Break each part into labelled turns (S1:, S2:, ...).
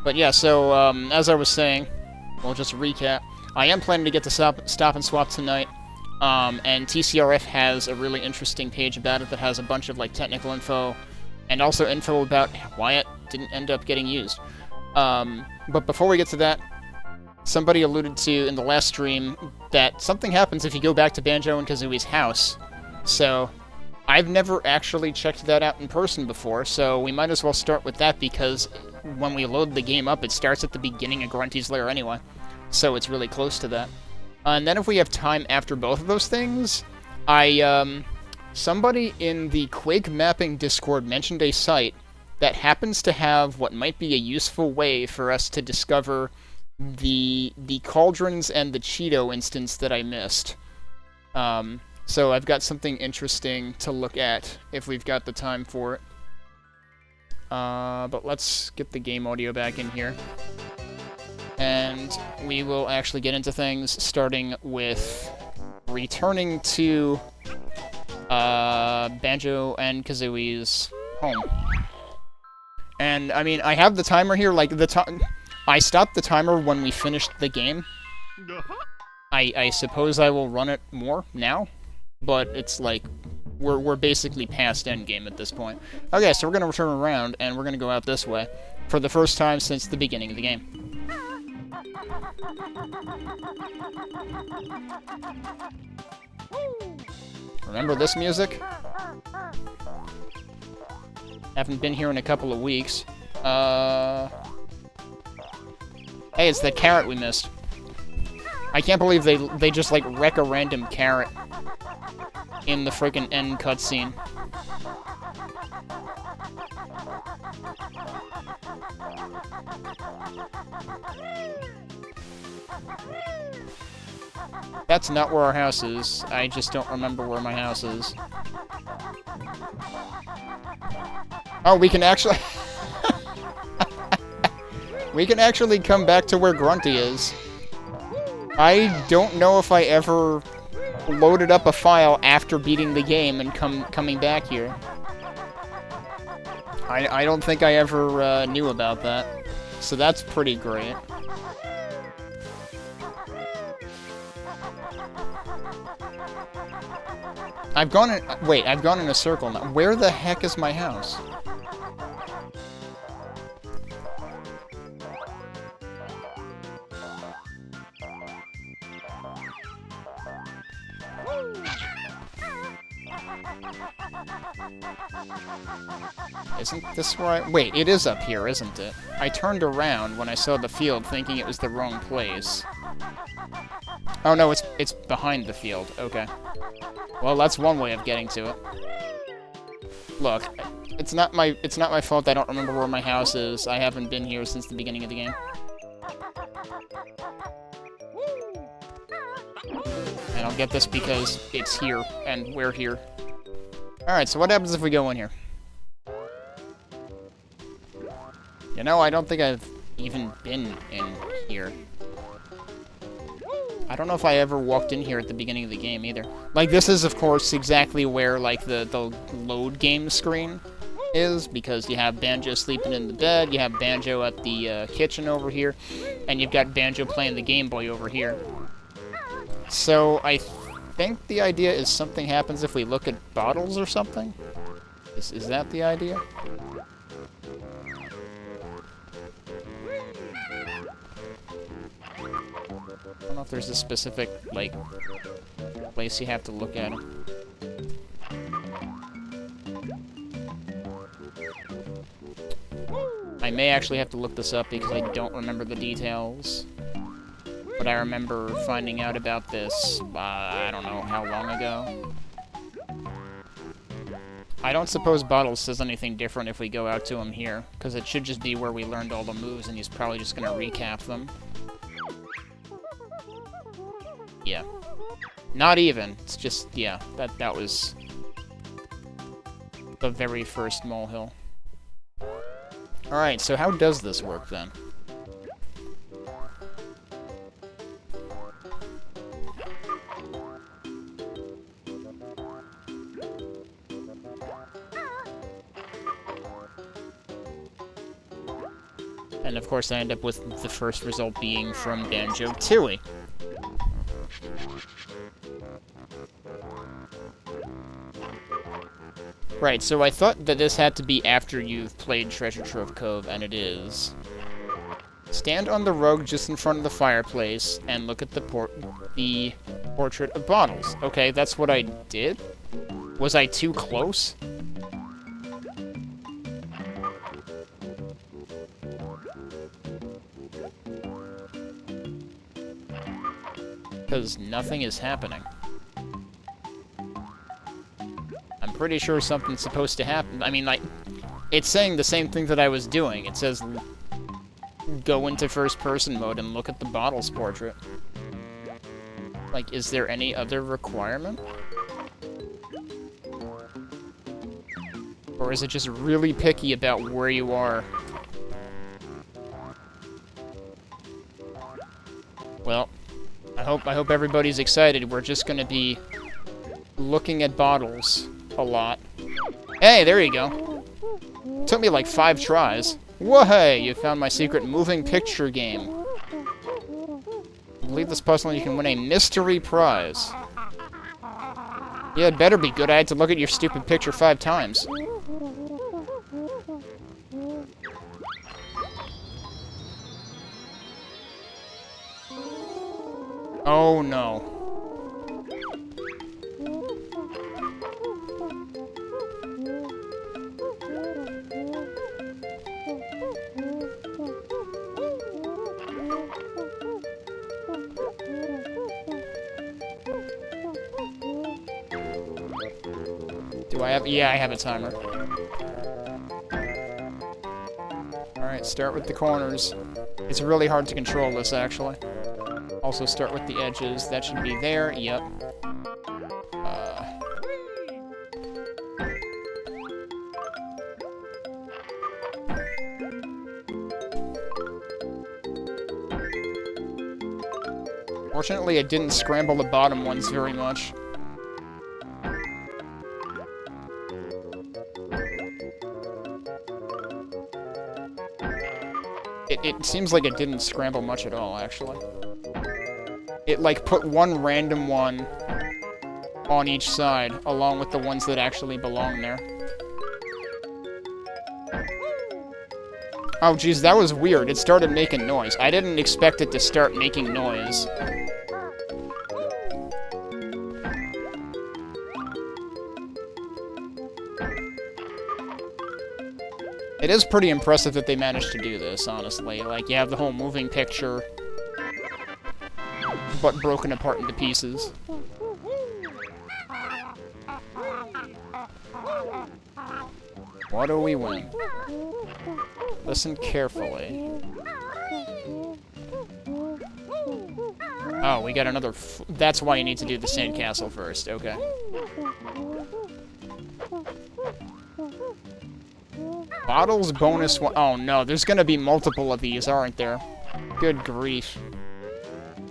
S1: But yeah, so, as I was saying, we'll just recap. I am planning to get to Stop and Swap tonight, and TCRF has a really interesting page about it that has a bunch of, like, technical info, and also info about why it didn't end up getting used. But before we get to that, somebody alluded to in the last stream that something happens if you go back to Banjo-Kazooie's house. So, I've never actually checked that out in person before, so we might as well start with that because when we load the game up, it starts at the beginning of Grunty's lair anyway. So it's really close to that. And then if we have time after both of those things, somebody in the Quake Mapping Discord mentioned a site that happens to have what might be a useful way for us to discover the cauldrons and the Cheato instance that I missed. So I've got something interesting to look at if we've got the time for it. But let's get the game audio back in here. And we will actually get into things, starting with returning to Banjo and Kazooie's home. And, I mean, I have the timer here, like, I stopped the timer when we finished the game. I suppose I will run it more now, but it's like, we're basically past endgame at this point. Okay, so we're gonna return around, and we're gonna go out this way, for the first time since the beginning of the game. Remember this music? Haven't been here in a couple of weeks. Hey, it's that carrot we missed. I can't believe they just, like, wreck a random carrot in the frickin' end cutscene. That's not where our house is. I just don't remember where my house is. Oh, we can actually... we can actually come back to where Grunty is. I don't know if I ever loaded up a file after beating the game and coming back here. I don't think I ever knew about that. So that's pretty great. I've gone in a circle now. Where the heck is my house? Isn't this where I... Wait, it is up here, isn't it? I turned around when I saw the field thinking it was the wrong place. Oh no, it's behind the field. Okay. Well, that's one way of getting to it. Look, it's not my fault I don't remember where my house is. I haven't been here since the beginning of the game. And I'll get this because it's here, and we're here. Alright, so what happens if we go in here? You know, I don't think I've even been in here. I don't know if I ever walked in here at the beginning of the game, either. Like, this is, of course, exactly where, like, the load game screen is, because you have Banjo sleeping in the bed, you have Banjo at the kitchen over here, and you've got Banjo playing the Game Boy over here. So, I think the idea is something happens if we look at bottles or something? Is that the idea? I don't know if there's a specific, like, place you have to look at them. I may actually have to look this up because I don't remember the details. But I remember finding out about this, I don't know how long ago. I don't suppose Bottles says anything different if we go out to him here, because it should just be where we learned all the moves and he's probably just going to recap them. Yeah. Not even. It's just, yeah, that was the very first molehill. Alright, so how does this work then? And of course I end up with the first result being from Banjo-Tooie. Right, so I thought that this had to be after you've played Treasure Trove Cove, and it is. Stand on the rug just in front of the fireplace and look at the portrait of Bottles. Okay, that's what I did? Was I too close? Because nothing is happening. I'm pretty sure something's supposed to happen. I mean, like, it's saying the same thing that I was doing. It says, go into first-person mode and look at the Bottles portrait. Like, is there any other requirement? Or is it just really picky about where you are? Well, I hope everybody's excited. We're just gonna be looking at Bottles a lot. Hey, there you go. Took me like 5 tries. Whoa, you found my secret moving picture game. Complete this puzzle and you can win a mystery prize. Yeah, it better be good. I had to look at your stupid picture 5 times. Oh no. Do I have... Yeah, I have a timer. Alright, start with the corners. It's really hard to control this, actually. Also start with the edges. That should be there. Yep. Fortunately, I didn't scramble the bottom ones very much. It seems like it didn't scramble much at all, actually. It, like, put one random one on each side, along with the ones that actually belong there. Oh, geez, that was weird. It started making noise. I didn't expect it to start making noise. It is pretty impressive that they managed to do this, honestly. Like, you have the whole moving picture, but broken apart into pieces. What do we win? Listen carefully. Oh, we got another... That's why you need to do the sandcastle first. Okay. Bottles bonus one... Oh, no. There's gonna be multiple of these, aren't there? Good grief.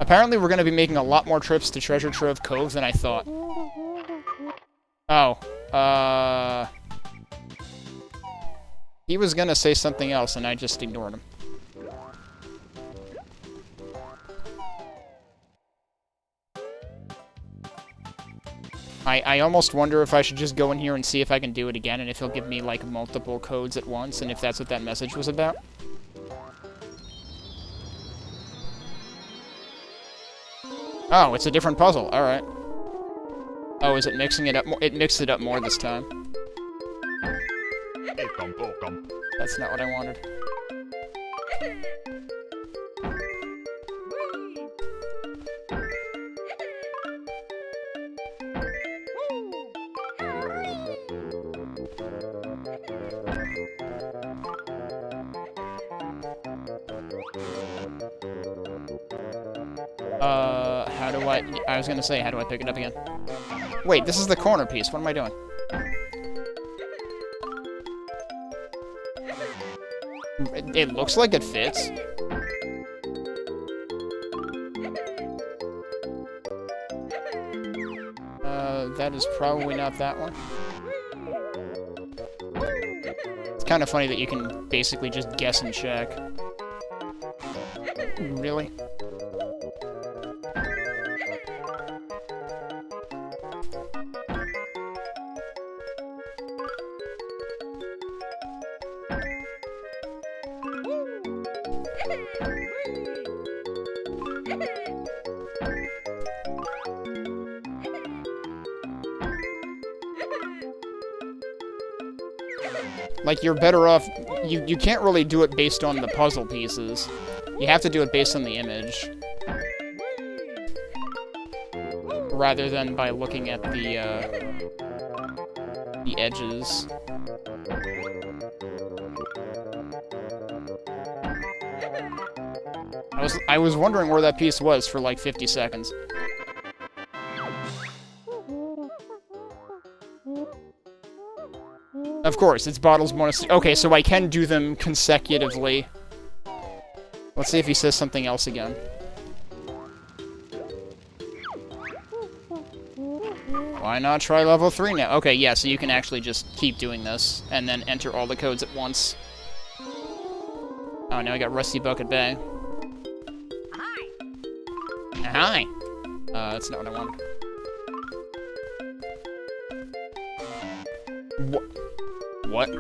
S1: Apparently, we're gonna be making a lot more trips to Treasure Trove Cove than I thought. Oh. He was gonna say something else, and I just ignored him. I almost wonder if I should just go in here and see if I can do it again, and if he'll give me, like, multiple codes at once, and if that's what that message was about. Oh, it's a different puzzle. Alright. Oh, is it mixing it up more? It mixed it up more this time. That's not what I wanted. How do I was gonna say, how do I pick it up again? Wait, this is the corner piece. What am I doing? It looks like it fits. That is probably not that one. It's kind of funny that you can basically just guess and check. Really? Like, you're better off... You can't really do it based on the puzzle pieces. You have to do it based on the image. Rather than by looking at the edges. I was wondering where that piece was for like 50 seconds. Of course, it's bottles bonus. Okay, so I can do them consecutively. Let's see if he says something else again. Why not try level 3 now? Okay, yeah, so you can actually just keep doing this, and then enter all the codes at once. Oh, now I got Rusty Bucket Bay. Hi! That's not what I wanted. What?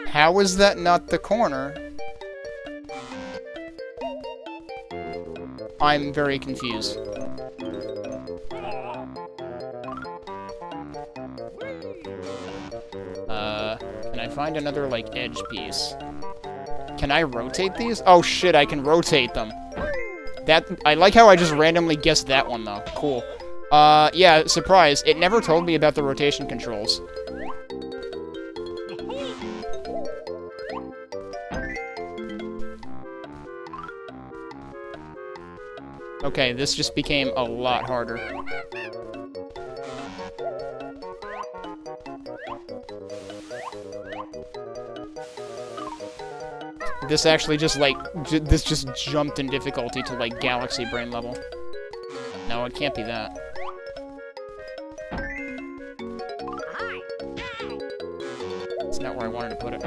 S1: How is that not the corner? I'm very confused. Can I find another, like, edge piece? Can I rotate these? Oh shit, I can rotate them. I like how I just randomly guessed that one, though. Cool. Yeah, surprise. It never told me about the rotation controls. Okay, this just became a lot harder. This actually just, like, this just jumped in difficulty to, like, Galaxy Brain level. No, it can't be that. It's not where I wanted to put it.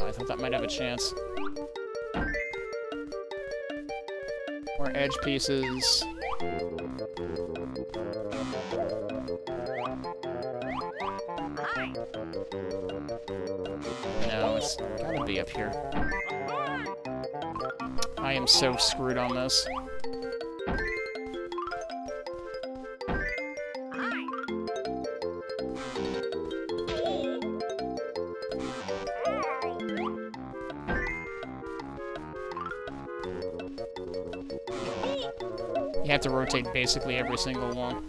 S1: I thought that might have a chance. More edge pieces. No, it's gotta be up here. I am so screwed on this. You have to rotate basically every single one.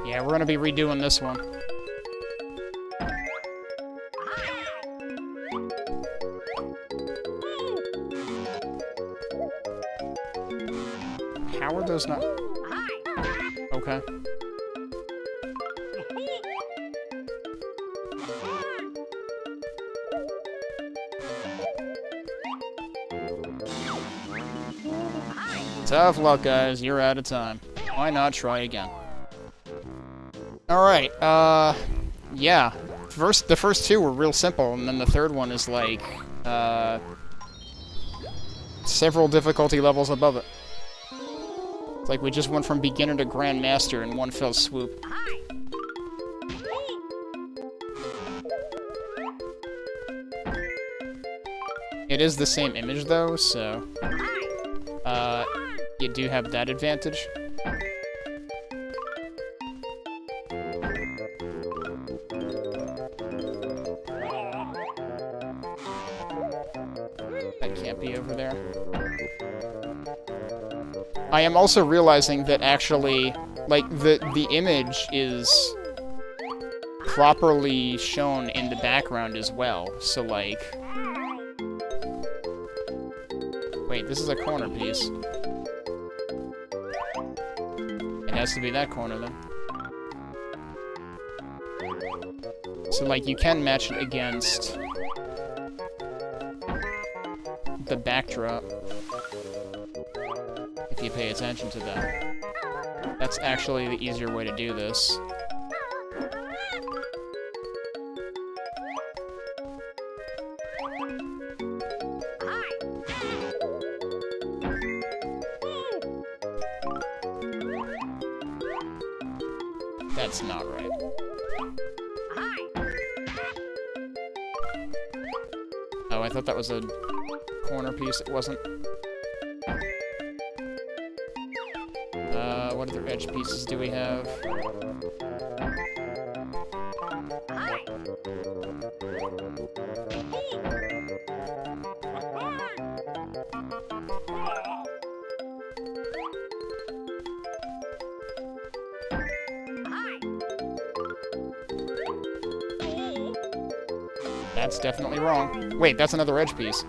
S1: Yeah, we're gonna be redoing this one. How are those not... Okay. Tough luck, guys. You're out of time. Why not try again? Alright, yeah. The first two were real simple, and then the third one is like, several difficulty levels above it. It's like we just went from beginner to grandmaster in one fell swoop. It is the same image, though, so... you do have that advantage. That can't be over there. I am also realizing that actually, like, the image is properly shown in the background as well, so, like... Wait, this is a corner piece. It has to be that corner, then. So, like, you can match it against the backdrop. If you pay attention to that. That's actually the easier way to do this. That's not right. Oh, I thought that was a corner piece. It wasn't. What other edge pieces do we have? That's definitely wrong. Wait, that's another edge piece.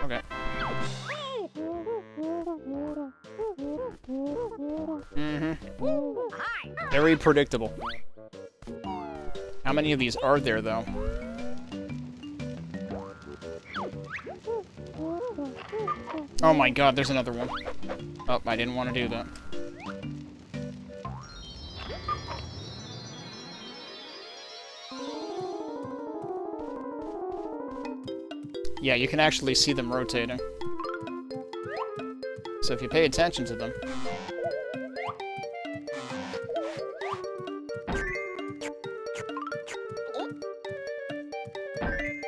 S1: Okay. Very predictable. How many of these are there, though? Oh my god, there's another one. Oh, I didn't want to do that. Yeah, you can actually see them rotating. So if you pay attention to them...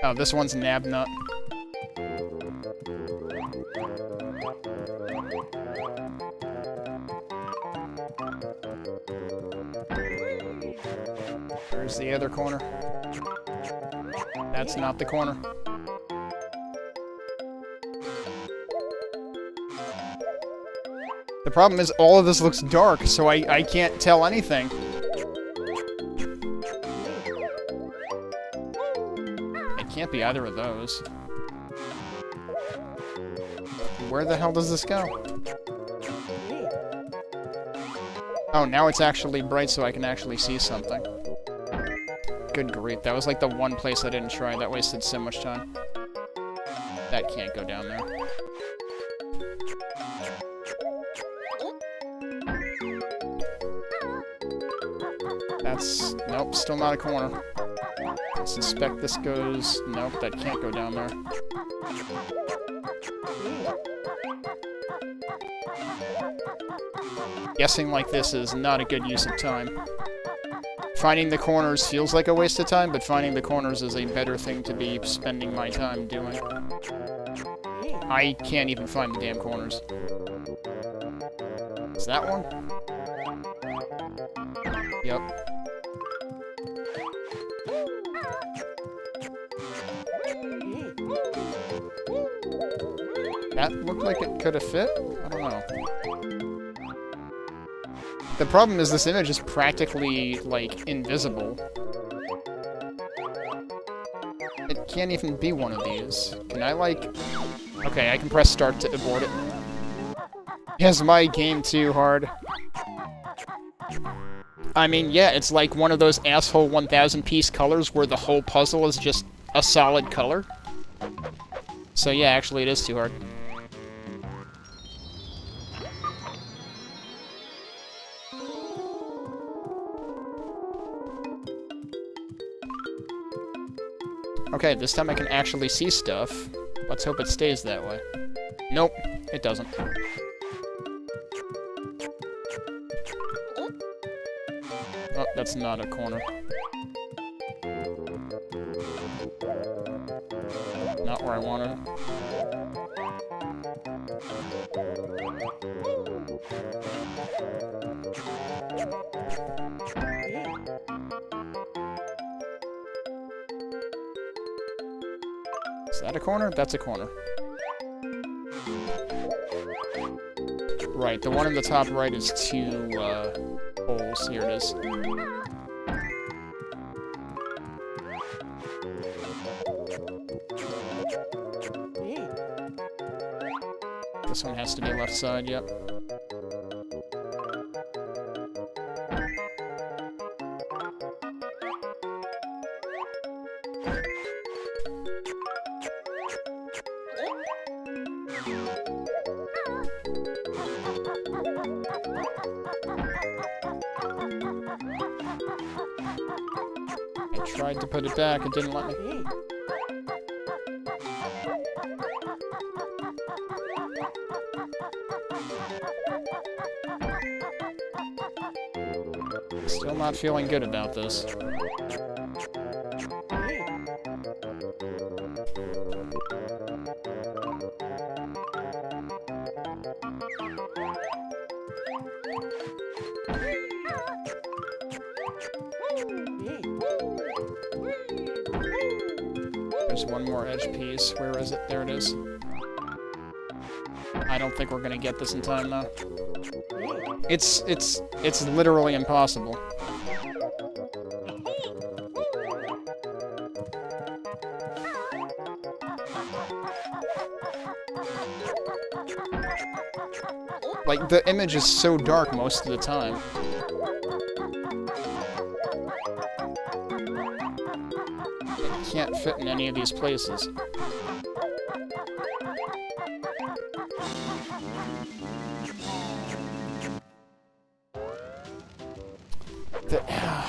S1: Oh, this one's nab nut. Where's the other corner? That's not the corner. The problem is all of this looks dark, so I can't tell anything. It can't be either of those. Where the hell does this go? Oh, now it's actually bright so I can actually see something. Good grief, that was like the one place I didn't try. That wasted so much time. That can't go down there. That's... nope, still not a corner. I suspect this goes... nope, that can't go down there. Guessing like this is not a good use of time. Finding the corners feels like a waste of time, but finding the corners is a better thing to be spending my time doing. I can't even find the damn corners. Is that one? Yep. That looked like it could have fit? I don't know. The problem is this image is practically, like, invisible. It can't even be one of these. Can I, like... okay, I can press start to abort it. Is my game too hard? I mean, yeah, it's like one of those asshole 1,000-piece colors where the whole puzzle is just a solid color. So yeah, actually it is too hard. Okay, this time I can actually see stuff. Let's hope it stays that way. Nope, it doesn't. Oh, that's not a corner. Not where I wanted it. Is that a corner? That's a corner. Right, the one in the top right is two, holes. Here it is. This one has to be left side, yep. I tried to put it back, it didn't let me. Still not feeling good about this. There's one more edge piece. Where is it? There it is. I don't think we're gonna get this in time, though. It's literally impossible. Like, the image is so dark most of the time. It can't fit in any of these places.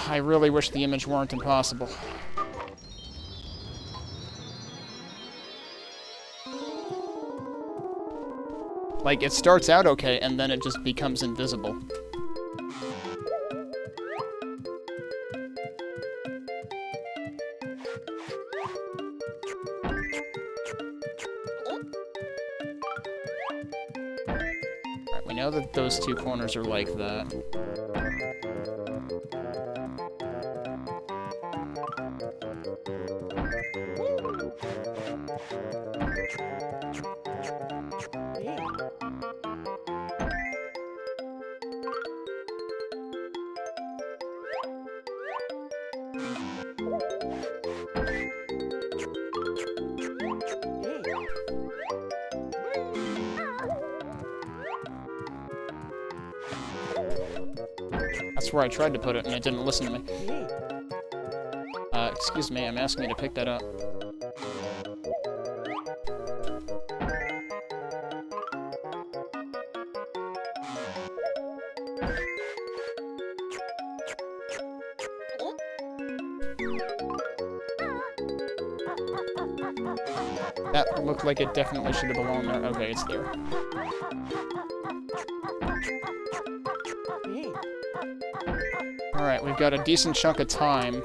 S1: I really wish the image weren't impossible. Like, it starts out okay, and then it just becomes invisible. Alright, we know that those two corners are like that. That's where I tried to put it, and it didn't listen to me. Excuse me, I'm asking you to pick that up. That looked like it definitely should have belonged there. Okay, it's there. Alright, we've got a decent chunk of time.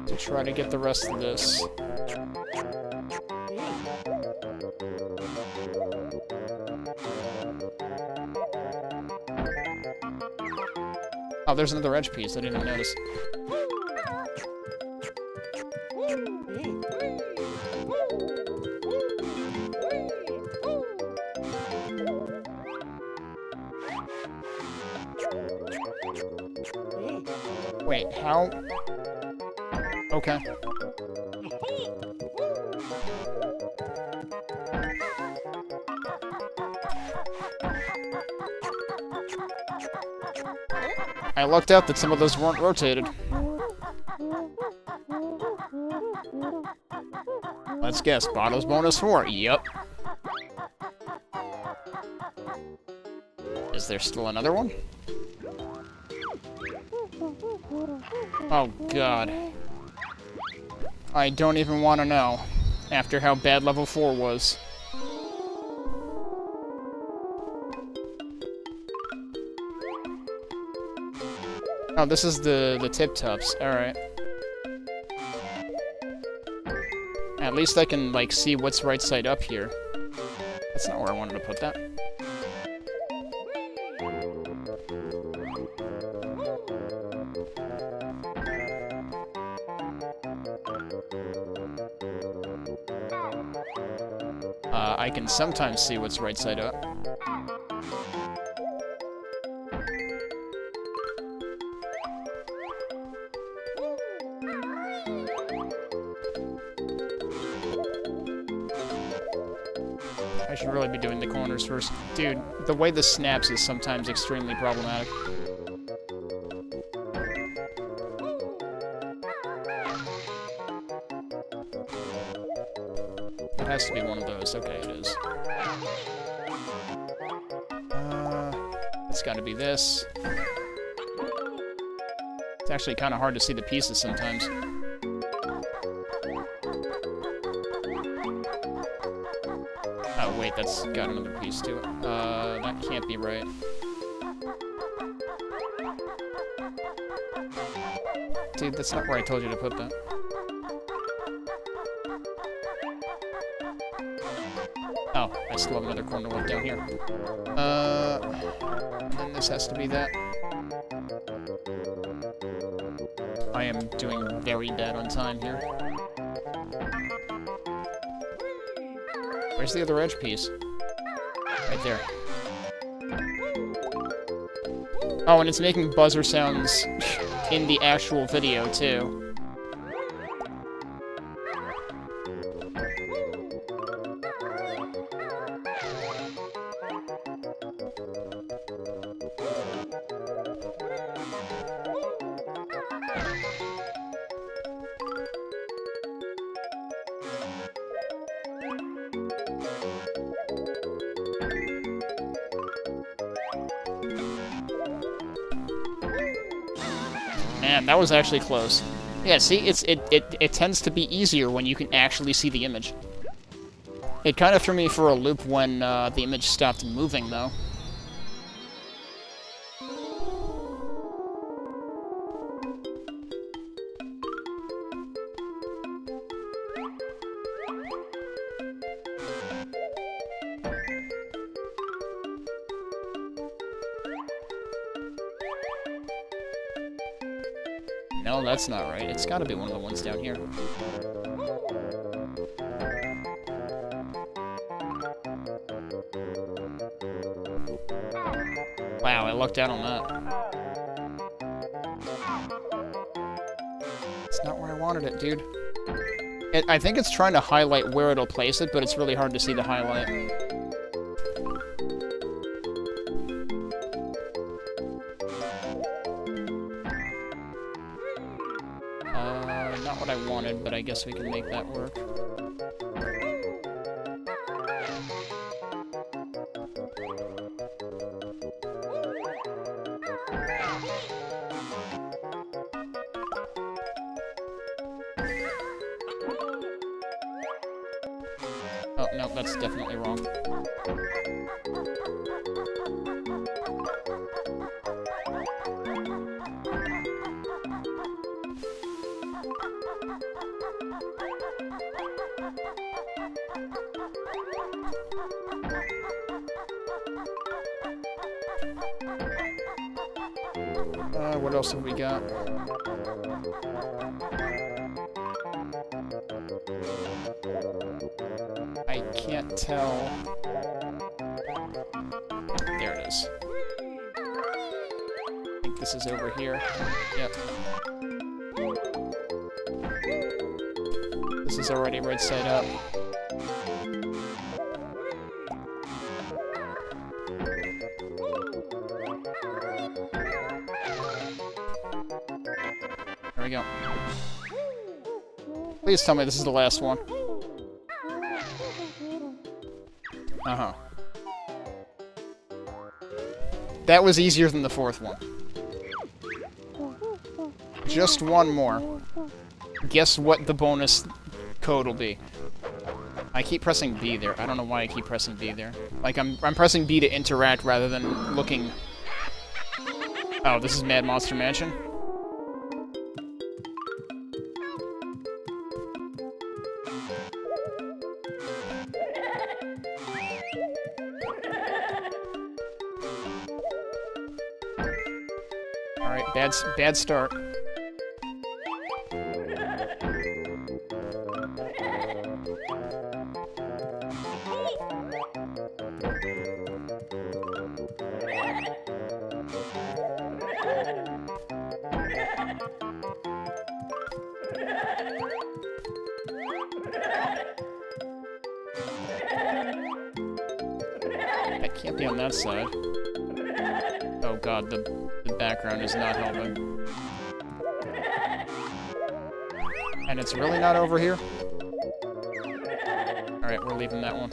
S1: To try to get the rest of this. Oh, there's another edge piece. I didn't even notice. Wait, how? Okay. I lucked out that some of those weren't rotated. Let's guess, bottles bonus 4. Yep. Is there still another one? Oh, God. I don't even want to know, after how bad level 4 was. Oh, this is the tip-tops. Alright. At least I can, like, see what's right side up here. That's not where I wanted to put that. I can sometimes see what's right side up. I should really be doing the corners first. Dude, the way this snaps is sometimes extremely problematic. It has to be one of those. Okay, it is. It's gotta be this. It's actually kind of hard to see the pieces sometimes. Oh, wait, that's got another piece to it. That can't be right. Dude, that's not where I told you to put that. Oh, I still have another corner left down here. And then this has to be that. I am doing very bad on time here. Where's the other edge piece? Right there. Oh, and it's making buzzer sounds in the actual video, too. Man, that was actually close. Yeah, see, it tends to be easier when you can actually see the image. It kind of threw me for a loop when the image stopped moving, though. No, that's not right. It's gotta be one of the ones down here. Wow, I lucked out on that. It's not where I wanted it, dude. I think it's trying to highlight where it'll place it, but it's really hard to see the highlight. Not what I wanted, but I guess we can make that work. Oh, no, that's definitely wrong. What else have we got? I can't tell. There it is. I think this is over here. Yep. This is already right side up. There we go. Please tell me this is the last one. Uh-huh. That was easier than the fourth one. Just one more. Guess what the bonus code will be. I keep pressing B there. I don't know why I keep pressing B there. Like, I'm pressing B to interact rather than looking... Oh, this is Mad Monster Mansion? Alright, bad start. Can't be on that side. Oh god, the background is not helping. And it's really not over here? Alright, we're leaving that one.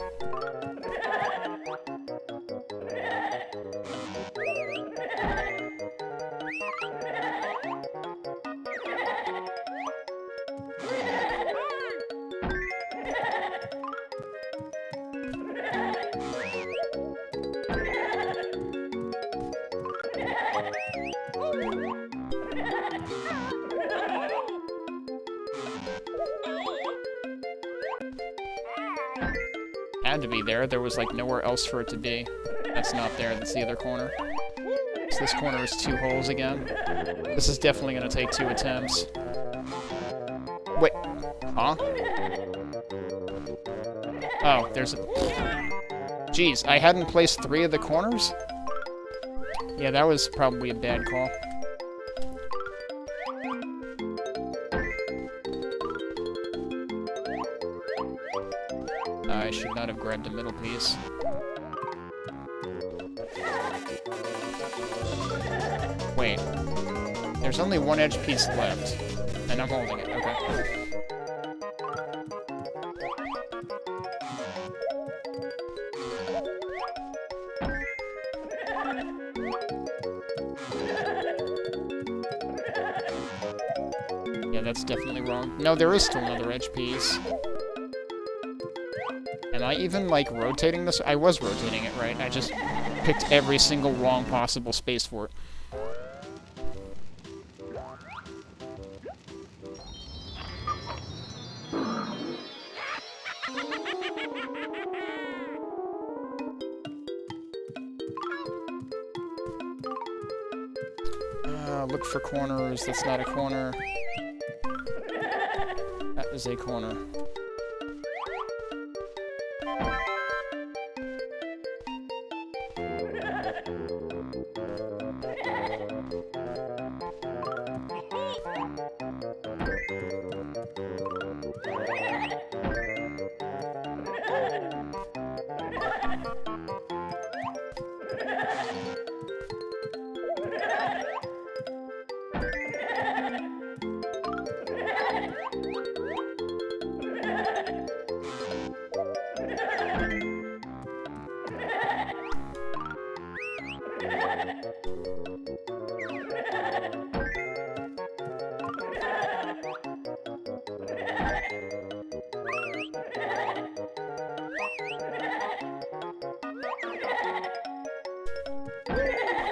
S1: Had to be there. There was like nowhere else for it to be. That's not there. That's the other corner. So this corner is 2 holes again. This is definitely going to take 2 attempts. Wait. Huh? Oh, there's a... Jeez, I hadn't placed 3 of the corners? Yeah, that was probably a bad call. I should not have grabbed the middle piece. Wait. There's only 1 edge piece left. And I'm holding it, okay. Yeah, that's definitely wrong. No, there is still another edge piece. Am I even, like, rotating this? I was rotating it, right? I just picked every single wrong possible space for it. Look for corners. That's not a corner. That is a corner.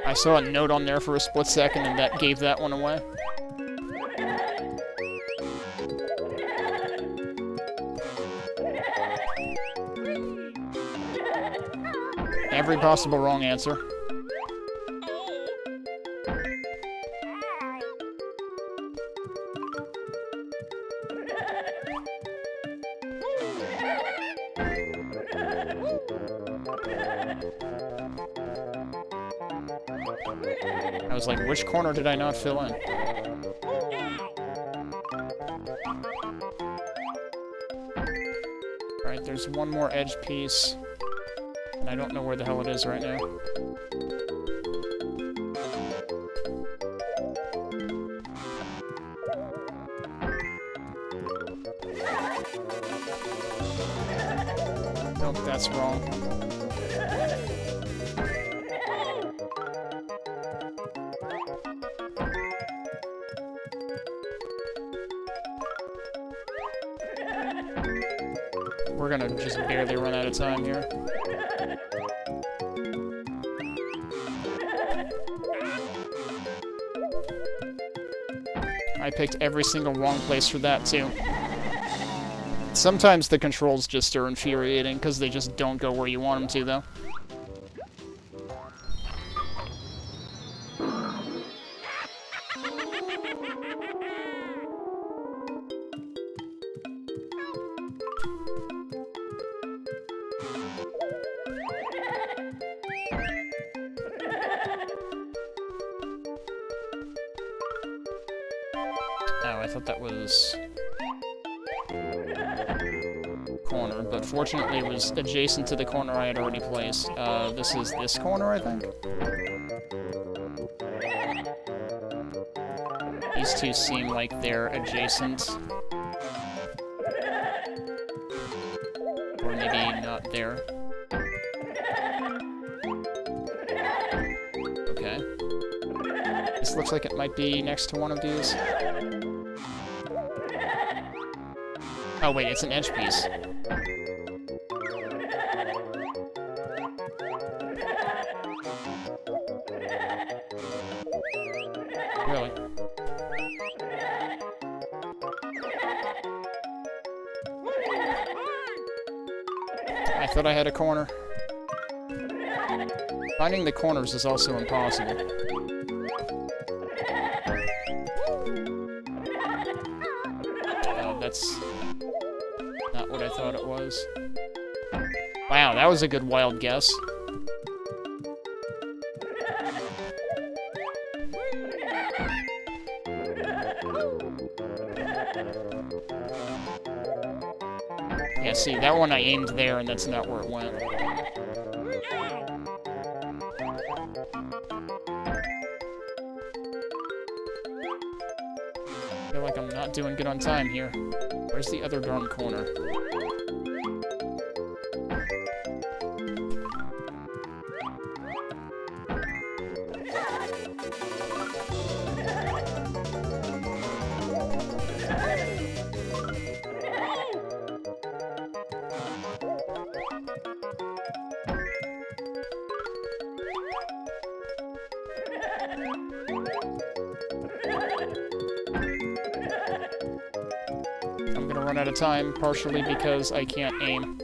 S1: I saw a note on there for a split second, and that gave that one away. Every possible wrong answer. I was like, which corner did I not fill in? Alright, there's one more edge piece. And I don't know where the hell it is right now. Nope, that's wrong. We're gonna just barely run out of time here. I picked every single wrong place for that, too. Sometimes the controls just are infuriating, because they just don't go where you want them to, though. Oh, I thought that was... corner, but fortunately it was adjacent to the corner I had already placed. This is this corner, I think? These two seem like they're adjacent. Or maybe not there. Okay. This looks like it might be next to one of these. Oh wait, it's an edge piece. Really? I thought I had a corner. Finding the corners is also impossible. Oh, that's not what I thought it was. Wow, that was a good wild guess. Yeah, see, that one I aimed there, and that's not where it went. I feel like I'm not doing good on time here. Where's the other darn corner? I'm gonna run out of time, partially because I can't aim.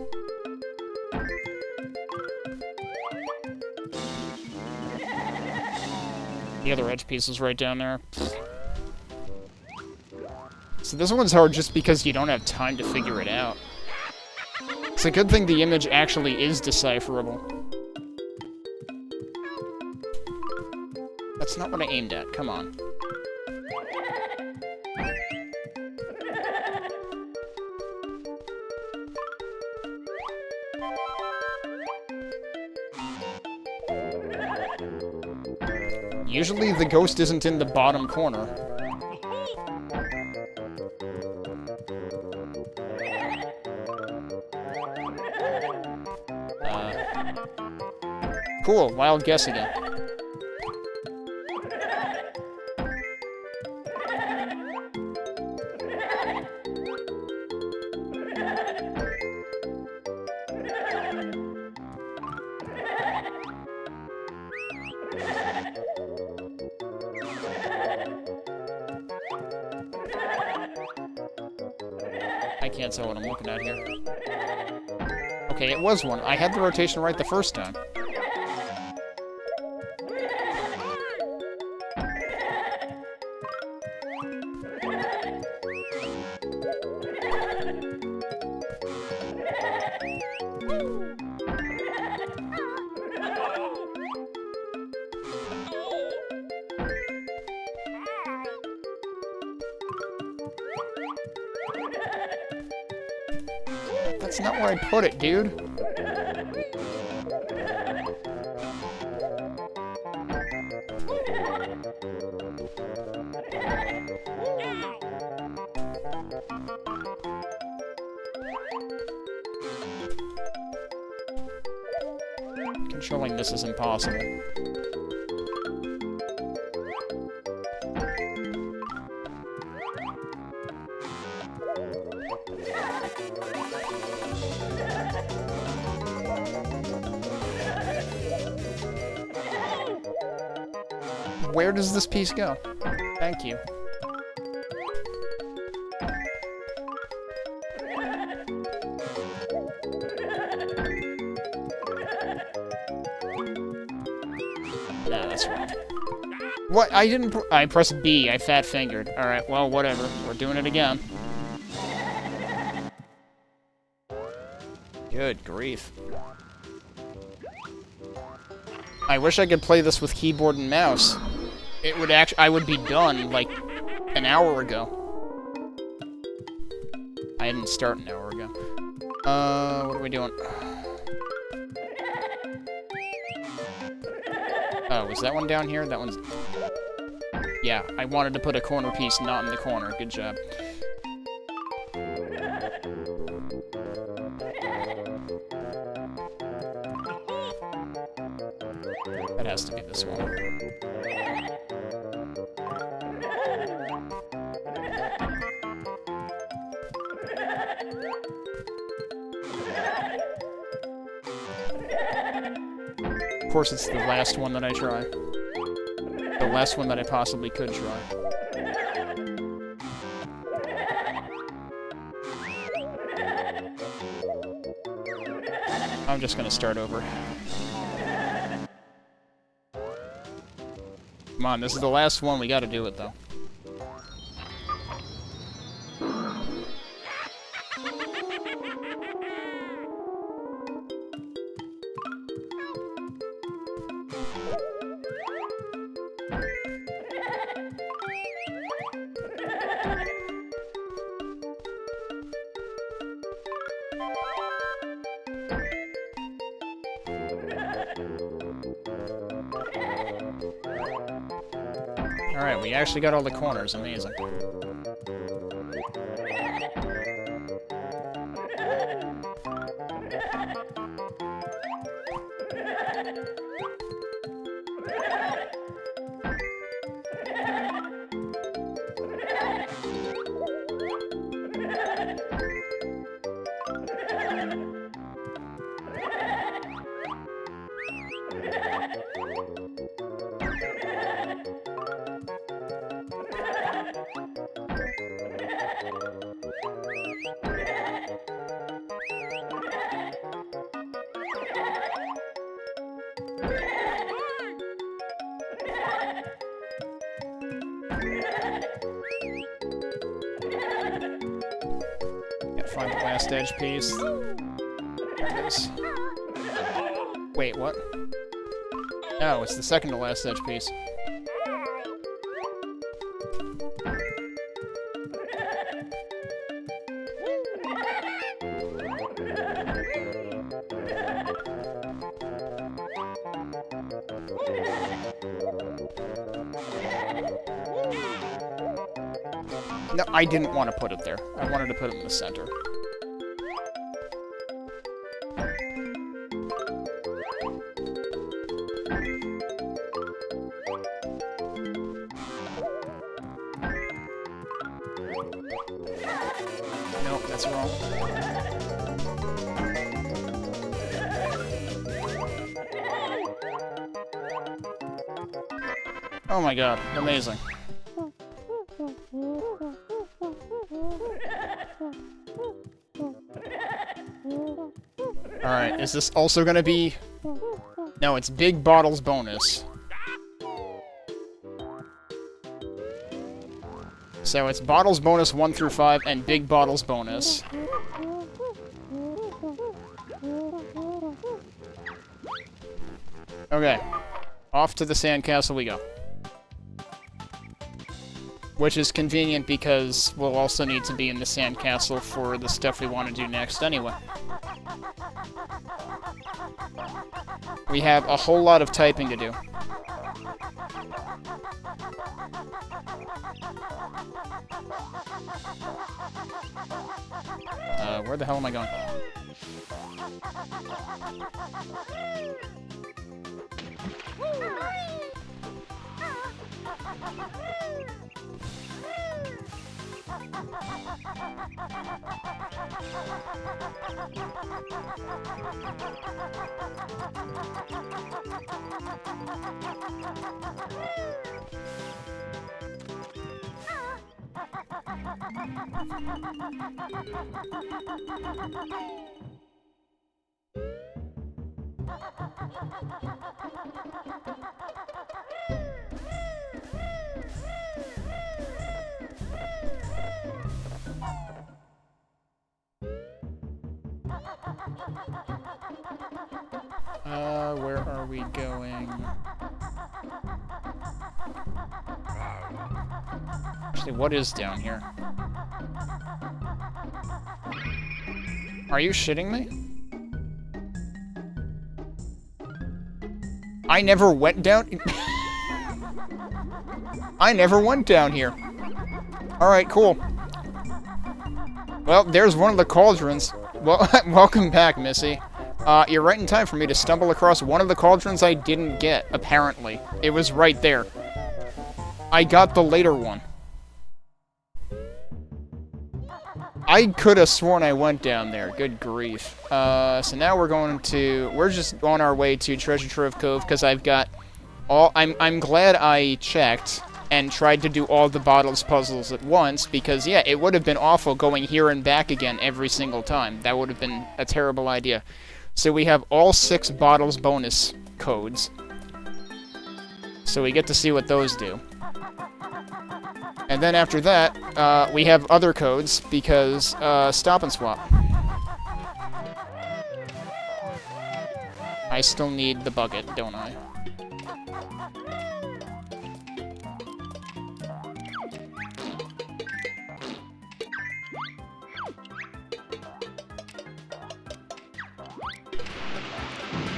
S1: The other edge piece is right down there. So this one's hard just because you don't have time to figure it out. It's a good thing the image actually is decipherable. That's not what I aimed at, come on. Usually the ghost isn't in the bottom corner. Cool, wild guess again. I can't tell what I'm looking at here. Okay, it was one. I had the rotation right the first time. That's not where I put it, dude. Controlling this is impossible. Where does this piece go? Thank you. Nah, that's wrong. What? I didn't I pressed B. I fat-fingered. Alright, well, whatever. We're doing it again. Good grief. I wish I could play this with keyboard and mouse. It would I would be done, like, an hour ago. I didn't start an hour ago. What are we doing? Oh, was that one down here? That one's... Yeah, I wanted to put a corner piece not in the corner. Good job. That has to be this one. Of course, it's the last one that I try. The last one that I possibly could try. I'm just gonna start over. Come on, this is the last one. We gotta do it, though. Alright, we actually got all the corners. Amazing. Find the last edge piece. There it is. Wait, what? No, it's the second to last edge piece. No, I didn't want to put it there. I wanted to put it in the center. Nope, that's wrong. Oh my god, amazing. Alright, is this also gonna be... No, it's Big Bottles bonus. So it's Bottles bonus 1 through 5 and Big Bottles bonus. Okay. Off to the sandcastle we go. Which is convenient because we'll also need to be in the sandcastle for the stuff we want to do next anyway. We have a whole lot of typing to do. Where the hell am I going? Where are we going? Actually, what is down here? Are you shitting me? I never went down... I never went down here. Alright, cool. Well, there's one of the cauldrons. Well, welcome back, Missy. You're right in time for me to stumble across one of the cauldrons I didn't get, apparently. It was right there. I got the later one. I could have sworn I went down there. Good grief. So now we're just on our way to Treasure Trove Cove, because I've got all... I'm glad I checked and tried to do all the bottles puzzles at once, because, yeah, it would have been awful going here and back again every single time. That would have been a terrible idea. So we have all 6 bottles bonus codes. So we get to see what those do. And then after that, we have other codes, because, Stop and Swop. I still need the bucket, don't I?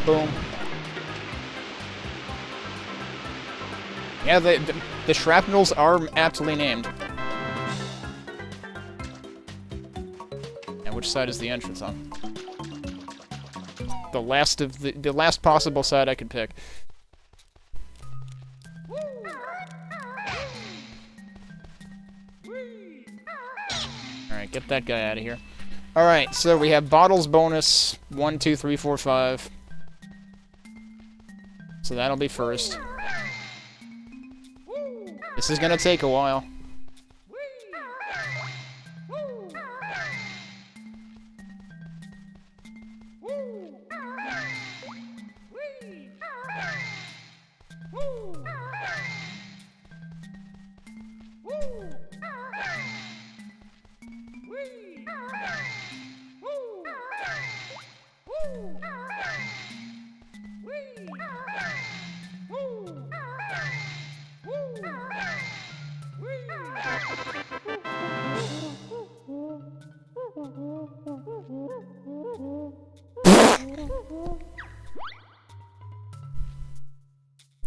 S1: Boom. Yeah, the shrapnels are aptly named. And which side is the entrance on? The last possible side I could pick. Alright, get that guy out of here. Alright, so we have bottles bonus 1, 2, 3, 4, 5. So that'll be first. This is gonna take a while.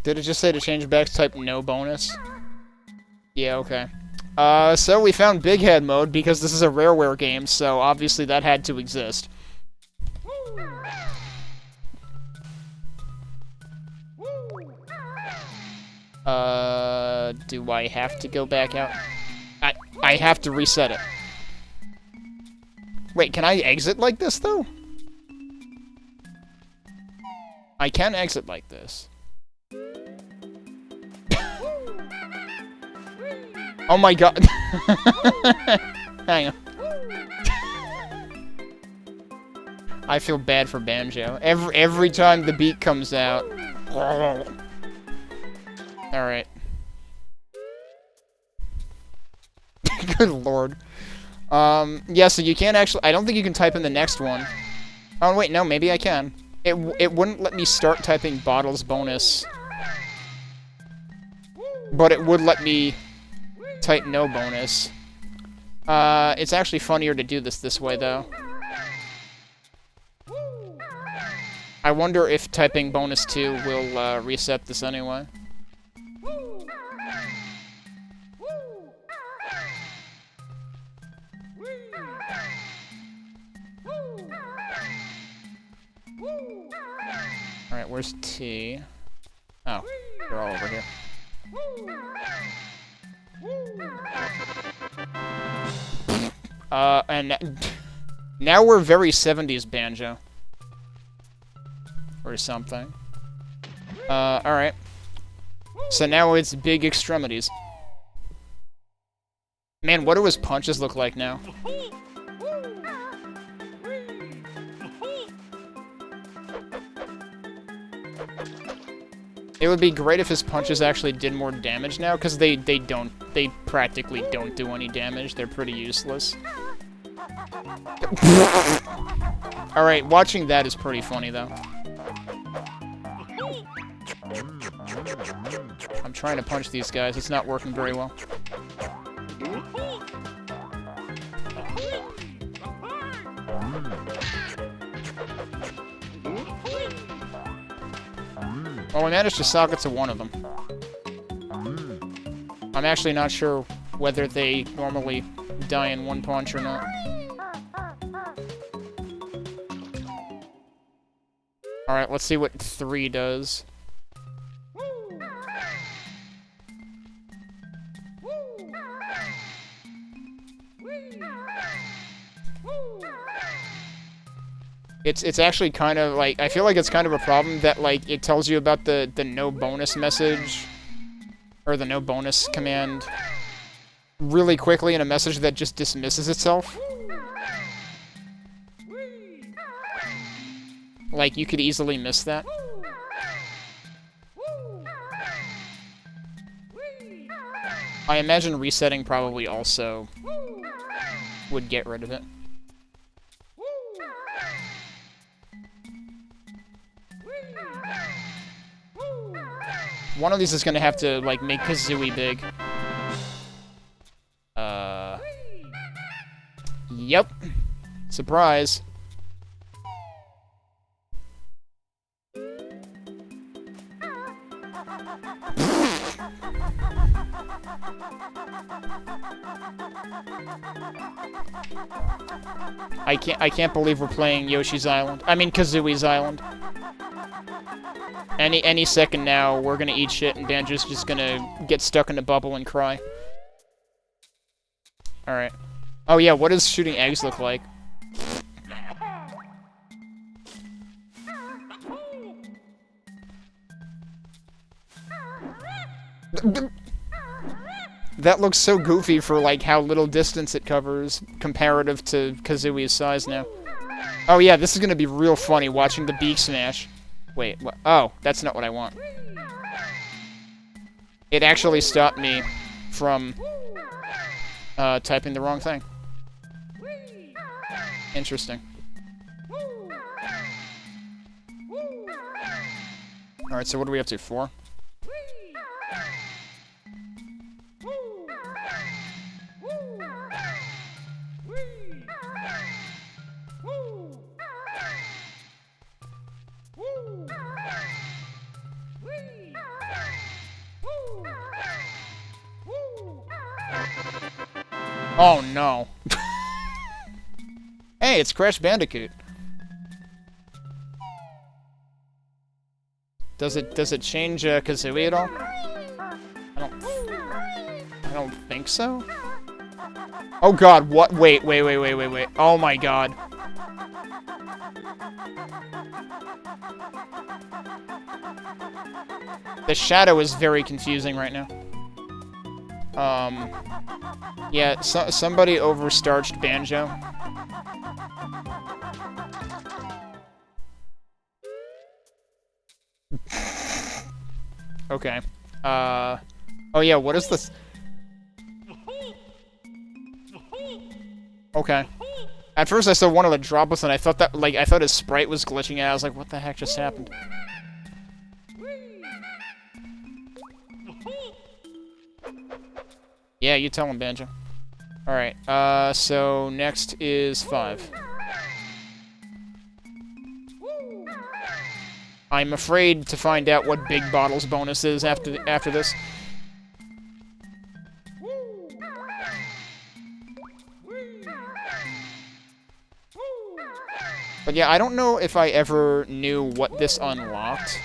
S1: Did it just say to change back to type no bonus? Yeah, okay. So we found Big Head mode, because this is a Rareware game, so obviously that had to exist. Do I have to go back out? I have to reset it. Wait, can I exit like this, though? I can exit like this. Oh my god. Hang on. I feel bad for Banjo. Every time the beat comes out. Alright. Good lord. Yeah, so you can't actually... I don't think you can type in the next one. Oh, wait, no, maybe I can. It wouldn't let me start typing bottles bonus. But it would let me type no bonus. It's actually funnier to do this way, though. I wonder if typing bonus 2 will reset this anyway. Alright, where's T? Oh, they're all over here. And now we're very 70s Banjo. Or something. Alright. So now it's big extremities. Man, what do his punches look like now? It would be great if his punches actually did more damage now, because they practically don't do any damage. They're pretty useless. Alright, watching that is pretty funny, though. I'm trying to punch these guys. It's not working very well. Well, we managed to socket to one of them. I'm actually not sure whether they normally die in one punch or not. Alright, let's see what 3 does. It's actually kind of, like, I feel like it's kind of a problem that, like, it tells you about the no bonus message, or the no bonus command, really quickly in a message that just dismisses itself. Like, you could easily miss that. I imagine resetting probably also would get rid of it. One of these is gonna have to, like, make Kazooie big. Yep. Surprise. I can't believe we're playing Yoshi's Island. I mean Kazooie's Island. Any second now, we're gonna eat shit and Banjo's just gonna get stuck in a bubble and cry. Alright. Oh yeah, what does shooting eggs look like? That looks so goofy for, like, how little distance it covers comparative to Kazooie's size now. Oh yeah, this is gonna be real funny watching the beak smash. Wait, what? Oh, that's not what I want. It actually stopped me from typing the wrong thing. Interesting. Alright, so what are we up to? 4? Oh no. Hey, it's Crash Bandicoot. Does it change Kazooie at all? I don't think so. Oh god, what? Wait. Oh my god. The shadow is very confusing right now. Yeah, somebody overstarched Banjo. Okay. Oh yeah, what is this? Okay. At first I saw one of the droplets and I thought that, like, I thought his sprite was glitching out. I was like, what the heck just happened? Yeah, you tell him, Banjo. Alright, so next is 5. I'm afraid to find out what Big Bottle's bonus is after this. But yeah, I don't know if I ever knew what this unlocked.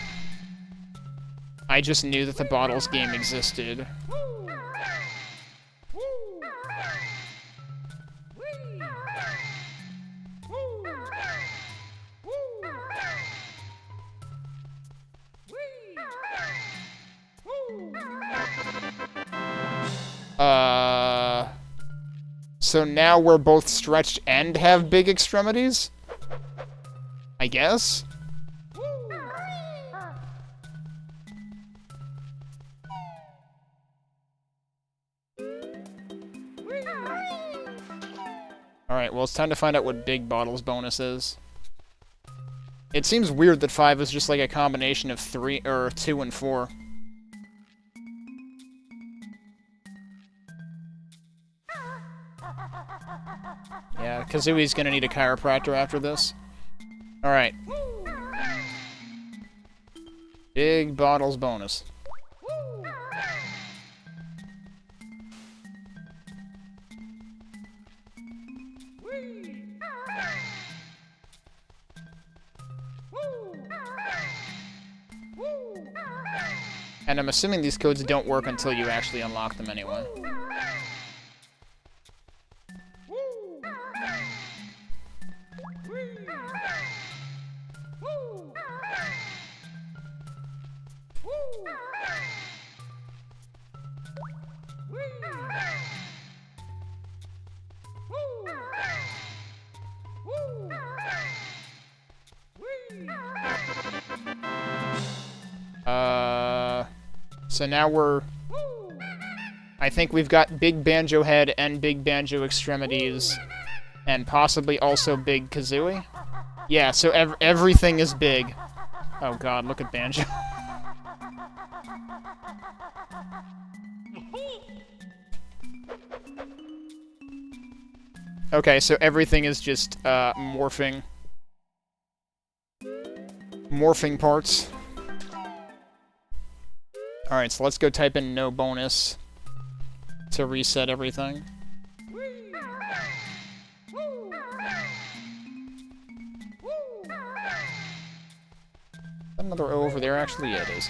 S1: I just knew that the Bottles game existed. So now we're both stretched and have big extremities? I guess? Alright, well, it's time to find out what Big Bottle's bonus is. It seems weird that 5 is just like a combination of 3, or 2 and 4. Yeah, Kazooie's gonna need a chiropractor after this. Alright. Big bottles bonus. And I'm assuming these codes don't work until you actually unlock them anyway. So now we're... I think we've got Big Banjo Head and Big Banjo Extremities, and possibly also Big Kazooie. Yeah, so everything is big. Oh god, look at Banjo. Okay, so everything is just, morphing. Morphing parts. Alright, so let's go type in no bonus to reset everything. Another O over there, actually? Yeah, it is.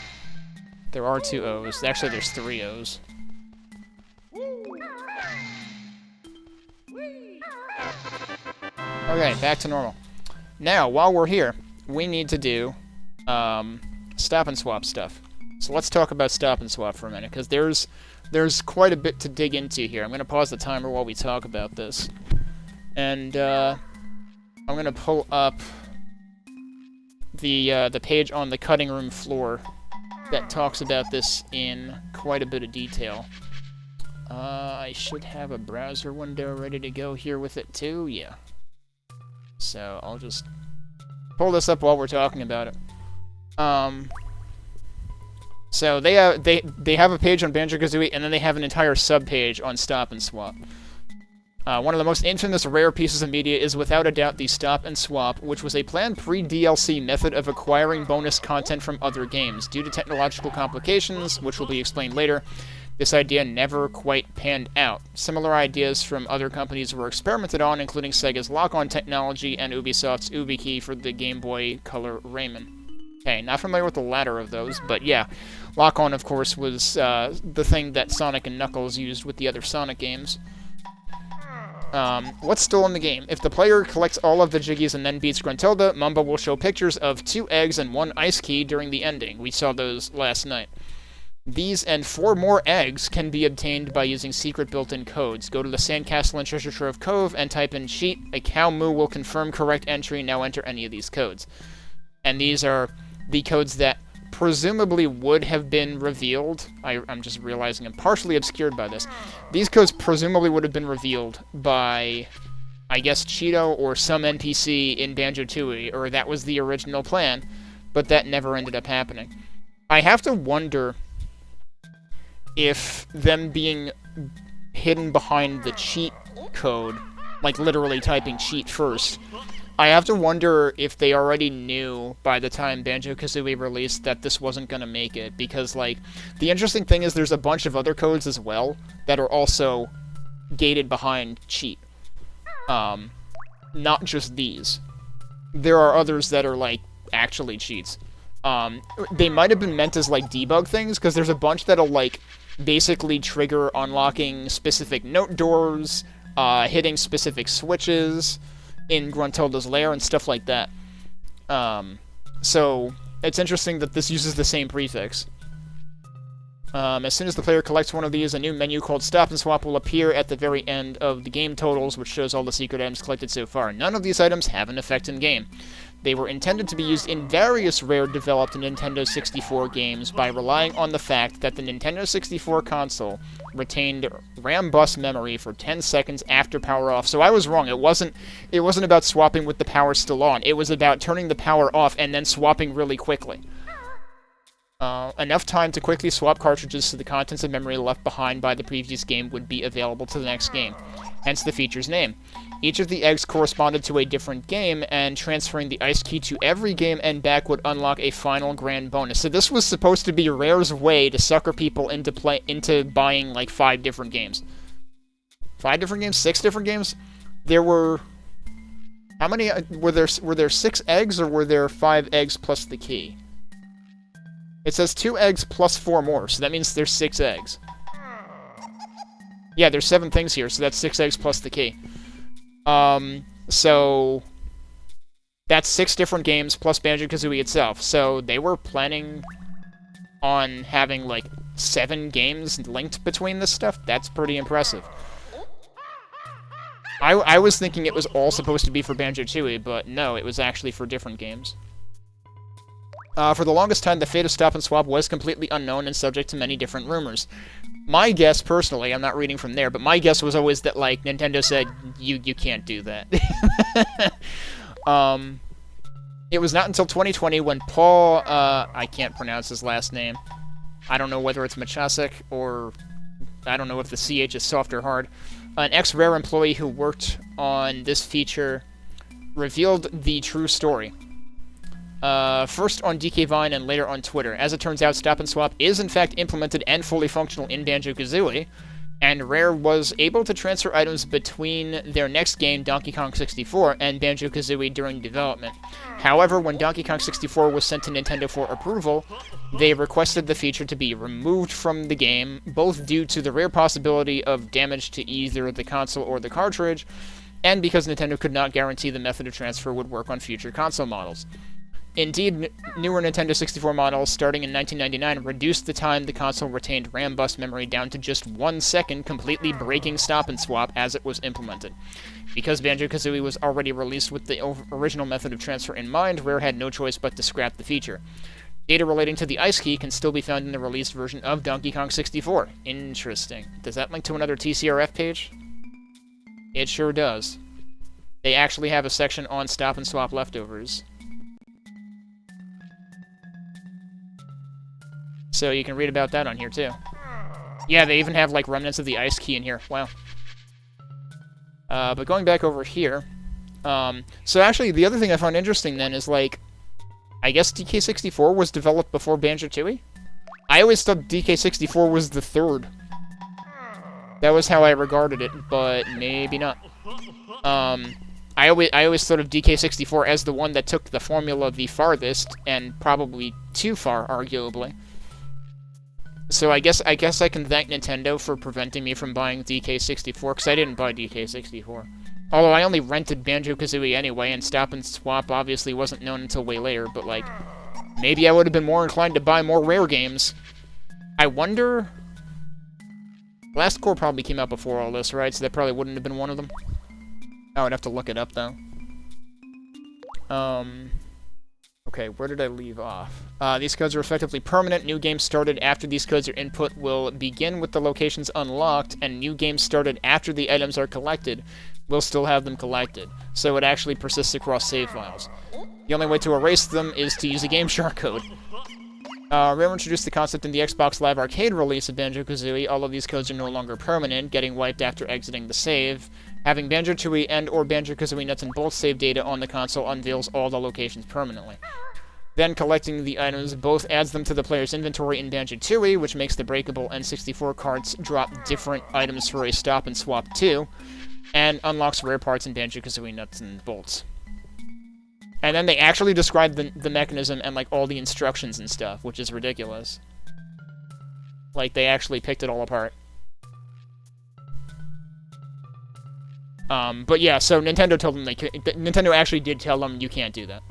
S1: There are 2 O's. Actually, there's 3 O's. Okay, back to normal. Now, while we're here, we need to do, stop and swap stuff. So let's talk about stop and swap for a minute, because there's quite a bit to dig into here. I'm going to pause the timer while we talk about this. And, I'm going to pull up the page on the cutting room floor that talks about this in quite a bit of detail. I should have a browser window ready to go here with it too, yeah. So I'll just pull this up while we're talking about it. So they have a page on Banjo-Kazooie, and then they have an entire sub-page on Stop and Swap. One of the most infamous rare pieces of media is without a doubt the Stop and Swap, which was a planned pre-DLC method of acquiring bonus content from other games. Due to technological complications, which will be explained later, this idea never quite panned out. Similar ideas from other companies were experimented on, including Sega's Lock-On technology and Ubisoft's UbiKey for the Game Boy Color Rayman. Okay, not familiar with the latter of those, but yeah. Lock-On, of course, was the thing that Sonic and Knuckles used with the other Sonic games. What's still in the game? If the player collects all of the Jiggies and then beats Gruntilda, Mumbo will show pictures of 2 eggs and 1 ice key during the ending. We saw those last night. These and 4 more eggs can be obtained by using secret built-in codes. Go to the Sandcastle and Treasure Trove Cove and type in cheat. A cow moo will confirm correct entry. Now enter any of these codes. And these are the codes that presumably would have been revealed. I'm just realizing I'm partially obscured by this. These codes presumably would have been revealed by, I guess, Cheato or some NPC in Banjo-Tooie, or that was the original plan, but that never ended up happening. I have to wonder if them being hidden behind the cheat code, like literally typing cheat first, I have to wonder if they already knew by the time Banjo-Kazooie released that this wasn't going to make it, because, like, the interesting thing is there's a bunch of other codes as well that are also gated behind cheat. Not just these. There are others that are, like, actually cheats. They might have been meant as, like, debug things, because there's a bunch that'll, like, basically trigger unlocking specific note doors, hitting specific switches in Gruntilda's lair and stuff like that. So it's interesting that this uses the same prefix. As soon as the player collects one of these, a new menu called Stop and Swap will appear at the very end of the game totals, which shows all the secret items collected so far. None of these items have an effect in-game. They were intended to be used in various rare-developed Nintendo 64 games by relying on the fact that the Nintendo 64 console retained RAM bus memory for 10 seconds after power off. So I was wrong. It wasn't about swapping with the power still on. It was about turning the power off and then swapping really quickly. Enough time to quickly swap cartridges so the contents of memory left behind by the previous game would be available to the next game, hence the feature's name. Each of the eggs corresponded to a different game, and transferring the ice key to every game and back would unlock a final grand bonus. So this was supposed to be Rare's way to sucker people into buying like 5 different games. 5 different games? 6 different games? There were... How many... Were there 6 eggs, or were there 5 eggs plus the key? It says 2 eggs plus 4 more, so that means there's 6 eggs. Yeah, there's 7 things here, so that's 6 eggs plus the key. So... That's 6 different games plus Banjo-Kazooie itself. So they were planning on having, like, 7 games linked between this stuff. That's pretty impressive. I was thinking it was all supposed to be for Banjo-Tooie, but no, it was actually for different games. For the longest time, the fate of Stop and Swap was completely unknown and subject to many different rumors. My guess, personally, I'm not reading from there, but my guess was always that, like, Nintendo said, you can't do that. It was not until 2020 when Paul, I can't pronounce his last name. I don't know whether it's Machasek, or I don't know if the CH is soft or hard. An ex-Rare employee who worked on this feature revealed the true story. First on DK Vine and later on Twitter. As it turns out, Stop and Swap is in fact implemented and fully functional in Banjo-Kazooie, and Rare was able to transfer items between their next game, Donkey Kong 64, and Banjo-Kazooie during development. However, when Donkey Kong 64 was sent to Nintendo for approval, they requested the feature to be removed from the game, both due to the rare possibility of damage to either the console or the cartridge, and because Nintendo could not guarantee the method of transfer would work on future console models. Indeed, newer Nintendo 64 models, starting in 1999, reduced the time the console retained RAM bus memory down to just 1 second, completely breaking Stop and Swap as it was implemented. Because Banjo-Kazooie was already released with the original method of transfer in mind, Rare had no choice but to scrap the feature. Data relating to the ice key can still be found in the released version of Donkey Kong 64. Interesting. Does that link to another TCRF page? It sure does. They actually have a section on Stop and Swap leftovers. So you can read about that on here, too. Yeah, they even have, like, remnants of the ice key in here. Wow. But going back over here... so actually, the other thing I found interesting, then, is, like... I guess DK64 was developed before Banjo-Tooie? I always thought DK64 was the third. That was how I regarded it, but maybe not. I always thought of DK64 as the one that took the formula the farthest, and probably too far, arguably. So I guess I can thank Nintendo for preventing me from buying DK64, because I didn't buy DK64. Although I only rented Banjo-Kazooie anyway, and Stop and Swap obviously wasn't known until way later, but, like, maybe I would have been more inclined to buy more Rare games. I wonder... Last Core probably came out before all this, right? So that probably wouldn't have been one of them. I would have to look it up, though. Okay, where did I leave off? These codes are effectively permanent. New games started after these codes are input will begin with the locations unlocked, and new games started after the items are collected will still have them collected. So it actually persists across save files. The only way to erase them is to use a Game Shark code. Rare introduced the concept in the Xbox Live Arcade release of Banjo-Kazooie. All of these codes are no longer permanent, getting wiped after exiting the save. Having Banjo-Tooie and or Banjo-Kazooie Nuts and Bolts save data on the console unveils all the locations permanently. Then collecting the items both adds them to the player's inventory in Banjo-Tooie, which makes the breakable N64 carts drop different items for a Stop and Swap 2, and unlocks rare parts in Banjo-Kazooie Nuts and Bolts. And then they actually describe the mechanism and, like, all the instructions and stuff, which is ridiculous. Like, they actually picked it all apart. But yeah, so Nintendo told them Nintendo actually did tell them you can't do that.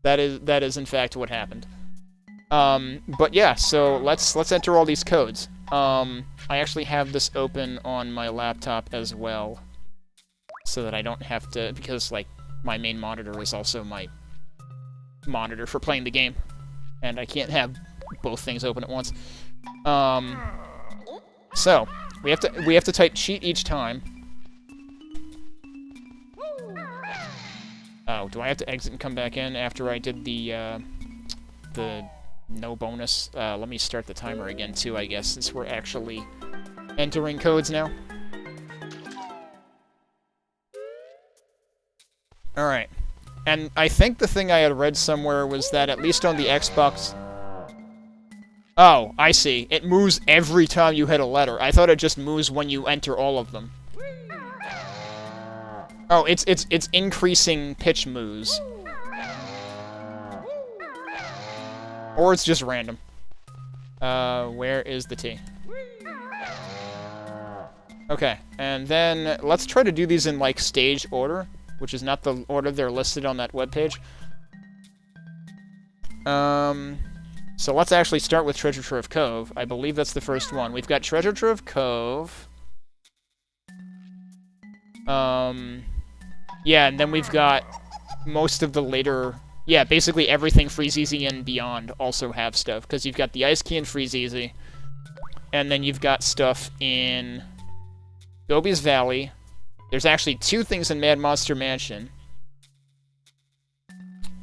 S1: That is in fact what happened. But yeah, so let's enter all these codes. I actually have this open on my laptop as well, so that I don't have to, because, like, my main monitor is also my monitor for playing the game, and I can't have both things open at once. So we have to type cheat each time. Oh, do I have to exit and come back in after I did the No bonus. Let me start the timer again, too, I guess, since we're actually entering codes now. Alright. And I think the thing I had read somewhere was that at least on the Xbox... Oh, I see. It moves every time you hit a letter. I thought it just moves when you enter all of them. Oh, it's increasing pitch moves. Or it's just random. Where is the T? Okay, and then let's try to do these in, like, stage order, which is not the order they're listed on that webpage. So let's actually start with Treasure Trove Cove. I believe that's the first one. We've got Treasure Trove Cove. Yeah, and then we've got most of the later... Yeah, basically everything Freeze Easy and beyond also have stuff, because you've got the Ice Key and Freeze Easy, and then you've got stuff in Gobi's Valley. There's actually 2 things in Mad Monster Mansion.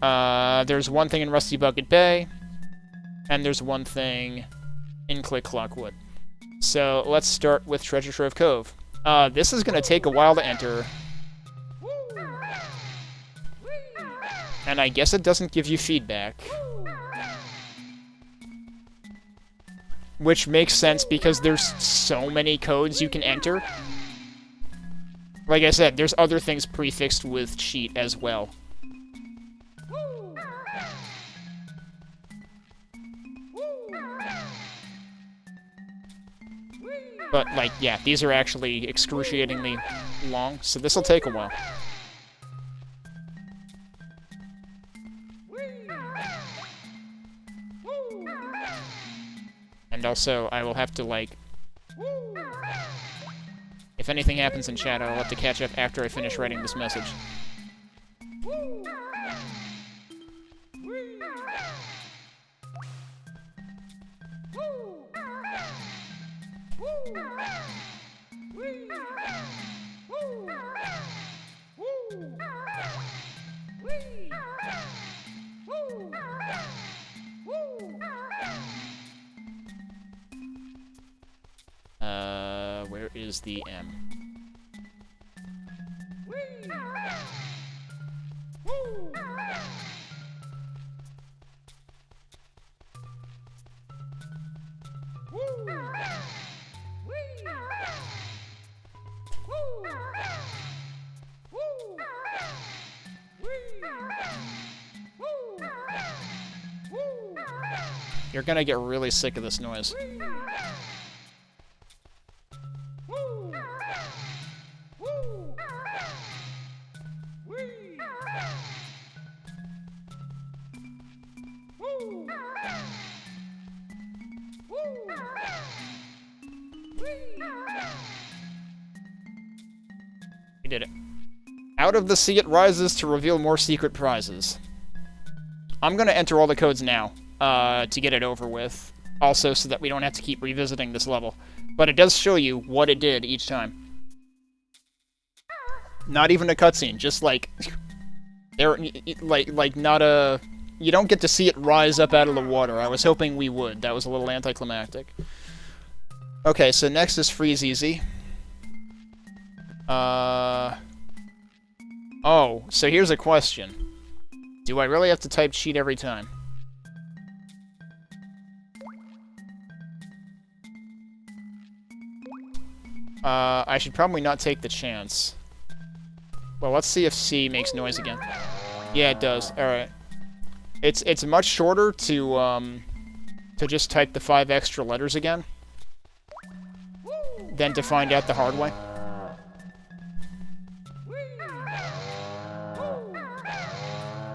S1: There's 1 thing in Rusty Bucket Bay, and there's 1 thing in Click Clockwood. So let's start with Treasure Trove Cove. This is going to take a while to enter. And I guess it doesn't give you feedback. Which makes sense because there's so many codes you can enter. Like I said, there's other things prefixed with cheat as well. But, like, yeah, these are actually excruciatingly long, so this'll take a while. And also, I will have to, like... If anything happens in chat, I'll have to catch up after I finish writing this message. Where is the M? You're gonna get really sick of this noise. We did it. Out of the sea it rises to reveal more secret prizes. I'm gonna enter all the codes now, to get it over with. Also, so that we don't have to keep revisiting this level. But it does show you what it did each time. Not even a cutscene, just like... not a... You don't get to see it rise up out of the water. I was hoping we would. That was a little anticlimactic. Okay, so next is Freeze Easy. Oh, so here's a question. Do I really have to type cheat every time? I should probably not take the chance. Well, let's see if C makes noise again. Yeah, it does. Alright. It's much shorter to just type the 5 extra letters again than to find out the hard way.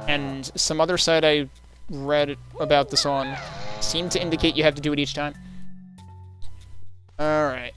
S1: And some other site I read about this on seemed to indicate you have to do it each time. Alright.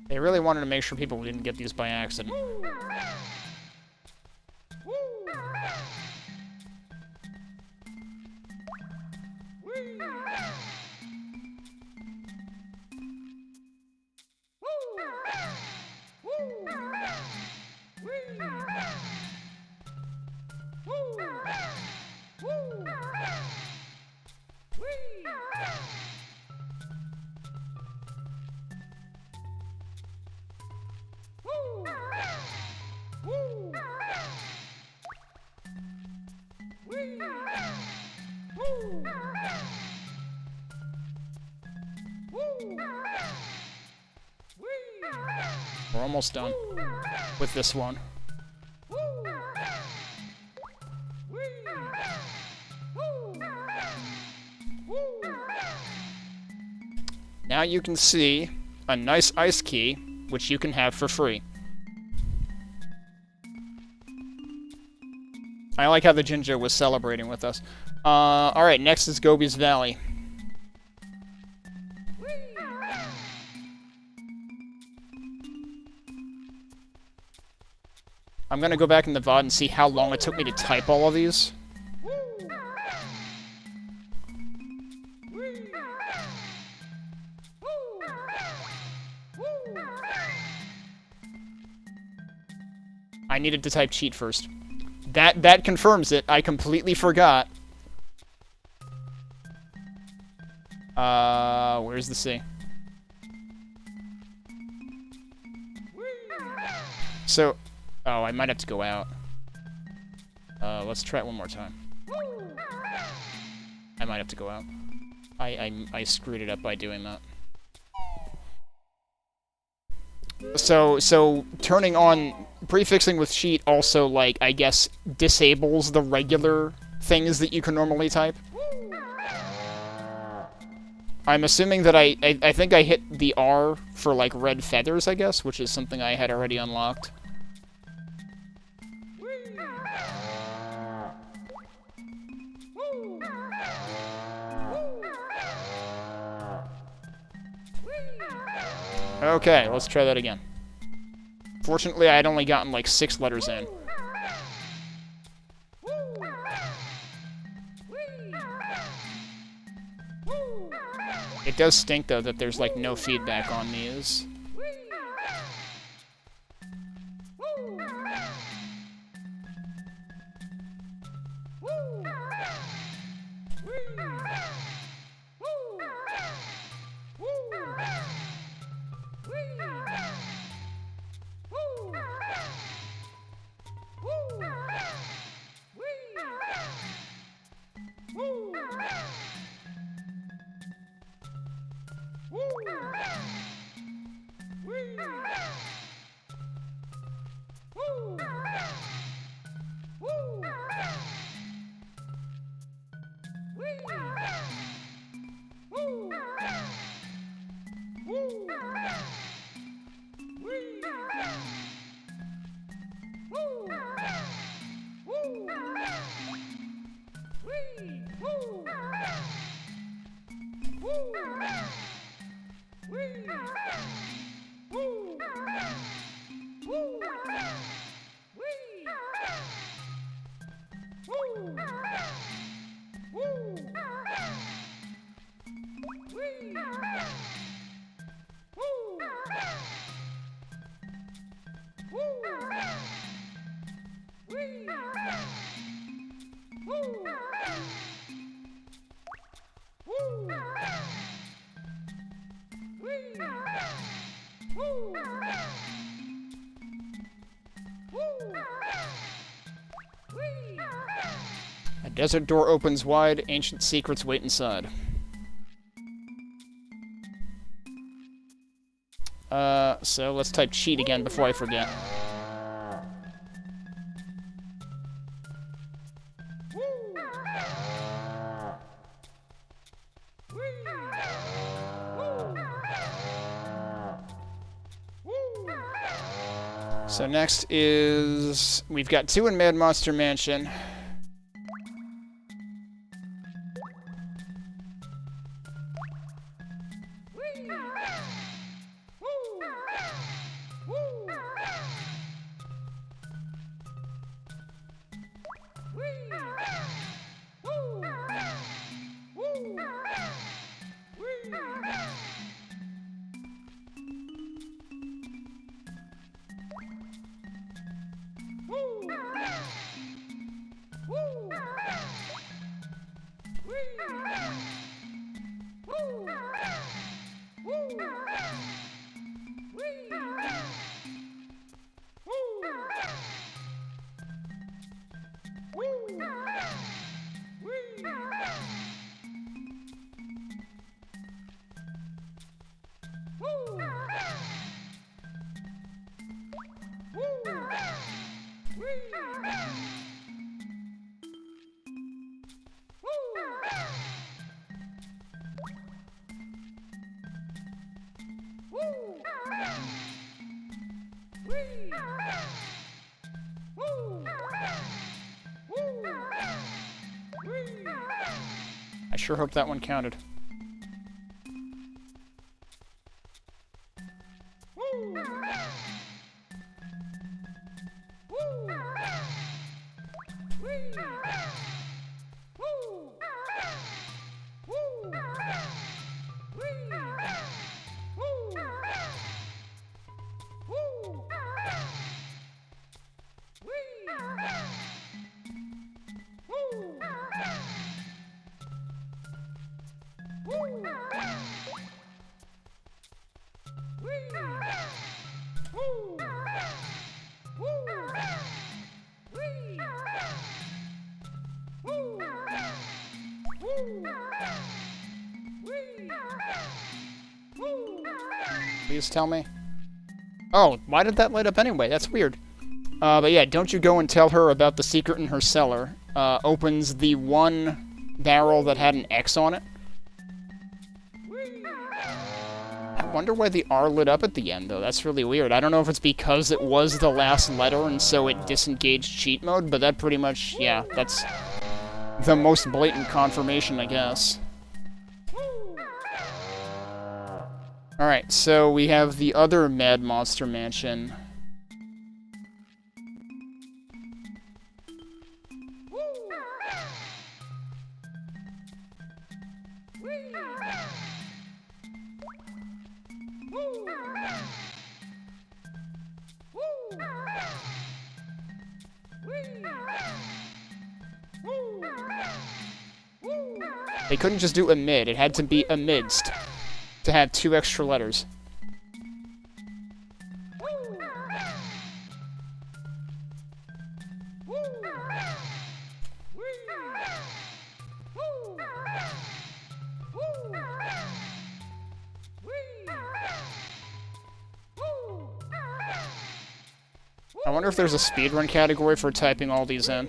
S1: They really wanted to make sure people didn't get these by accident. We're almost done with this one. Now you can see a nice ice key, which you can have for free. I like how the Jinjo was celebrating with us. Alright, next is Gobi's Valley. I'm gonna go back in the VOD and see how long it took me to type all of these. I needed to type cheat first. That confirms it. I completely forgot. Where's the C? So, oh, I might have to go out. Let's try it one more time. I might have to go out. I screwed it up by doing that. So turning on prefixing with cheat also, like, I guess, disables the regular things that you can normally type. I'm assuming that I think I hit the R for, like, red feathers, I guess, which is something I had already unlocked. Okay, let's try that again. Fortunately, I had only gotten like 6 letters in. It does stink, though, that there's like no feedback on these. A desert door opens wide, ancient secrets wait inside. so let's type cheat again before I forget. So next is... we've got 2 in Mad Monster Mansion. I sure hope that one counted. Please tell me. Oh, why did that light up anyway? That's weird. But yeah, don't you go and tell her about the secret in her cellar. Opens the one barrel that had an X on it. I wonder why the R lit up at the end, though. That's really weird. I don't know if it's because it was the last letter and so it disengaged cheat mode, but that pretty much, yeah, that's the most blatant confirmation, I guess. Alright, so we have the other Mad Monster Mansion. They couldn't just do amid, it had to be amidst to have 2 extra letters. I wonder if there's a speedrun category for typing all these in.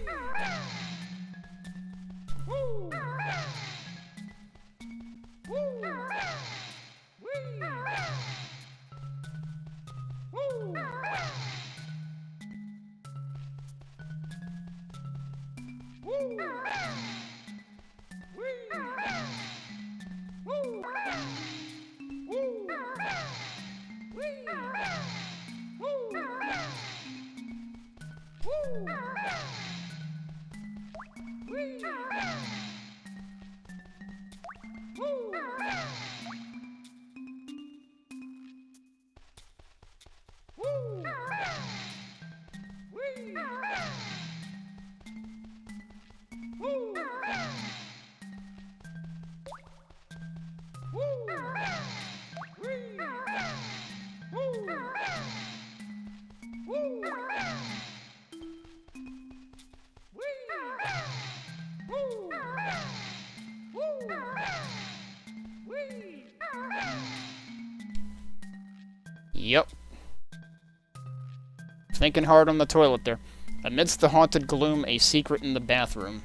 S1: thinking hard on the toilet there. Amidst the haunted gloom, a secret in the bathroom.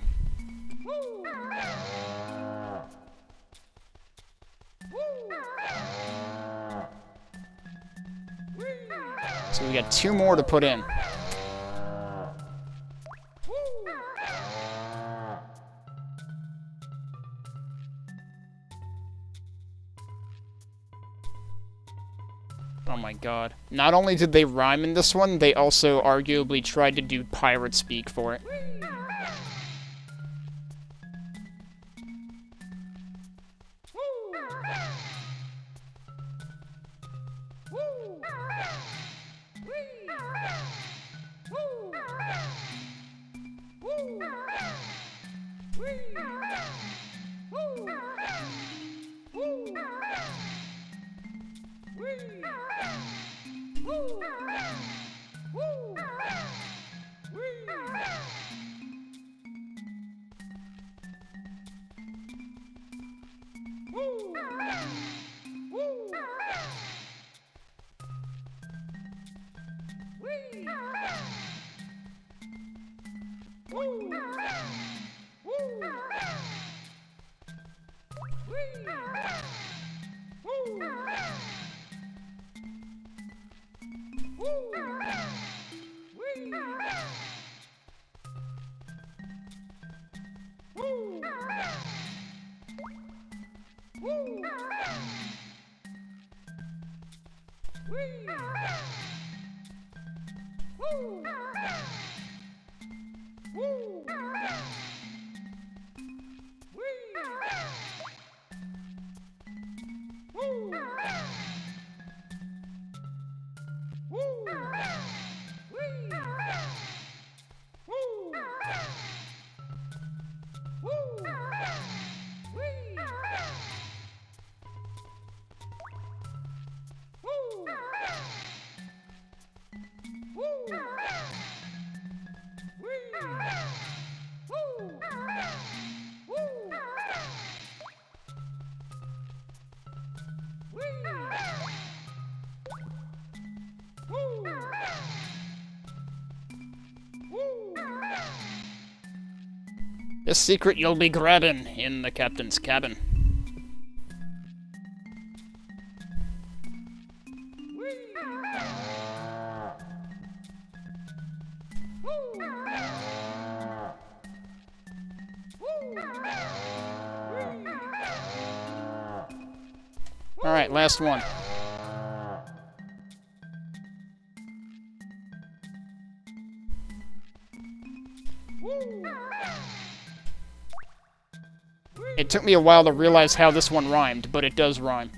S1: So we got 2 more to put in. Oh my god. Not only did they rhyme in this one, they also arguably tried to do pirate speak for it. This secret you'll be grabbing in the captain's cabin. Alright, last one. It took me a while to realize how this one rhymed, but it does rhyme.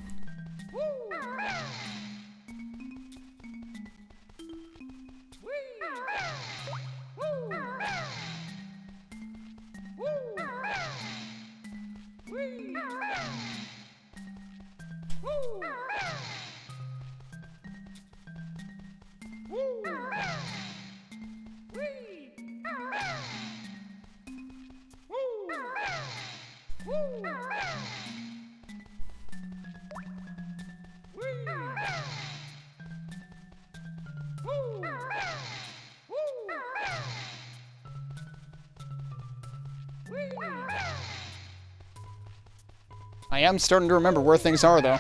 S1: I am starting to remember where things are, though.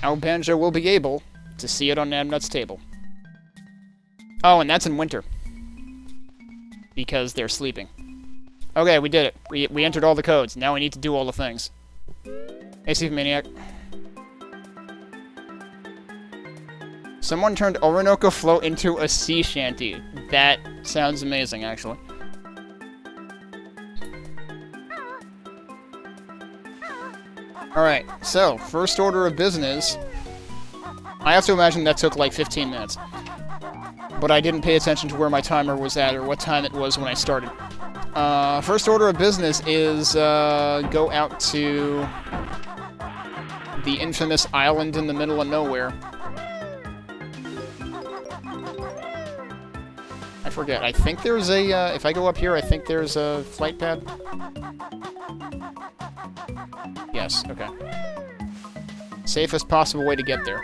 S1: Now Banjo will be able to see it on Namnut's table. Oh, and that's in winter. Because they're sleeping. Okay, we did it. We entered all the codes. Now we need to do all the things. Hey, Steve Maniac. Someone turned Orinoco Float into a sea shanty. That sounds amazing, actually. Alright, so, first order of business. I have to imagine that took like 15 minutes. But I didn't pay attention to where my timer was at or what time it was when I started. First order of business is go out to the infamous island in the middle of nowhere. I forget. I think there's a, if I go up here, I think there's a flight pad. Yes, okay. Safest possible way to get there.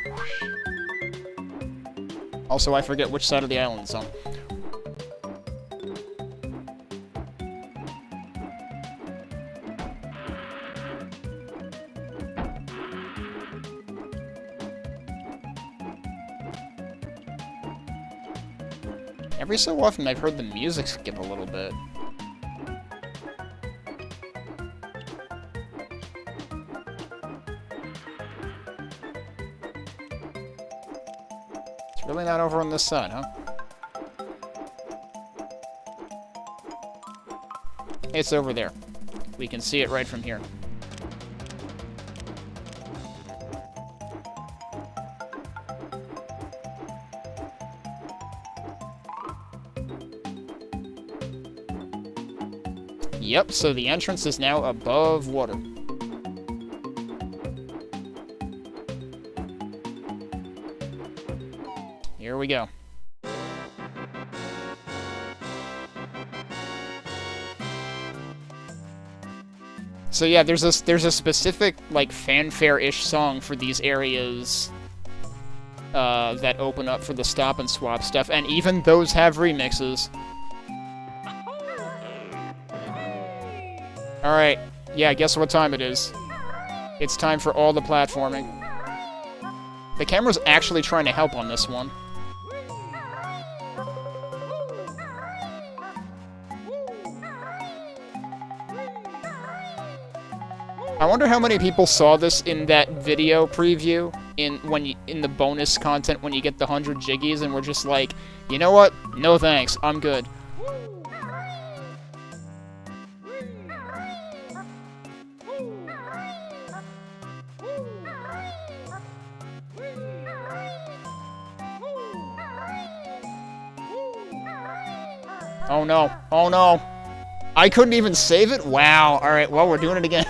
S1: Also, I forget which side of the island it's on. Every so often, I've heard the music skip a little bit. It's really not over on this side, huh? It's over there. We can see it right from here. Yep, so the entrance is now above water. Here we go. So yeah, there's a specific like fanfare-ish song for these areas that open up for the stop and swap stuff, and even those have remixes. Alright, yeah, guess what time it is. It's time for all the platforming. The camera's actually trying to help on this one. I wonder how many people saw this in that video preview, in the bonus content when you get the 100 jiggies, and we're just like, you know what? No thanks, I'm good. Oh no, oh no. I couldn't even save it? Wow, alright, well, we're doing it again.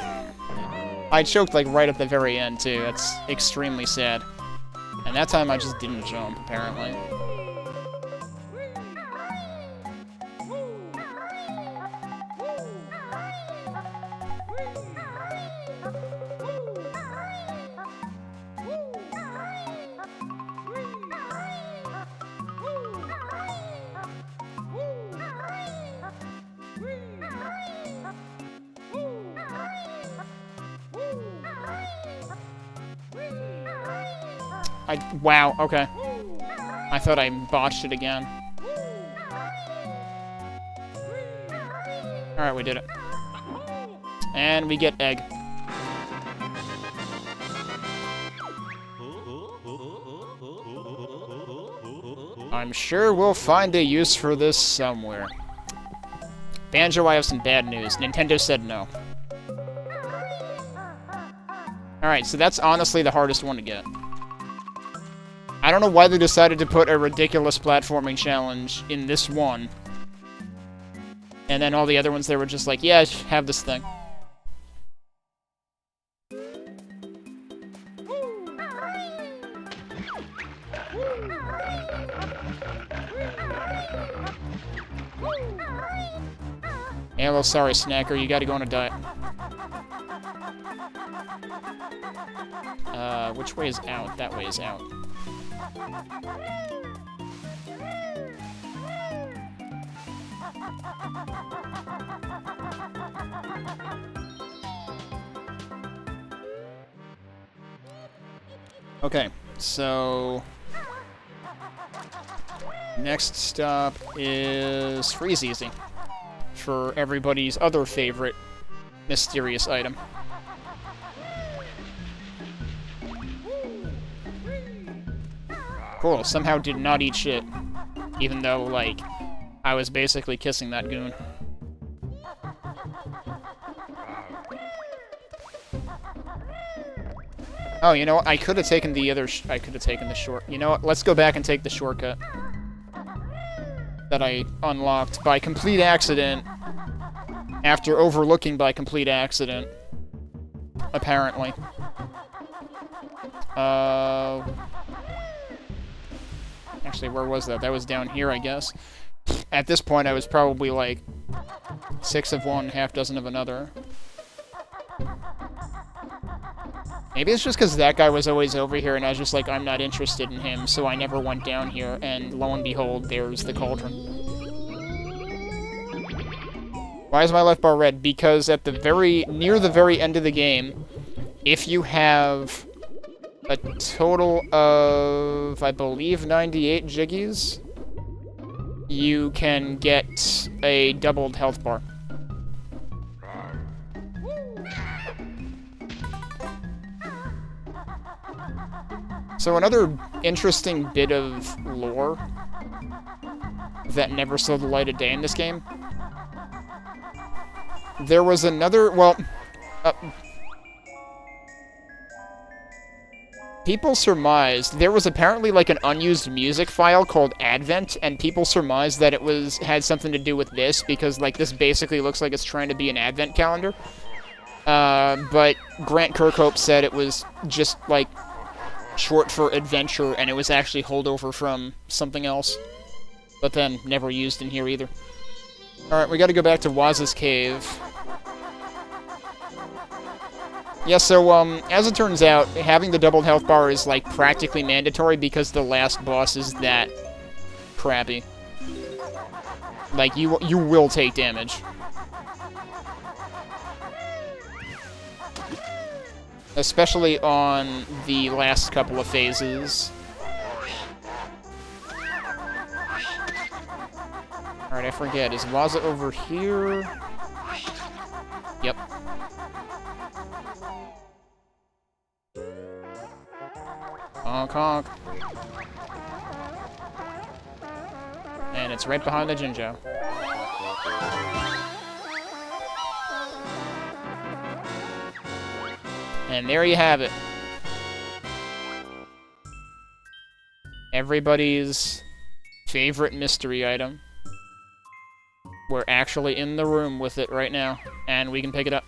S1: I choked, like, right at the very end, too. That's extremely sad. And that time I just didn't jump, apparently. Wow, okay. I thought I botched it again. Alright, we did it. And we get egg. I'm sure we'll find a use for this somewhere. Banjo, I have some bad news. Nintendo said no. Alright, so that's honestly the hardest one to get. I don't know why they decided to put a ridiculous platforming challenge in this one. And then all the other ones, they were just like, yeah, have this thing. Yeah, well, sorry, Snacker, you gotta go on a diet. Which way is out? That way is out. Okay, so next stop is Freeze Easy. for everybody's other favorite mysterious item. Cool, somehow did not eat shit. Even though, like, I was basically kissing that goon. Oh, you know what? I could have taken the other... I could have taken the short... You know what? Let's go back and take the shortcut that I unlocked by complete accident after overlooking by complete accident, apparently. Actually, where was that? That was down here, I guess. At this point, I was probably like 6 of one, half dozen of another. Maybe it's just because that guy was always over here, and I was just like, I'm not interested in him, so I never went down here, and lo and behold, there's the cauldron. Why is my left bar red? Because at the near the very end of the game, if you have a total of, I believe, 98 jiggies, you can get a doubled health bar. So another interesting bit of lore that never saw the light of day in this game. There was another, well, people surmised there was apparently like an unused music file called Advent, and people surmised that it had something to do with this because like this basically looks like it's trying to be an Advent calendar. But Grant Kirkhope said it was just like short for adventure, and it was actually holdover from something else. But then, never used in here either. Alright, we gotta go back to Waz's cave. Yeah, so, as it turns out, having the doubled health bar is, like, practically mandatory because the last boss is that crappy. Like, you will take damage. Especially on the last couple of phases. Alright, I forget. Is Waza over here? Yep. Honk, honk. And it's right behind the Jinjo. And there you have it. Everybody's favorite mystery item. We're actually in the room with it right now, and we can pick it up.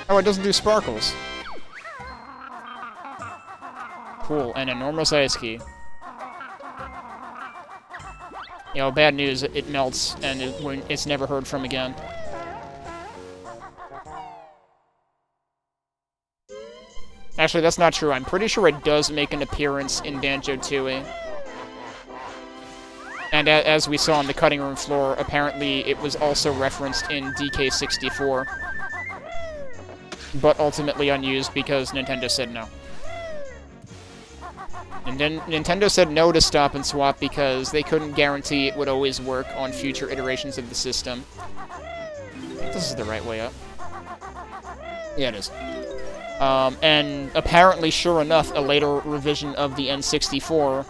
S1: Oh, it doesn't do sparkles. Cool, an enormous ice key. You know, bad news, it melts, and it's never heard from again. Actually, that's not true. I'm pretty sure it does make an appearance in Banjo-Tooie. And as we saw on the cutting room floor, apparently it was also referenced in DK64. But ultimately unused because Nintendo said no. And then Nintendo said no to Stop and Swap because they couldn't guarantee it would always work on future iterations of the system. I think this is the right way up. Yeah, it is. And apparently, sure enough, a later revision of the N64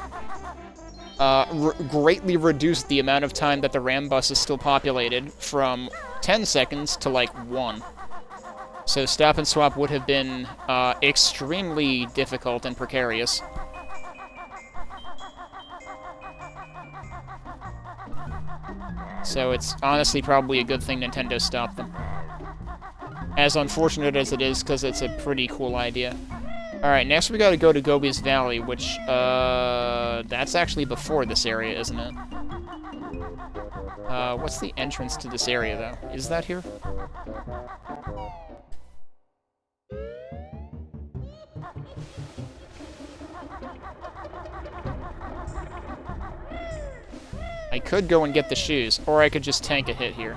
S1: greatly reduced the amount of time that the RAM bus is still populated from 10 seconds to, like, 1. So Stop and Swap would have been extremely difficult and precarious. So it's honestly probably a good thing Nintendo stopped them. As unfortunate as it is, because it's a pretty cool idea. Alright, next we gotta go to Gobi's Valley, which, that's actually before this area, isn't it? What's the entrance to this area, though? Is that here? I could go and get the shoes, or I could just tank a hit here.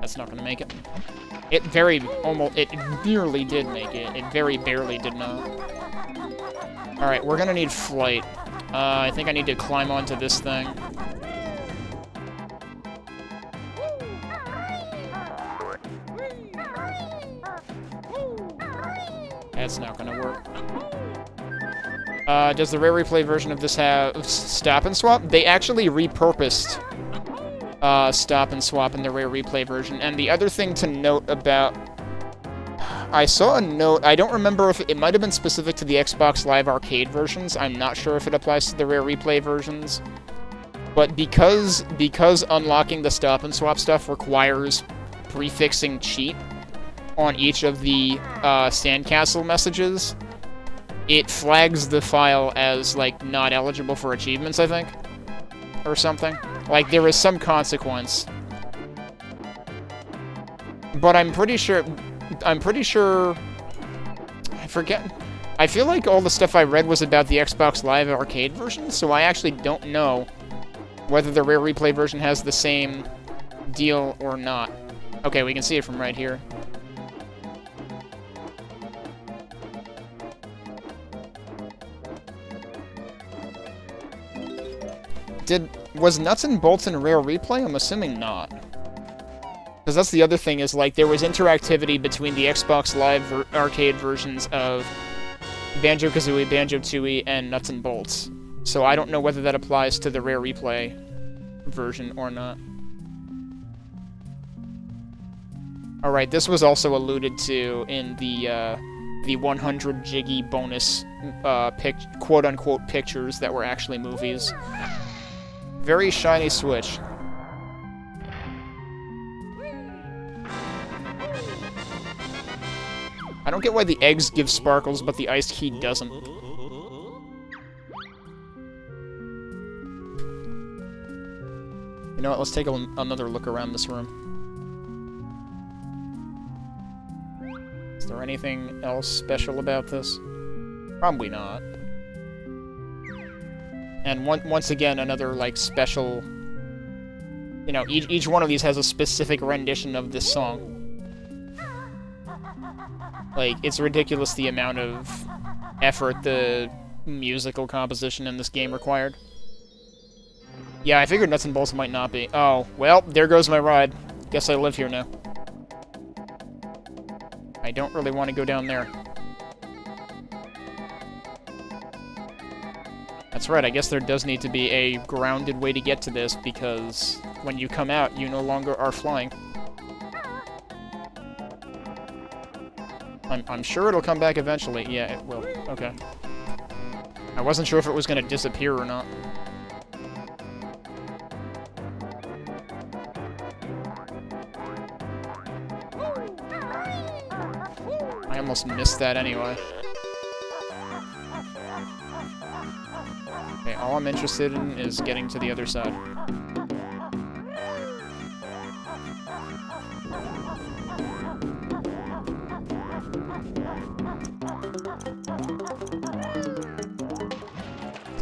S1: That's not gonna make it. It nearly did make it. It very barely did not. Alright, we're gonna need flight. I think I need to climb onto this thing. That's not gonna work. Does the rare replay version of this have stop and swap? They actually repurposed stop and swap in the rare replay version. And the other thing to note about... I saw a note, I don't remember if it might have been specific to the Xbox Live Arcade versions. I'm not sure if it applies to the rare replay versions. But because unlocking the stop and swap stuff requires prefixing cheat on each of the sandcastle messages, it flags the file as, like, not eligible for achievements, I think. Or something. Like, there is some consequence. But I'm pretty sure... I forget... I feel like all the stuff I read was about the Xbox Live Arcade version, so I actually don't know whether the rare replay version has the same deal or not. Okay, we can see it from right here. Was Nuts and Bolts in Rare Replay? I'm assuming not. Because that's the other thing, is, like, there was interactivity between the Xbox Live Arcade versions of Banjo-Kazooie, Banjo-Tooie, and Nuts and Bolts. So I don't know whether that applies to the Rare Replay version or not. Alright, this was also alluded to in the 100 Jiggy bonus quote-unquote pictures that were actually movies. Very shiny Switch. I don't get why the eggs give sparkles, but the iced key doesn't. You know what, let's take another look around this room. Is there anything else special about this? Probably not. And once again, another, like, special... You know, each one of these has a specific rendition of this song. Like, it's ridiculous the amount of effort the musical composition in this game required. Yeah, I figured Nuts and Bolts might not be. Oh, well, there goes my ride. Guess I live here now. I don't really want to go down there. That's right, I guess there does need to be a grounded way to get to this, because when you come out, you no longer are flying. I'm sure it'll come back eventually. Yeah, it will. Okay. I wasn't sure if it was going to disappear or not. I almost missed that anyway. Okay, all I'm interested in is getting to the other side.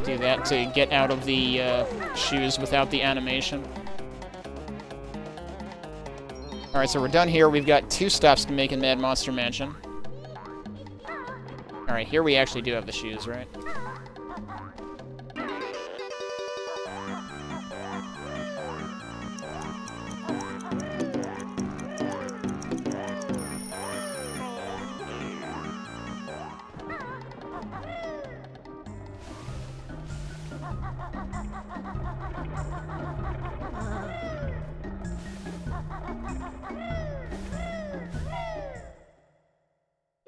S1: Do that to get out of the shoes without the animation. Alright, so we're done here. We've got 2 stops to make in Mad Monster Mansion. Alright, here we actually do have the shoes, right?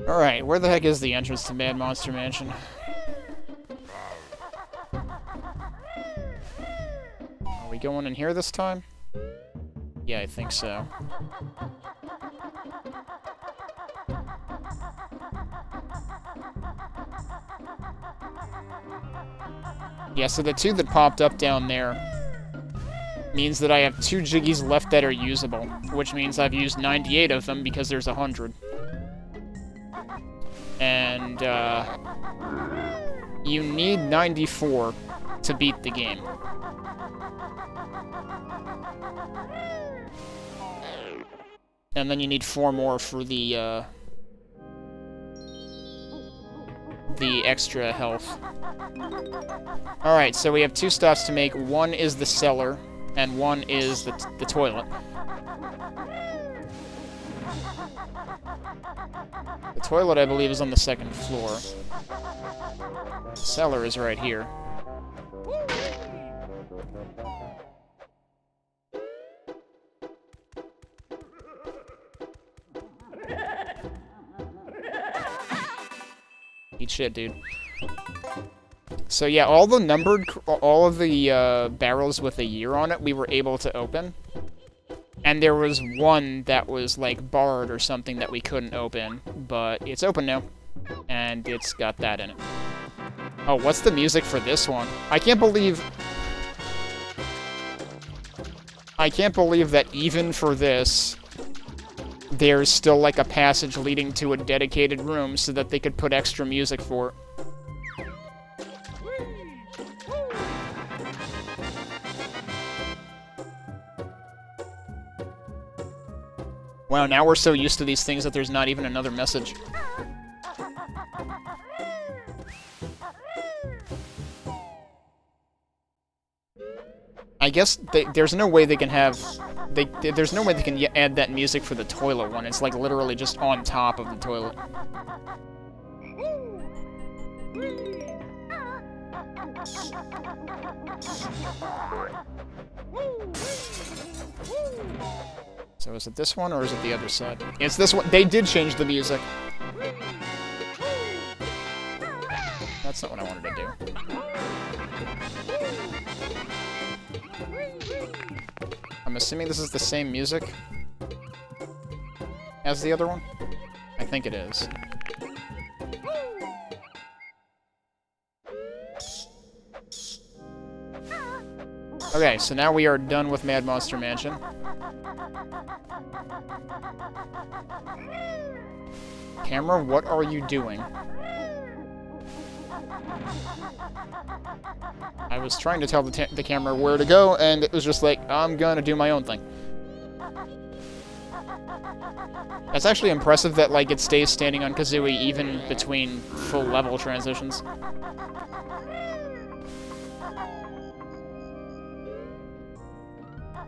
S1: Alright, where the heck is the entrance to Mad Monster Mansion? Are we going in here this time? Yeah, I think so. Yeah, so the 2 that popped up down there means that I have 2 Jiggies left that are usable, which means I've used 98 of them because there's 100. And, you need 94 to beat the game. And then you need 4 more for the extra health. Alright, so we have 2 stops to make. One is the cellar, and one is the toilet. The toilet, I believe, is on the 2nd floor. The cellar is right here. Eat shit, dude. So yeah, all of the barrels with a year on it, we were able to open. And there was one that was, like, barred or something that we couldn't open, but it's open now. And it's got that in it. Oh, what's the music for this one? I can't believe that even for this, there's still, like, a passage leading to a dedicated room so that they could put extra music for it. Wow, now we're so used to these things that there's not even another message. I guess there's no way they can have... there's no way they can add that music for the toilet one. It's like literally just on top of the toilet. So is it this one, or is it the other side? It's this one. They did change the music. That's not what I wanted to do. I'm assuming this is the same music as the other one? I think it is. Okay, so now we are done with Mad Monster Mansion. Camera, what are you doing? I was trying to tell the camera where to go, and it was just like, I'm gonna do my own thing. That's actually impressive that, like, it stays standing on Kazooie even between full level transitions.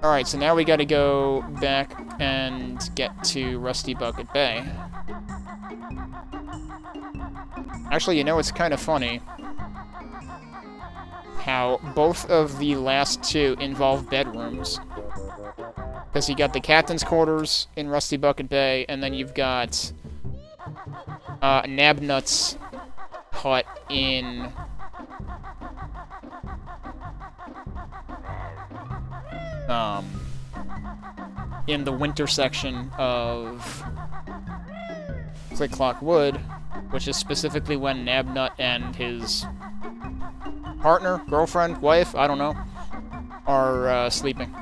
S1: Alright, so now we gotta go back and get to Rusty Bucket Bay. Actually, you know, it's kind of funny how both of the last two involve bedrooms. Because you got the captain's quarters in Rusty Bucket Bay, and then you've got Nabnut's hut in the winter section of Click Clock Wood, which is specifically when Nabnut and his partner, girlfriend, wife, I don't know, are sleeping.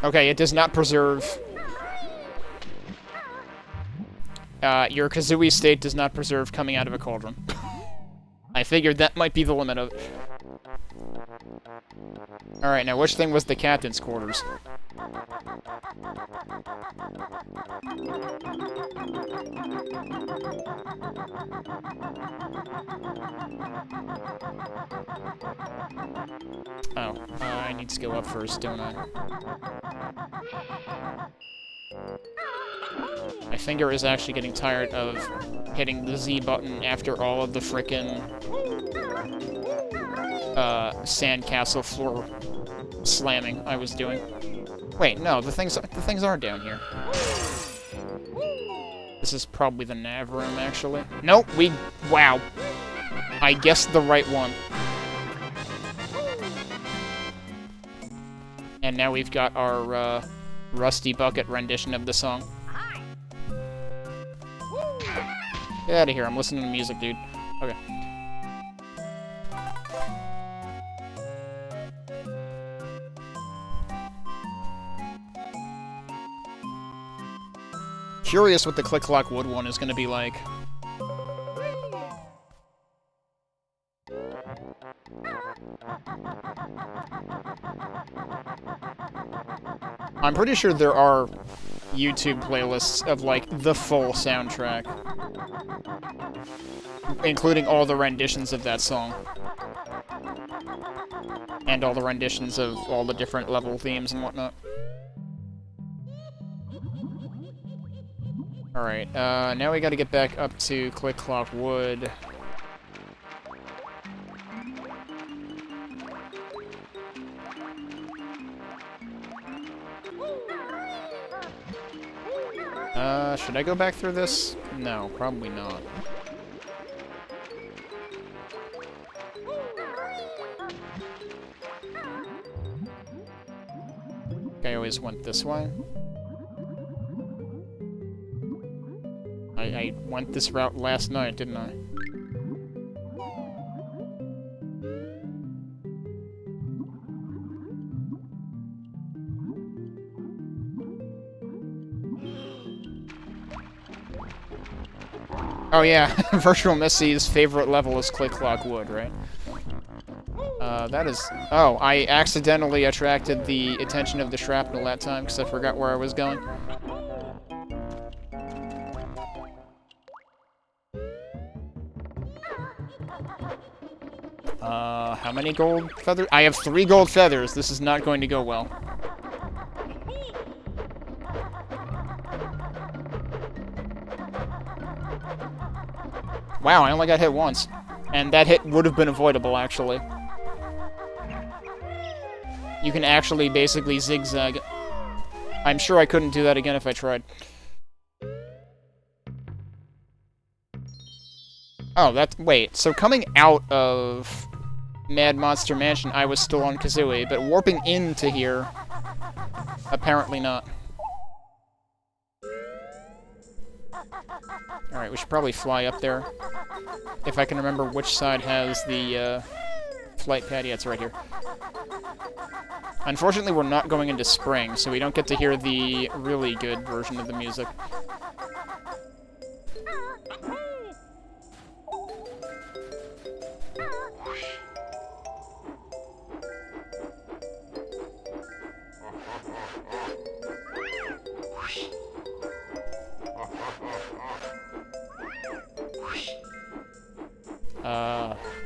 S1: Okay, it does not preserve... your Kazooie state does not preserve coming out of a cauldron. I figured that might be the limit of it. Alright, now which thing was the captain's quarters? Oh, I need to go up first, don't I? My finger is actually getting tired of hitting the Z button after all of the frickin' sandcastle floor slamming I was doing. Wait, no, the things are down here. This is probably the nav room, actually. Nope, wow. I guessed the right one. And now we've got our, Rusty Bucket rendition of the song. Get out of here, I'm listening to music, dude. Okay. curious what the Click Clock Wood one is going to be like. I'm pretty sure there are YouTube playlists of, like, the full soundtrack, including all the renditions of that song. And all the renditions of all the different level themes and whatnot. Alright, now we gotta get back up to Click Clock Wood. Should I go back through this? No, probably not. I always went this way. I went this route last night, didn't I? Oh yeah, Virtual Missy's favorite level is Click Clock Wood, right? That is... Oh, I accidentally attracted the attention of the shrapnel that time, because I forgot where I was going. How many gold feathers? I have 3 gold feathers. This is not going to go well. Wow, I only got hit once. And that hit would have been avoidable, actually. You can actually basically zigzag. I'm sure I couldn't do that again if I tried. Oh, that's... Wait, so coming out of Mad Monster Mansion, I was still on Kazooie, but warping into here, apparently not. Alright, we should probably fly up there. If I can remember which side has the, flight pad. Yeah, it's right here. Unfortunately, we're not going into spring, so we don't get to hear the really good version of the music.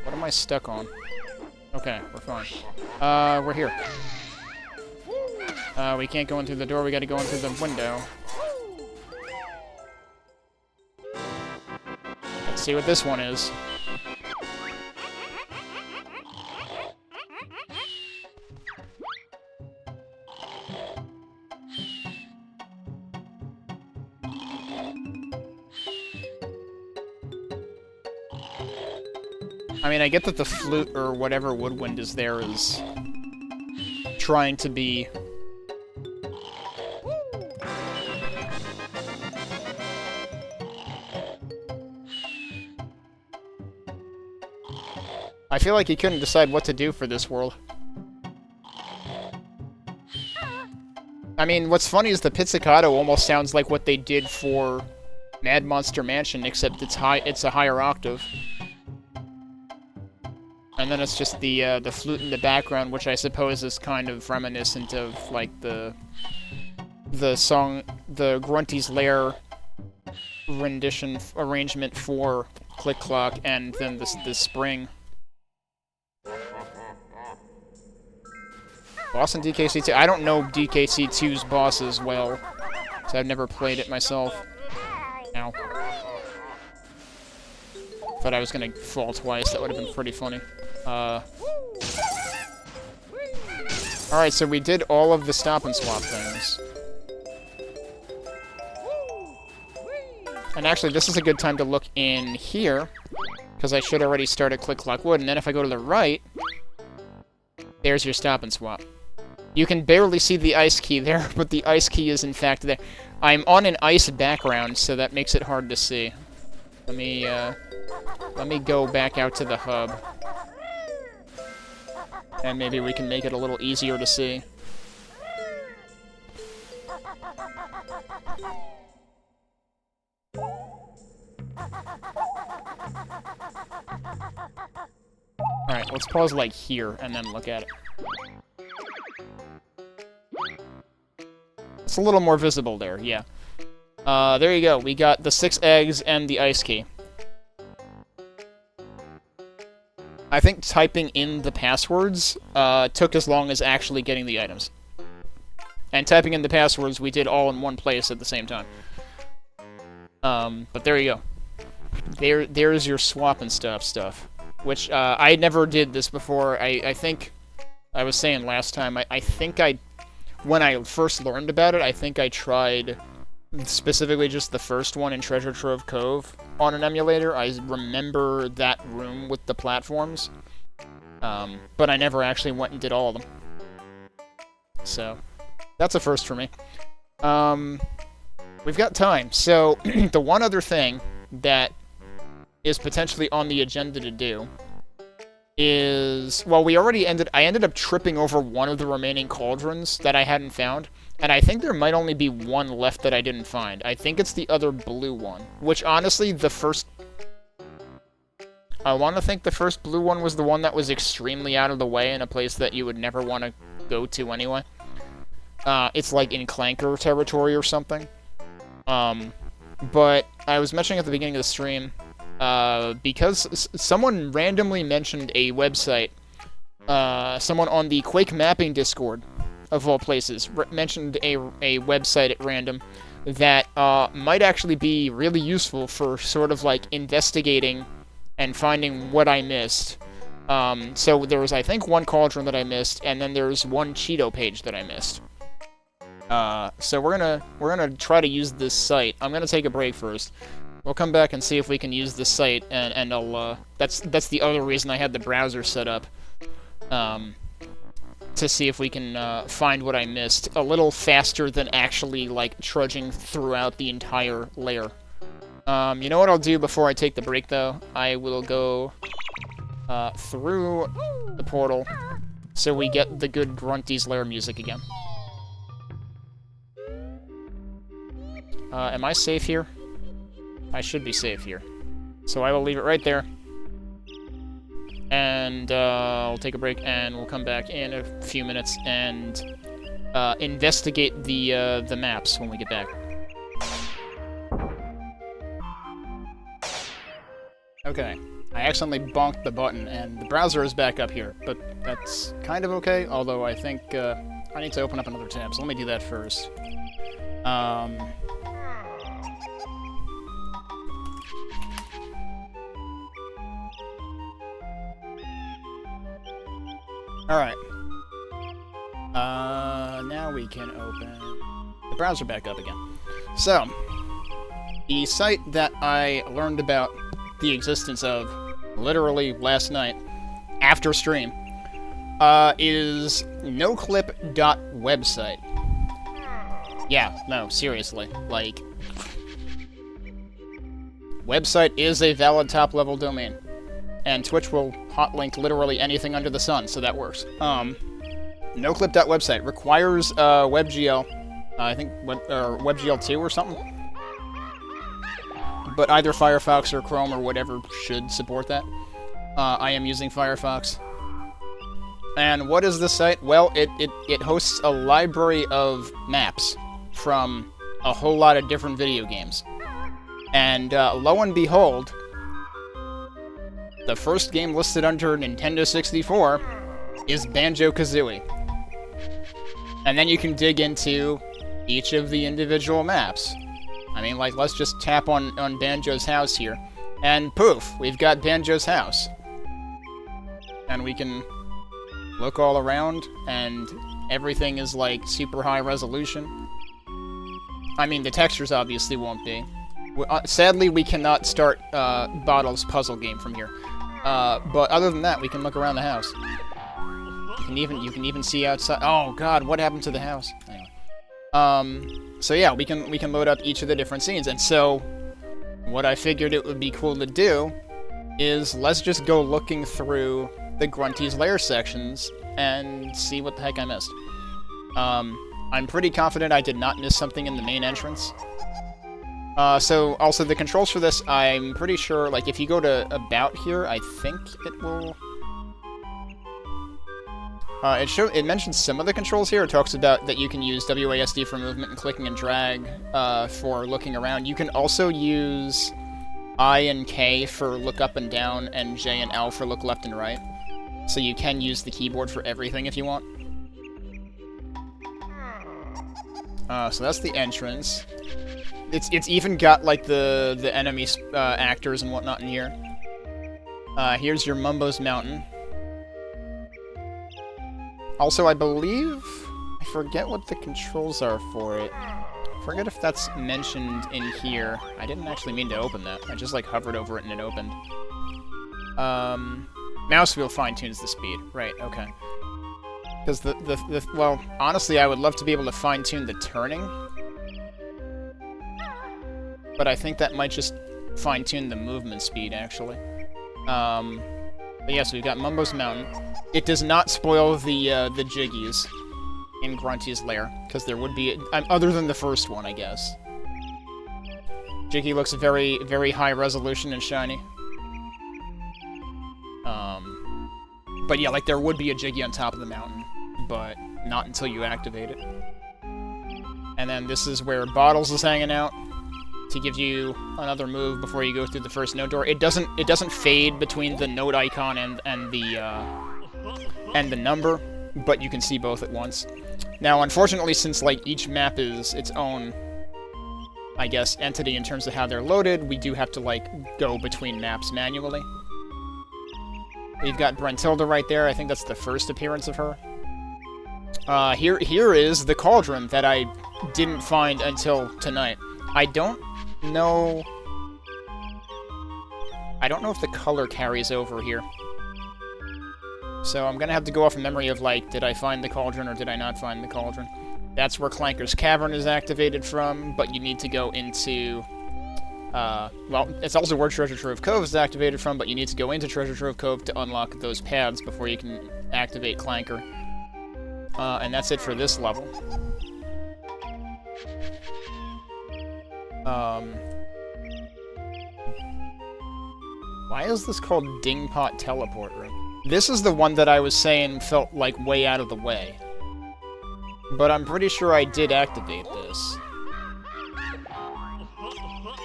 S1: What am I stuck on? Okay, we're fine. We're here. We can't go in through the door, we gotta go in through the window. Let's see what this one is. I mean, I get that the flute or whatever woodwind is there is trying to be... I feel like he couldn't decide what to do for this world. I mean, what's funny is the pizzicato almost sounds like what they did for Mad Monster Mansion, except it's a higher octave. And then it's just the flute in the background, which I suppose is kind of reminiscent of, like, the song, the Grunty's Lair rendition, arrangement for Click Clock, and then the spring. Boss in DKC2? I don't know DKC2's bosses well, so I've never played it myself. Ow. Thought I was gonna fall twice, that would have been pretty funny. Alright, so we did all of the stop and swap things. And actually, this is a good time to look in here, because I should already start at Click Clock Wood, and then if I go to the right, there's your stop and swap. You can barely see the ice key there, but the ice key is in fact there. I'm on an ice background, so that makes it hard to see. Let me go back out to the hub. And maybe we can make it a little easier to see. Alright, let's pause, like, here, and then look at it. It's a little more visible there, yeah. There you go. We got the 6 eggs and the ice key. I think typing in the passwords took as long as actually getting the items. And typing in the passwords we did all in one place at the same time. But there you go. There's your swap and stuff. Which, I never did this before. I think, I was saying last time, I think when I first learned about it, I think I tried specifically just the first one in Treasure Trove Cove on an emulator. I remember that room with the platforms. But I never actually went and did all of them. So, that's a first for me. We've got time. So, the one other thing that is potentially on the agenda to do is, well, I ended up tripping over one of the remaining cauldrons that I hadn't found, and I think there might only be one left that I didn't find. I think it's the other blue one, which honestly, I want to think the first blue one was the one that was extremely out of the way in a place that you would never want to go to anyway. It's like in Clanker territory or something. But I was mentioning at the beginning of the stream, because someone randomly mentioned a website, someone on the Quake Mapping Discord, of all places, mentioned a website at random that might actually be really useful for sort of like investigating and finding what I missed. So there was, I think, one cauldron that I missed, and then there's one Cheato page that I missed. So we're gonna try to use this site. I'm gonna take a break first. We'll come back and see if we can use the site, and I'll, that's the other reason I had the browser set up, to see if we can, find what I missed a little faster than actually, like, trudging throughout the entire lair. You know what I'll do before I take the break, though? I will go, through the portal, so we get the good Grunty's lair music again. Am I safe here? I should be safe here. So I will leave it right there. And I'll take a break, and we'll come back in a few minutes and investigate the maps when we get back. Okay, I accidentally bonked the button, and the browser is back up here, but that's kind of okay, although I think I need to open up another tab, so let me do that first. Alright. Now we can open the browser back up again. So, the site that I learned about the existence of literally last night, after stream, is noclip.website. Yeah, no, seriously. Like, website is a valid top-level domain. And Twitch will hotlink literally anything under the sun, so that works. Noclip.website requires WebGL, I think WebGL 2 or something. But either Firefox or Chrome or whatever should support that. I am using Firefox. And what is this site? Well, it hosts a library of maps from a whole lot of different video games. And lo and behold, the first game listed under Nintendo 64 is Banjo-Kazooie. And then you can dig into each of the individual maps. I mean, like, let's just tap on Banjo's house here. And poof, we've got Banjo's house. And we can look all around, and everything is, like, super high resolution. I mean, the textures obviously won't be. Sadly, we cannot start Bottle's puzzle game from here. But other than that, we can look around the house. You can even see outside. Oh God, what happened to the house? Anyway. So yeah, we can load up each of the different scenes, and so what I figured it would be cool to do is let's just go looking through the Grunty's lair sections and see what the heck I missed. I'm pretty confident I did not miss something in the main entrance. So also the controls for this, I'm pretty sure, like, if you go to About here, I think it will... it mentions some of the controls here. It talks about that you can use WASD for movement and clicking and drag for looking around. You can also use I and K for look up and down, and J and L for look left and right. So you can use the keyboard for everything if you want. So that's the entrance. It's even got, like, the enemy actors and whatnot in here. Here's your Mumbo's Mountain. Also, I believe... I forget what the controls are for it. I forget if that's mentioned in here. I didn't actually mean to open that. I just, like, hovered over it and it opened. Mouse wheel fine-tunes the speed. Right, okay. Because well, honestly, I would love to be able to fine-tune the turning. But I think that might just fine-tune the movement speed, actually. But yeah, so we've got Mumbo's Mountain. It does not spoil the Jiggies in Grunty's lair, because there would be... other than the first one, I guess. Jiggy looks very, very high resolution and shiny. But yeah, like, there would be a Jiggy on top of the mountain, but not until you activate it. And then this is where Bottles is hanging out, to give you another move before you go through the first note door. It doesn't fade between the note icon and the number, but you can see both at once. Now, unfortunately, since, like, each map is its own, I guess, entity in terms of how they're loaded, we do have to, like, go between maps manually. We've got Brentilda right there. I think that's the first appearance of her. Here is the cauldron that I didn't find until tonight. I don't know if the color carries over here. So I'm gonna have to go off of memory of, like, did I find the cauldron or did I not find the cauldron? That's where Clanker's Cavern is activated from, but you need to go into... well, it's also where Treasure Trove Cove is activated from, but you need to go into Treasure Trove Cove to unlock those paths before you can activate Clanker. And that's it for this level. Why is this called Dingpot Teleport Room? This is the one that I was saying felt, like, way out of the way. But I'm pretty sure I did activate this.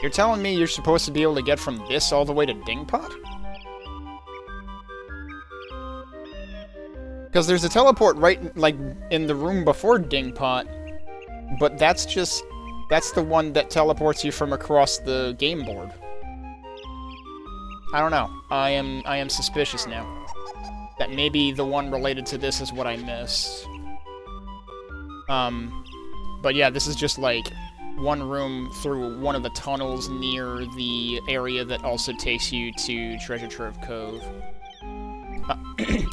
S1: You're telling me you're supposed to be able to get from this all the way to Dingpot? Because there's a teleport right, like, in the room before Dingpot, but that's the one that teleports you from across the game board. I don't know. I am suspicious now. That maybe the one related to this is what I missed. But yeah, this is just, like, one room through one of the tunnels near the area that also takes you to Treasure Trove Cove.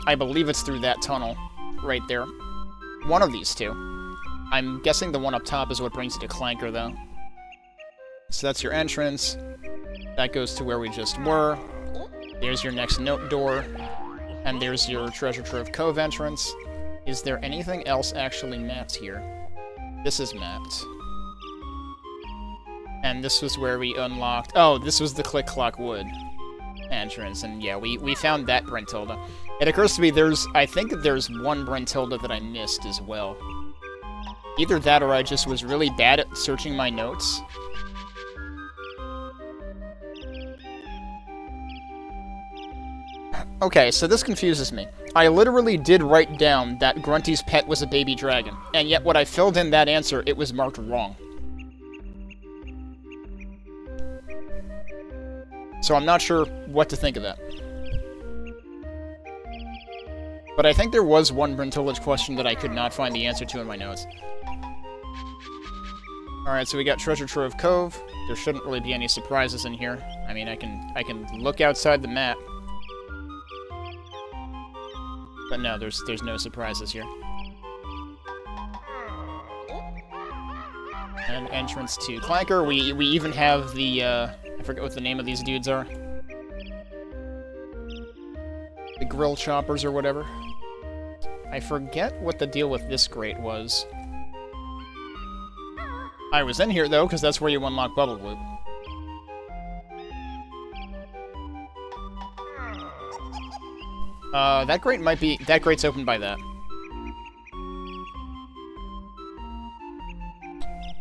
S1: I believe it's through that tunnel right there. One of these two. I'm guessing the one up top is what brings you to Clanker, though. So that's your entrance. That goes to where we just were. There's your next note door. And there's your Treasure Trove Cove entrance. Is there anything else actually mapped here? This is mapped. And this was where we unlocked... Oh, this was the Click Clock Wood entrance. And yeah, we found that Brentilda. It occurs to me I think there's one Brentilda that I missed as well. Either that or I just was really bad at searching my notes. Okay, so this confuses me. I literally did write down that Grunty's pet was a baby dragon, and yet when I filled in that answer, it was marked wrong. So I'm not sure what to think of that. But I think there was one Brentilda question that I could not find the answer to in my notes. Alright, so we got Treasure Trove Cove. There shouldn't really be any surprises in here. I mean, I can look outside the map. But no, there's no surprises here. An entrance to Clanker. We even have the, I forget what the name of these dudes are. The grill choppers or whatever. I forget what the deal with this grate was. I was in here, though, because that's where you unlock Bubble Loop. That grate might be... That grate's opened by that.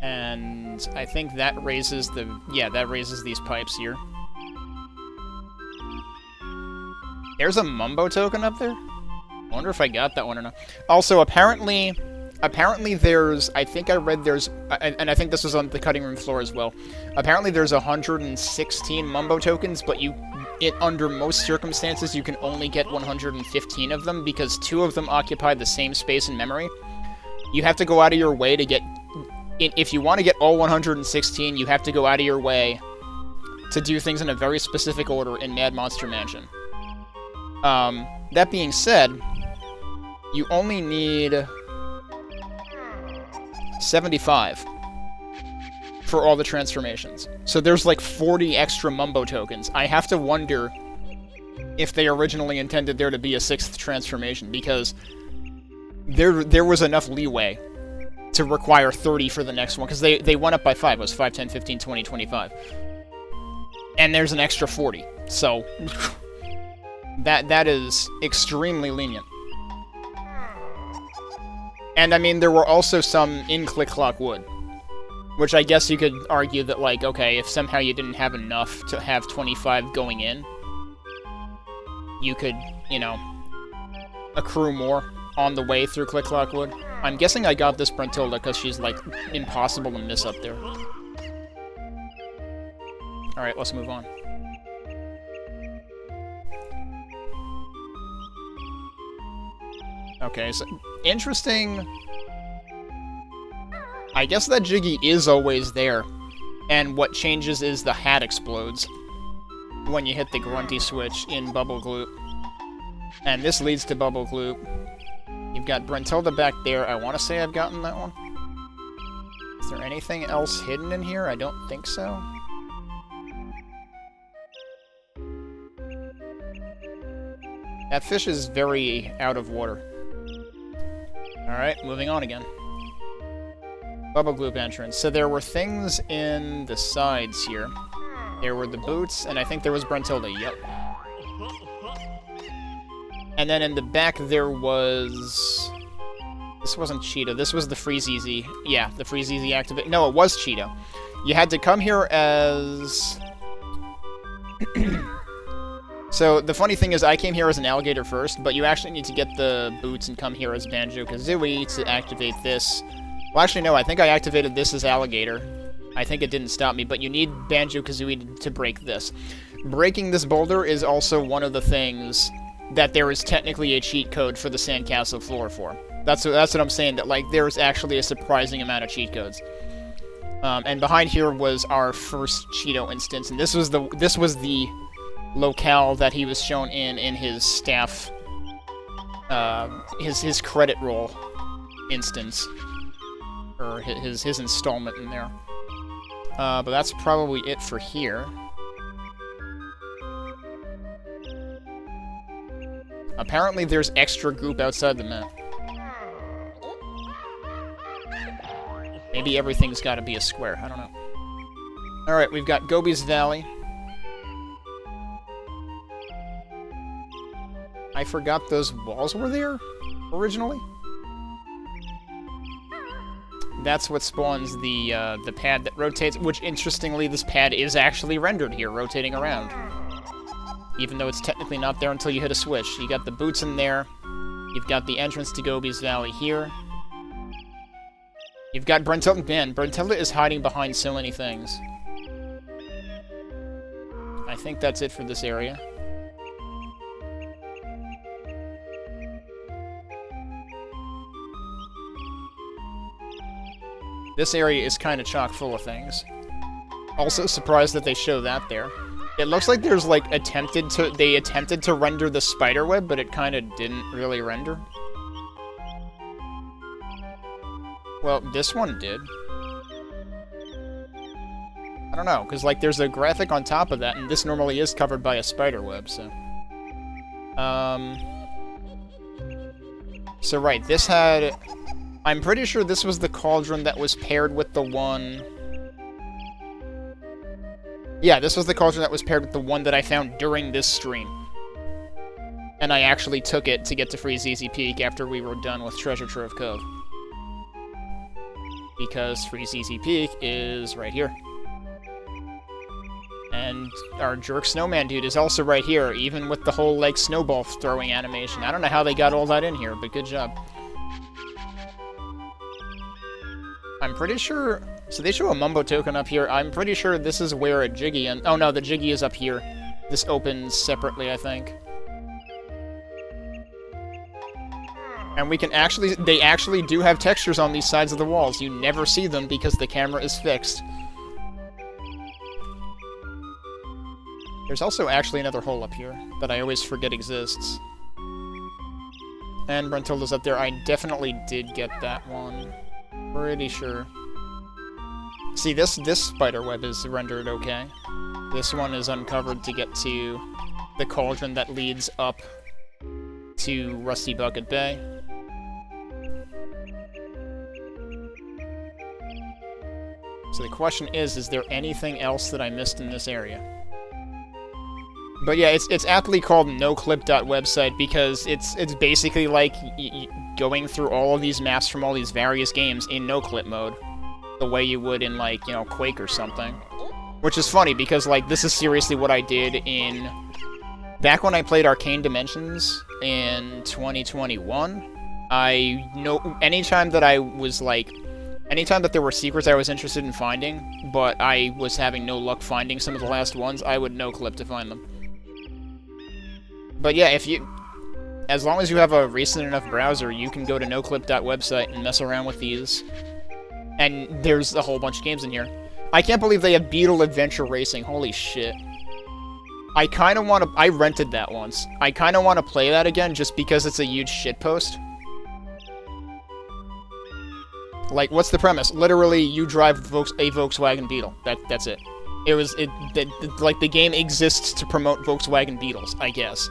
S1: And I think that raises the... Yeah, that raises these pipes here. There's a Mumbo token up there? I wonder if I got that one or not. Also, apparently there's... I think I read there's... And I think this was on the cutting room floor as well. Apparently there's 116 Mumbo tokens, but under most circumstances, you can only get 115 of them, because 2 of them occupy the same space in memory. You have to go out of your way to get... If you want to get all 116, you have to go out of your way to do things in a very specific order in Mad Monster Mansion. That being said, you only need 75 for all the transformations. So there's like 40 extra Mumbo tokens. I have to wonder if they originally intended there to be a 6th transformation, because there was enough leeway to require 30 for the next one, because they went up by 5. It was 5, 10, 15, 20, 25. And there's an extra 40. So that is extremely lenient. And I mean, there were also some in Click Clock Wood, which I guess you could argue that, like, okay, if somehow you didn't have enough to have 25 going in, you could, you know, accrue more on the way through Click Clock Wood. I'm guessing I got this Brentilda because she's, like, impossible to miss up there. Alright, let's move on. Okay, so, interesting... I guess that Jiggy is always there, and what changes is the hat explodes when you hit the Grunty switch in Bubble Gloop. And this leads to Bubble Gloop. You've got Brentilda back there. I want to say I've gotten that one. Is there anything else hidden in here? I don't think so. That fish is very out of water. Alright, moving on again. Bubble Gloop entrance. So there were things in the sides here. There were the boots, and I think there was Brentilda. Yep. And then in the back there was... This wasn't Cheato. This was the Freeze Easy. Yeah, the Freeze Easy activate. No, it was Cheato. You had to come here as... So, the funny thing is, I came here as an alligator first, but you actually need to get the boots and come here as Banjo-Kazooie to activate this. Well, actually, no, I think I activated this as alligator. I think it didn't stop me, but you need Banjo-Kazooie to break this. Breaking this boulder is also one of the things that there is technically a cheat code for the Sandcastle floor for. That's what I'm saying, that, like, there's actually a surprising amount of cheat codes. And behind here was our first Cheato instance, and this was the locale that he was shown in his staff, his credit roll instance, or his installment in there. But that's probably it for here. Apparently there's extra goop outside the map. Maybe everything's gotta be a square, I don't know. Alright, we've got Gobi's Valley. I forgot those walls were there, originally. That's what spawns the pad that rotates, which, interestingly, this pad is actually rendered here, rotating around. Even though it's technically not there until you hit a switch. You got the boots in there. You've got the entrance to Gobi's Valley here. You've got Brentilda. Man, Brentilda is hiding behind so many things. I think that's it for this area. This area is kind of chock full of things. Also surprised that they show that there. It looks like there's, like, they attempted to render the spiderweb, but it kind of didn't really render. Well, this one did. I don't know, because, like, there's a graphic on top of that, and this normally is covered by a spiderweb, so... So, right, this had... I'm pretty sure this was the cauldron that was paired with the one... Yeah, this was the cauldron that was paired with the one that I found during this stream. And I actually took it to get to Freeze Easy Peak after we were done with Treasure Trove Cove. Because Freeze Easy Peak is right here. And our jerk snowman dude is also right here, even with the whole, like, snowball throwing animation. I don't know how they got all that in here, but good job. I'm pretty sure... So they show a Mumbo token up here. I'm pretty sure this is where a Jiggy and... Oh no, the Jiggy is up here. This opens separately, I think. And we can actually... They actually do have textures on these sides of the walls. You never see them because the camera is fixed. There's also actually another hole up here that I always forget exists. And Bruntilda's up there. I definitely did get that one. Pretty sure. See, this spider web is rendered okay. This one is uncovered to get to the cauldron that leads up to Rusty Bucket Bay. So the question is there anything else that I missed in this area? But yeah, it's aptly called noclip.website because it's basically like going through all of these maps from all these various games in noclip mode. The way you would in, like, you know, Quake or something. Which is funny, because, like, this is seriously what I did in... Back when I played Arcane Dimensions in 2021, I know... Anytime that I was, like... Anytime that there were secrets I was interested in finding, but I was having no luck finding some of the last ones, I would noclip to find them. But yeah, if you... As long as you have a recent enough browser, you can go to noclip.website and mess around with these. And there's a whole bunch of games in here. I can't believe they have Beetle Adventure Racing. Holy shit. I kind of want to... I rented that once. I kind of want to play that again just because it's a huge shitpost. Like, what's the premise? Literally, you drive a Volkswagen Beetle. That's it. Like, the game exists to promote Volkswagen Beetles, I guess.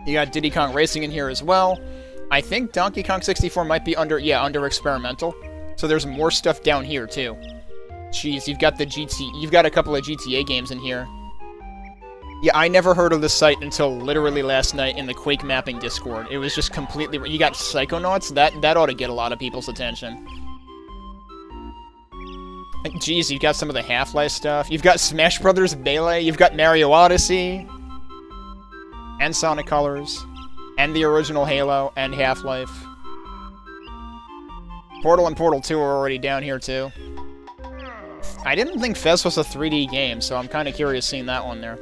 S1: You got Diddy Kong Racing in here as well. I think Donkey Kong 64 might be under experimental. So there's more stuff down here, too. Jeez, you've got a couple of GTA games in here. Yeah, I never heard of this site until literally last night in the Quake Mapping Discord. It was just completely... You got Psychonauts? That ought to get a lot of people's attention. Jeez, you've got some of the Half-Life stuff. You've got Smash Brothers Melee. You've got Mario Odyssey. And Sonic Colors. And the original Halo, and Half-Life. Portal and Portal 2 are already down here, too. I didn't think Fez was a 3D game, so I'm kind of curious seeing that one there.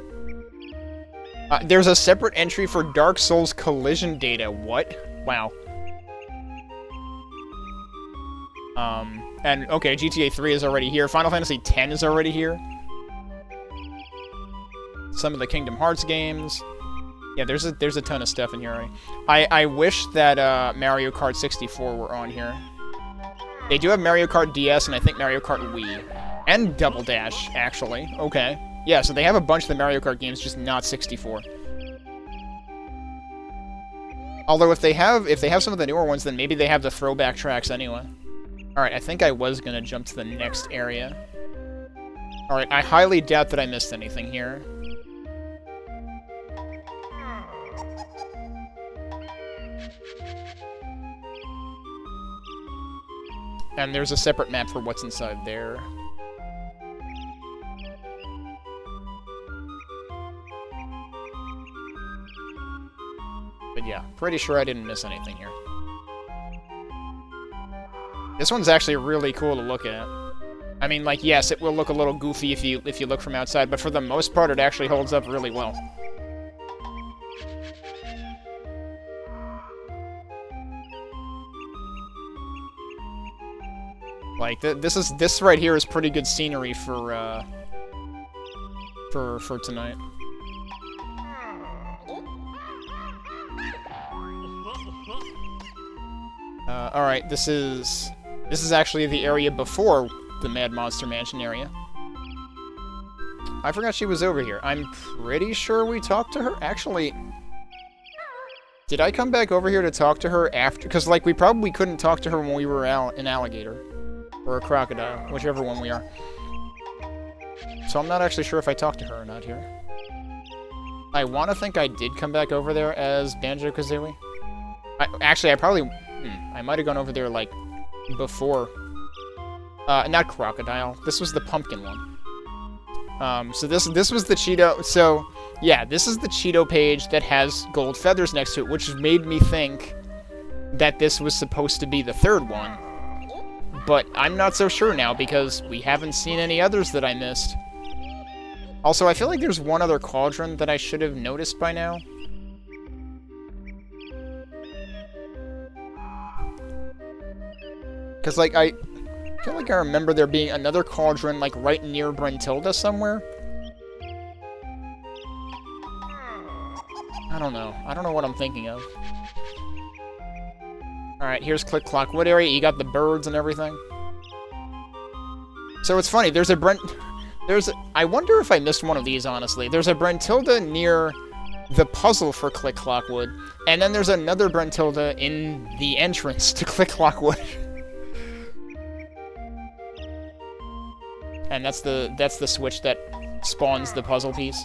S1: There's a separate entry for Dark Souls collision data. What? Wow. And, okay, GTA 3 is already here. Final Fantasy X is already here. Some of the Kingdom Hearts games. Yeah, there's a ton of stuff in here already. I wish that Mario Kart 64 were on here. They do have Mario Kart DS and I think Mario Kart Wii. And Double Dash, actually. Okay. Yeah, so they have a bunch of the Mario Kart games, just not 64. Although if they have some of the newer ones, then maybe they have the throwback tracks anyway. Alright, I think I was gonna jump to the next area. Alright, I highly doubt that I missed anything here. And there's a separate map for what's inside there. But yeah, pretty sure I didn't miss anything here. This one's actually really cool to look at. I mean, like, yes, it will look a little goofy if you look from outside, but for the most part, it actually holds up really well. Like, this right here is pretty good scenery for tonight. Alright, this is actually the area before the Mad Monster Mansion area. I forgot she was over here. I'm pretty sure we talked to her. Actually, Did I come back over here to talk to her after? Because, like, we probably couldn't talk to her when we were an alligator. Or a crocodile, whichever one we are. So I'm not actually sure if I talked to her or not here. I want to think I did come back over there as Banjo-Kazooie. Actually, I probably... I might have gone over there, like, before. Not crocodile. This was the pumpkin one. So this was the Cheato... So, yeah, this is the Cheato page that has gold feathers next to it, which made me think that this was supposed to be the third one. But I'm not so sure now, because we haven't seen any others that I missed. Also, I feel like there's one other cauldron that I should have noticed by now. Because, like, I feel like I remember there being another cauldron, like, right near Brentilda somewhere. I don't know. I don't know what I'm thinking of. Alright, here's Click Clock Wood area. You got the birds and everything. So it's funny, there's a I wonder if I missed one of these, honestly. There's a Brentilda near the puzzle for Click Clock Wood, and then there's another Brentilda in the entrance to Click Clock Wood. And that's the switch that spawns the puzzle piece.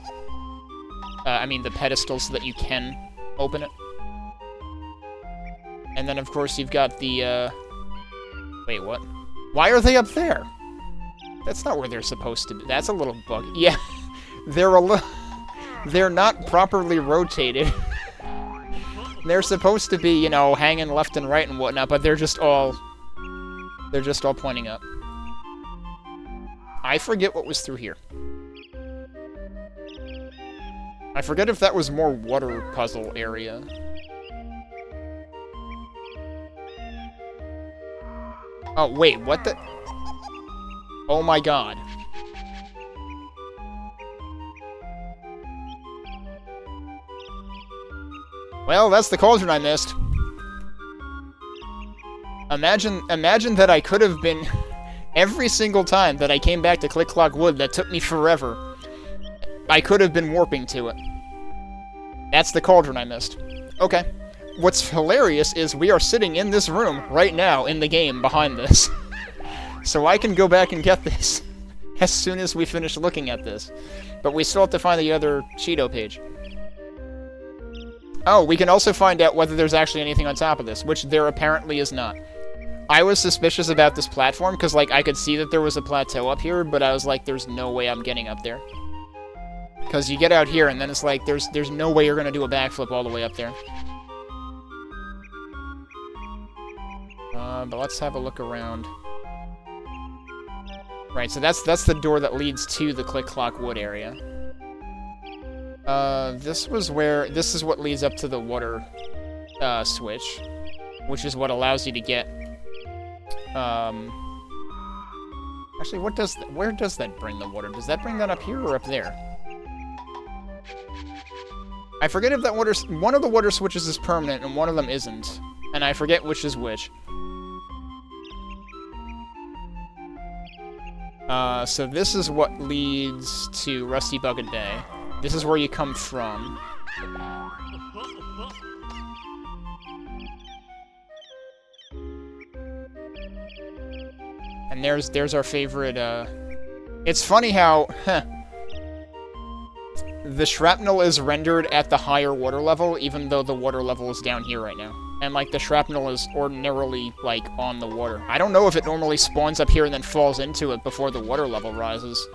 S1: I mean, the pedestal so that you can open it. And then, of course, you've got the, Wait, what? Why are they up there? That's not where they're supposed to be. That's a little buggy. Yeah, they're not properly rotated. They're supposed to be, you know, hanging left and right and whatnot, but they're just all pointing up. I forget what was through here. I forget if that was more water puzzle area. Oh, wait, what the... Oh my god. Well, that's the cauldron I missed. Imagine that I could have been... Every single time that I came back to Click Clock Wood, that took me forever, I could have been warping to it. That's the cauldron I missed. Okay. What's hilarious is we are sitting in this room right now in the game behind this. So I can go back and get this as soon as we finish looking at this. But we still have to find the other Cheato page. Oh, we can also find out whether there's actually anything on top of this, which there apparently is not. I was suspicious about this platform, because, like, I could see that there was a plateau up here, but I was like, there's no way I'm getting up there. Because you get out here, and then it's like, there's no way you're gonna do a backflip all the way up there. But let's have a look around. Right, so that's the door that leads to the Click Clock Wood area. This is what leads up to the water, switch. Which is what allows you to get, actually, where does that bring the water? Does that bring that up here or up there? I forget if that one of the water switches is permanent and one of them isn't. And I forget which is which. So this is what leads to Rusty Bucket Bay. This is where you come from. And there's our favorite, It's funny how, the shrapnel is rendered at the higher water level, even though the water level is down here right now. And, like, the shrapnel is ordinarily, like, on the water. I don't know if it normally spawns up here and then falls into it before the water level rises.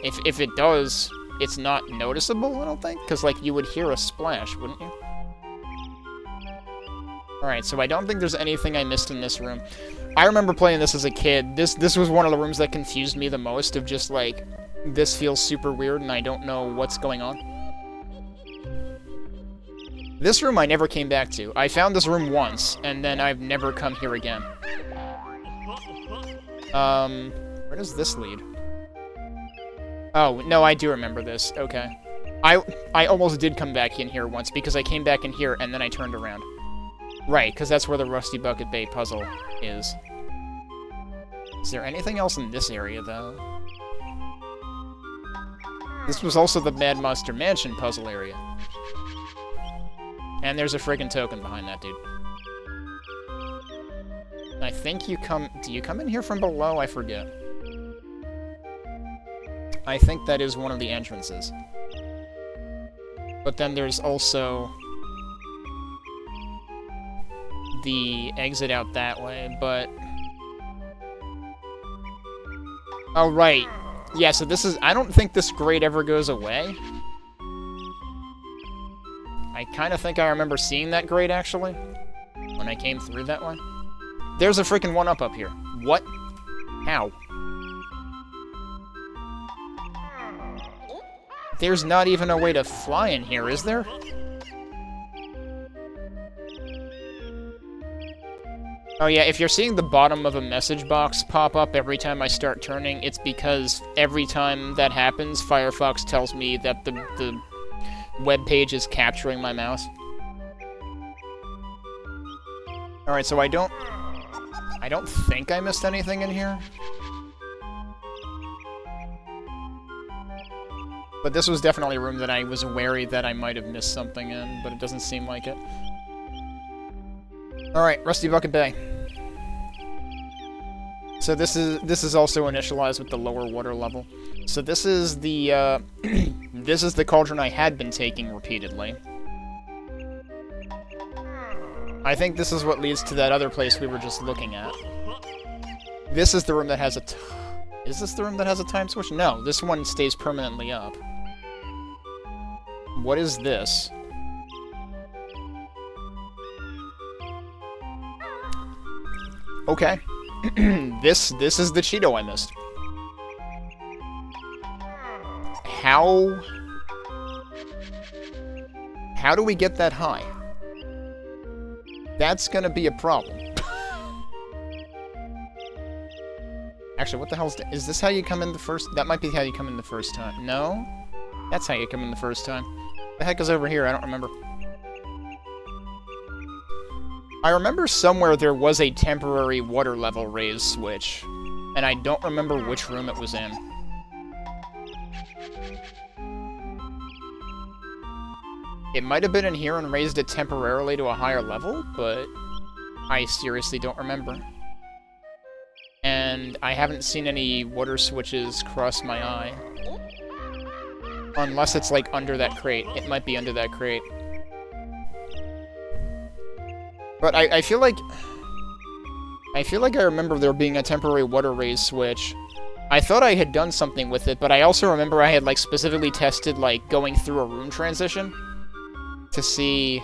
S1: If it does, it's not noticeable, I don't think? Because, like, you would hear a splash, wouldn't you? Alright, so I don't think there's anything I missed in this room. I remember playing this as a kid. This was one of the rooms that confused me the most, of just, like, this feels super weird and I don't know what's going on. This room I never came back to. I found this room once, and then I've never come here again. Where does this lead? Oh, no, I do remember this. Okay. I almost did come back in here once, because I came back in here and then I turned around. Right, because that's where the Rusty Bucket Bay puzzle is. Is there anything else in this area, though? This was also the Mad Monster Mansion puzzle area. And there's a friggin' token behind that dude. I think you come... Do you come in here from below? I forget. I think that is one of the entrances. But then there's also the exit out that way, but... Oh, right. Yeah, so this is... I don't think this grate ever goes away. I kind of think I remember seeing that grate, actually, when I came through that way. There's a freaking one-up up here. What? How? There's not even a way to fly in here, is there? Oh yeah, if you're seeing the bottom of a message box pop up every time I start turning, it's because every time that happens, Firefox tells me that the web page is capturing my mouse. Alright, so I don't think I missed anything in here. But this was definitely a room that I was wary that I might have missed something in, but it doesn't seem like it. Alright, Rusty Bucket Bay. So this is also initialized with the lower water level. So this is the this is the cauldron I had been taking repeatedly. I think this is what leads to that other place we were just looking at. This is the room that has a is this the room that has a time switch? No, this one stays permanently up. What is this? Okay. This is the Cheato I missed. How do we get that high? That's gonna be a problem. Actually, what the hell is this how you come in the first... That might be how you come in the first time. No? That's how you come in the first time. What the heck is over here? I don't remember. I remember somewhere there was a temporary water level raise switch, and I don't remember which room it was in. It might have been in here and raised it temporarily to a higher level, but I seriously don't remember. And I haven't seen any water switches cross my eye. Unless it's, like, under that crate. It might be under that crate. But I feel like... I remember there being a temporary water raise switch. I thought I had done something with it, but I also remember I had, like, specifically tested, like, going through a room transition to see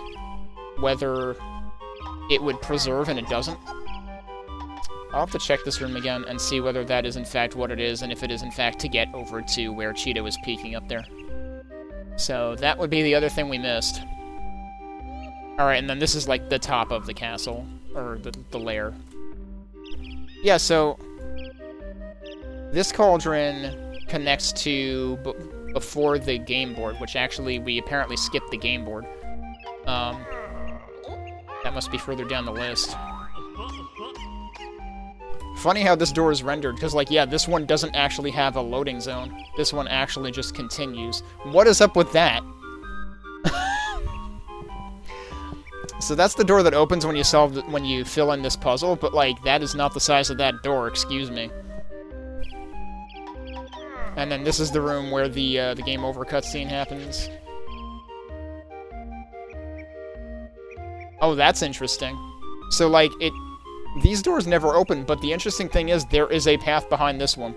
S1: whether it would preserve, and it doesn't. I'll have to check this room again and see whether that is in fact what it is, and if it is in fact to get over to where Cheato is peeking up there. So that would be the other thing we missed. Alright, and then this is like the top of the castle, or the lair. Yeah, so this cauldron connects to before the game board, which actually we apparently skipped the game board. That must be further down the list. Funny how this door is rendered, because, like, yeah, this one doesn't actually have a loading zone. This one actually just continues. What is up with that? So that's the door that opens when you fill in this puzzle, but, like, that is not the size of that door, excuse me. And then this is the room where the game over cutscene happens. Oh, that's interesting. So, like, these doors never open, but the interesting thing is there is a path behind this one.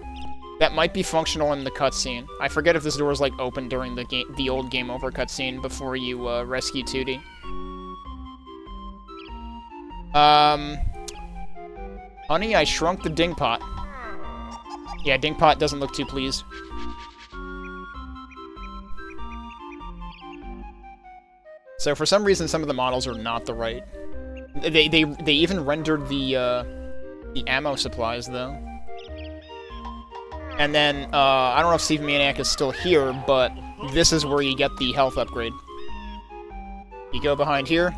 S1: That might be functional in the cutscene. I forget if this door is, like, open during the old game over cutscene before you rescue 2D. Honey, I shrunk the dingpot. Yeah, dingpot doesn't look too pleased. So for some reason, some of the models are not the right. They even rendered the ammo supplies, though. And then, I don't know if Steve Maniac is still here, but this is where you get the health upgrade. You go behind here,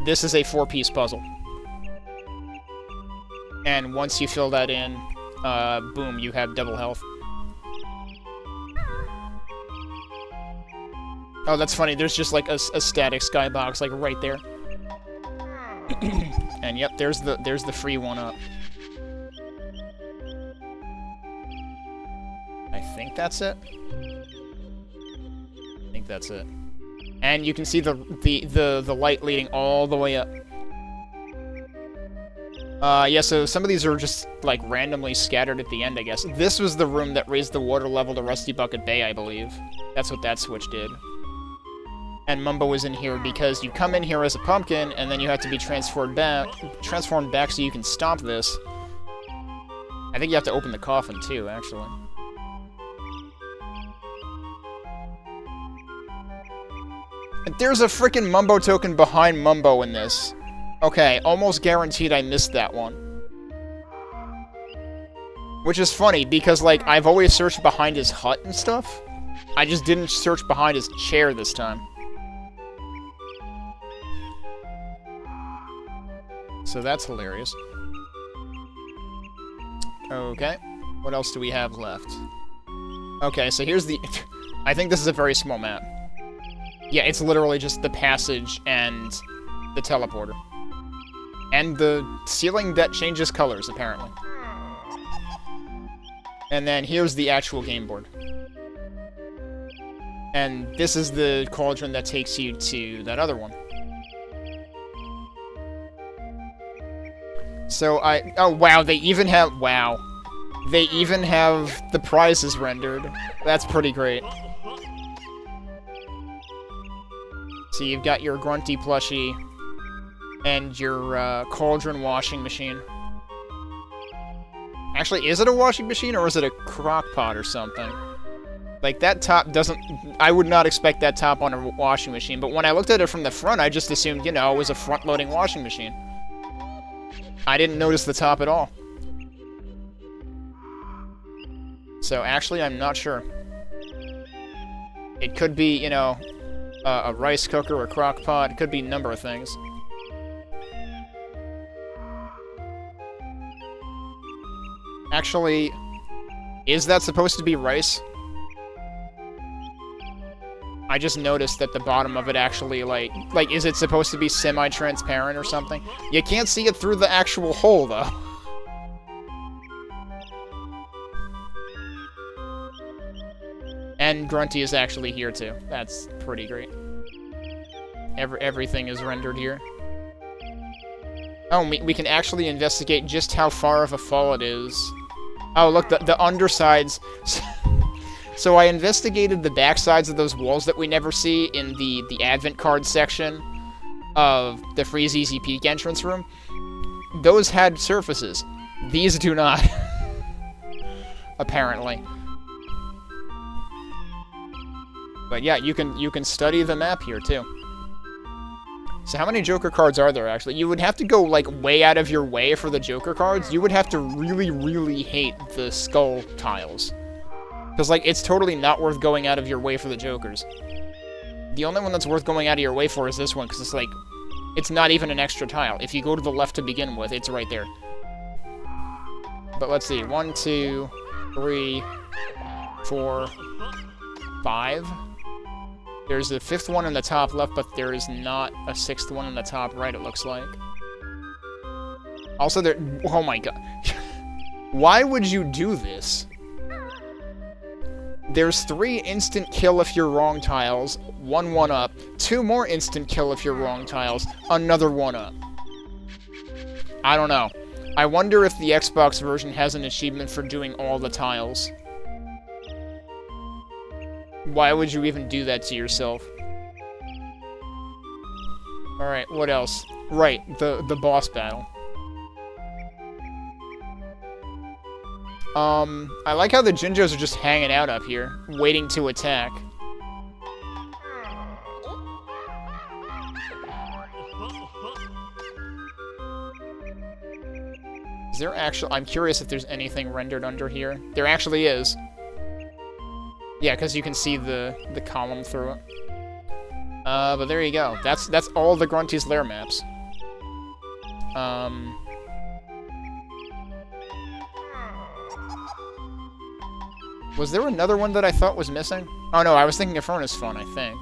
S1: this is a 4-piece puzzle. And once you fill that in, boom, you have double health. Oh, that's funny. There's just like a static skybox like right there. And yep, there's the free one up. I think that's it. I think that's it. And you can see the light leading all the way up. Yeah, so some of these are just, like, randomly scattered at the end, I guess. This was the room that raised the water level to Rusty Bucket Bay, I believe. That's what that switch did. And Mumbo was in here because you come in here as a pumpkin, and then you have to be transformed back so you can stomp this. I think you have to open the coffin, too, actually. And there's a frickin' Mumbo token behind Mumbo in this. Okay, almost guaranteed I missed that one. Which is funny, because, like, I've always searched behind his hut and stuff. I just didn't search behind his chair this time. So that's hilarious. Okay, what else do we have left? Okay, so here's the... I think this is a very small map. Yeah, it's literally just the passage and the teleporter. And the ceiling that changes colors, apparently. And then here's the actual game board. And this is the cauldron that takes you to that other one. So oh wow, they even have, wow. They even have the prizes rendered. That's pretty great. So you've got your Grunty plushie, and your cauldron washing machine. Actually, is it a washing machine, or is it a crock pot or something? Like, that top doesn't... I would not expect that top on a washing machine, but when I looked at it from the front, I just assumed, you know, it was a front-loading washing machine. I didn't notice the top at all. So, actually, I'm not sure. It could be, you know, a rice cooker or crock pot. It could be a number of things. Actually, is that supposed to be rice? I just noticed that the bottom of it actually, like, is it supposed to be semi-transparent or something? You can't see it through the actual hole, though. And Grunty is actually here, too. That's pretty great. Everything is rendered here. Oh, we can actually investigate just how far of a fall it is. Oh, look, the undersides... So I investigated the backsides of those walls that we never see in the Advent card section of the Freeze Easy Peek entrance room. Those had surfaces. These do not. Apparently. But yeah, you can study the map here, too. So how many Joker cards are there, actually? You would have to go, like, way out of your way for the Joker cards. You would have to really, really hate the skull tiles. Because, like, it's totally not worth going out of your way for the Jokers. The only one that's worth going out of your way for is this one, because it's, like, it's not even an extra tile. If you go to the left to begin with, it's right there. But let's see. 1, 2, 3, 4, 5. There's a 5th one in the top left, but there is not a 6th one in the top right, it looks like. Also, there... Oh my god. Why would you do this? There's 3 instant kill if you're wrong tiles, 1 1-up, 2 more instant kill if you're wrong tiles, another 1-up. I don't know. I wonder if the Xbox version has an achievement for doing all the tiles. Why would you even do that to yourself? Alright, what else? Right, the boss battle. I like how the Jinjos are just hanging out up here, waiting to attack. Is there actually... I'm curious if there's anything rendered under here. There actually is. Yeah, because you can see the column through it. But there you go. That's all the Grunty's lair maps. Was there another one that I thought was missing? Oh no, I was thinking of Furnace Fun, I think.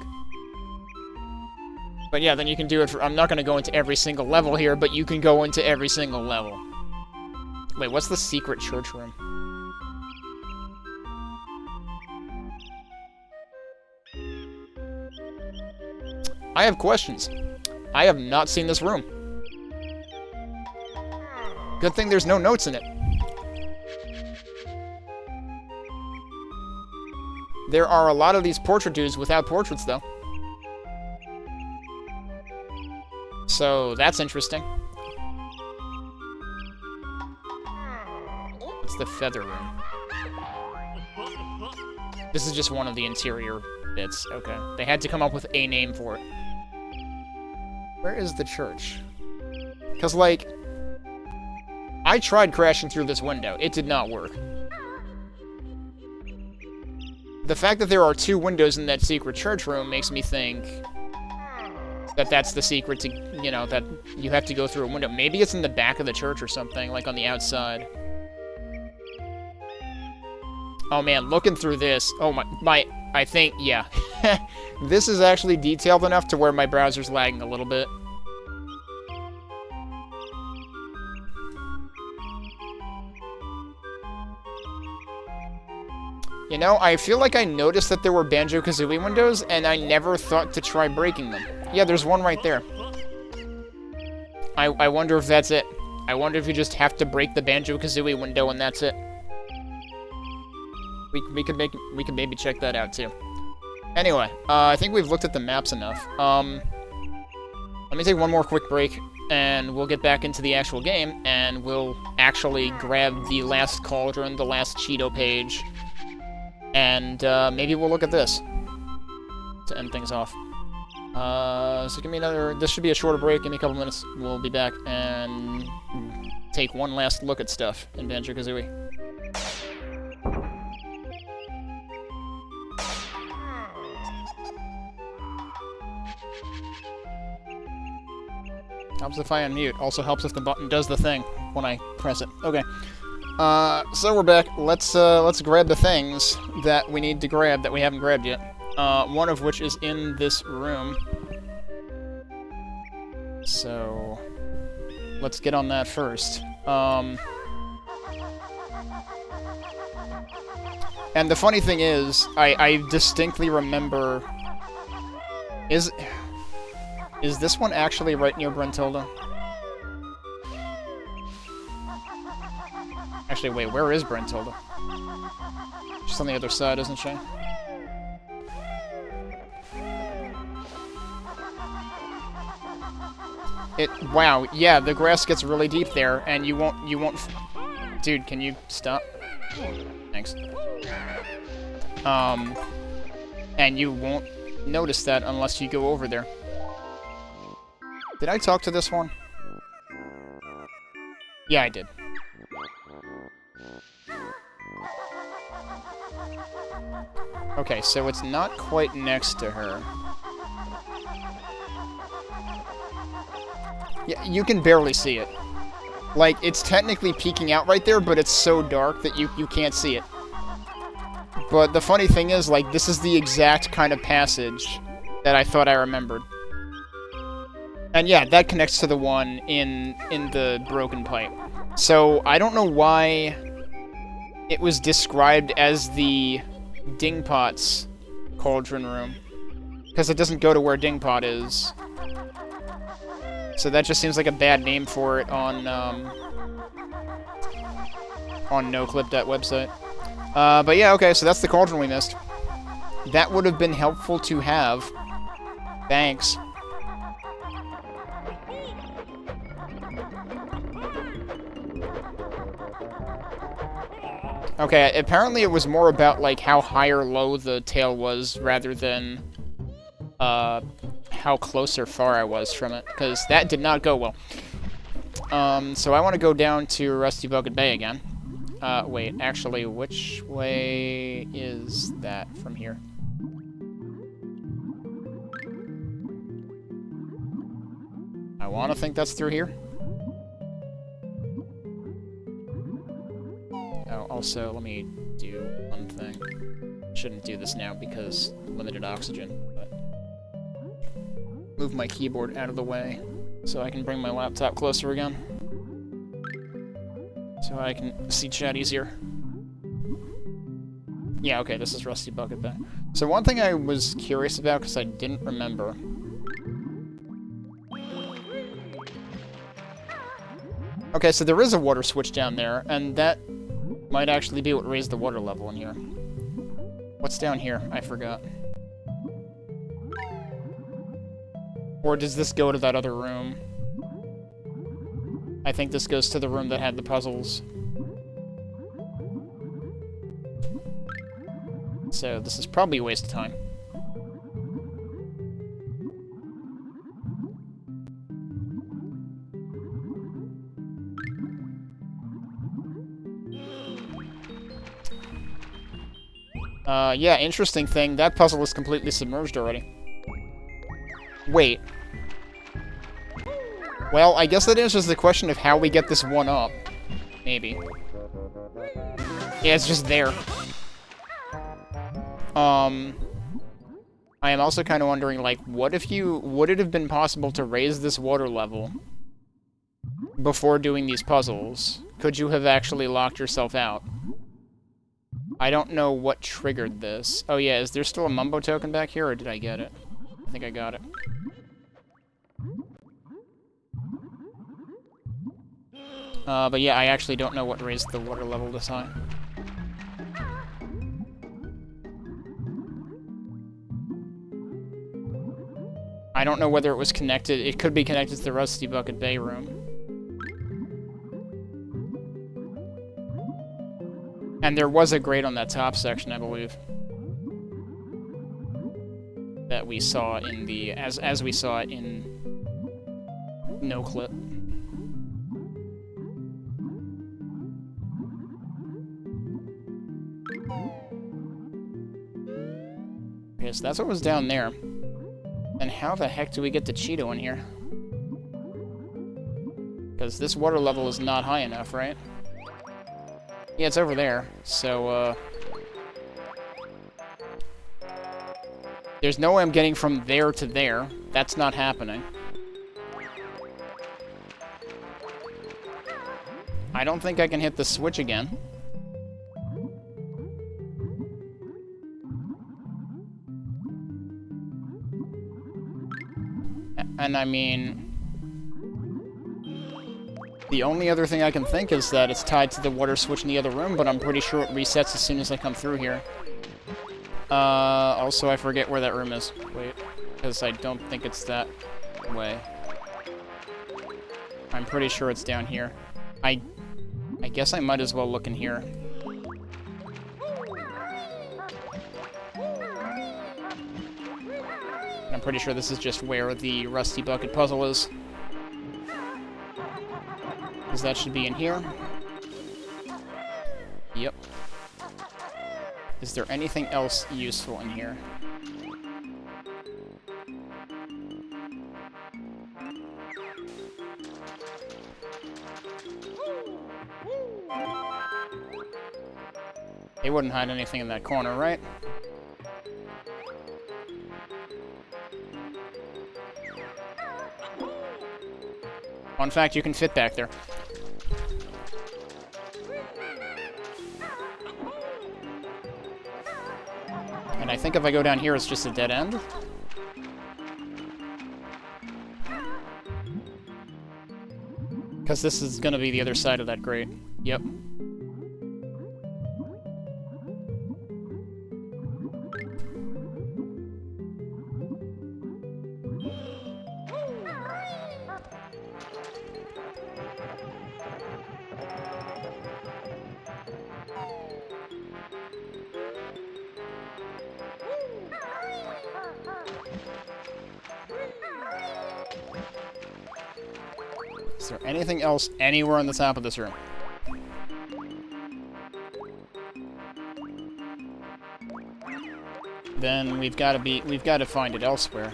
S1: But yeah, then you can do it for... I'm not going to go into every single level here, but you can go into every single level. Wait, what's the secret church room? I have questions. I have not seen this room. Good thing there's no notes in it. There are a lot of these portrait dudes without portraits, though. So, that's interesting. It's the feather room. This is just one of the interior bits. Okay. They had to come up with a name for it. Where is the church? Because, like, I tried crashing through this window. It did not work. The fact that there are 2 windows in that secret church room makes me think that that's the secret to, you know, that you have to go through a window. Maybe it's in the back of the church or something, like on the outside. Oh man, looking through this, oh my, I think, yeah. This is actually detailed enough to where my browser's lagging a little bit. You know, I feel like I noticed that there were Banjo-Kazooie windows, and I never thought to try breaking them. Yeah, there's one right there. I wonder if that's it. I wonder if you just have to break the Banjo-Kazooie window and that's it. We could maybe check that out too. Anyway, I think we've looked at the maps enough. Let me take one more quick break, and we'll get back into the actual game, and we'll actually grab the last cauldron, the last Cheato page. And maybe we'll look at this to end things off. So give me another... This should be a shorter break. Give me a couple minutes. We'll be back and take one last look at stuff in Banjo-Kazooie. Helps if I unmute. Also helps if the button does the thing when I press it. Okay. So we're back. Let's grab the things that we need to grab that we haven't grabbed yet. One of which is in this room. So, let's get on that first. And the funny thing is, I distinctly remember... Is this one actually right near Bruntilda? Actually, wait, where is Bruntilda? She's on the other side, isn't she? Wow, yeah, the grass gets really deep there, and you won't... Dude, can you stop? Thanks. And you won't notice that unless you go over there. Did I talk to this one? Yeah, I did. Okay, so it's not quite next to her. Yeah, you can barely see it. Like, it's technically peeking out right there, but it's so dark that you can't see it. But the funny thing is, like, this is the exact kind of passage that I thought I remembered. And yeah, that connects to the one in the broken pipe. So, I don't know why it was described as the Dingpot's cauldron room. Because it doesn't go to where Dingpot is. So that just seems like a bad name for it on noclip.website. But yeah, okay, so that's the cauldron we missed. That would have been helpful to have. Thanks. Okay, apparently it was more about, like, how high or low the tail was, rather than, how close or far I was from it, because that did not go well. So I want to go down to Rusty Bucket Bay again. Wait, actually, which way is that from here? I want to think that's through here. Oh, also, let me do one thing. Shouldn't do this now because limited oxygen, but... Move my keyboard out of the way so I can bring my laptop closer again. So I can see chat easier. Yeah, okay, this is Rusty Bucket Bay. So one thing I was curious about, because I didn't remember. Okay, so there is a water switch down there, and that might actually be what raised the water level in here. What's down here? I forgot. Or does this go to that other room? I think this goes to the room that had the puzzles. So this is probably a waste of time. Yeah, interesting thing. That puzzle is completely submerged already. Wait. Well, I guess that answers the question of how we get this one up. Maybe. Yeah, it's just there. I am also kind of wondering, like, would it have been possible to raise this water level before doing these puzzles? Could you have actually locked yourself out? I don't know what triggered this. Oh yeah, is there still a Mumbo token back here, or did I get it? I think I got it. But yeah, I actually don't know what raised the water level this high. I don't know whether it was connected. It could be connected to the Rusty Bucket Bay room. And there was a grate on that top section, I believe. That we saw in the... as we saw it in... No Clip. Okay, so that's what was down there. And how the heck do we get the Cheato in here? Because this water level is not high enough, right? Yeah, it's over there, so, there's no way I'm getting from there to there. That's not happening. I don't think I can hit the switch again. And I mean... The only other thing I can think is that it's tied to the water switch in the other room, but I'm pretty sure it resets as soon as I come through here. Also, I forget where that room is. Wait, because I don't think it's that way. I'm pretty sure it's down here. I guess I might as well look in here. I'm pretty sure this is just where the Rusty Bucket puzzle is. Because that should be in here. Yep. Is there anything else useful in here? They wouldn't hide anything in that corner, right? Fun fact, you can fit back there. And I think if I go down here, it's just a dead end. Because this is going to be the other side of that grate. Yep. Is there anything else anywhere on the top of this room? Then we've got to find it elsewhere.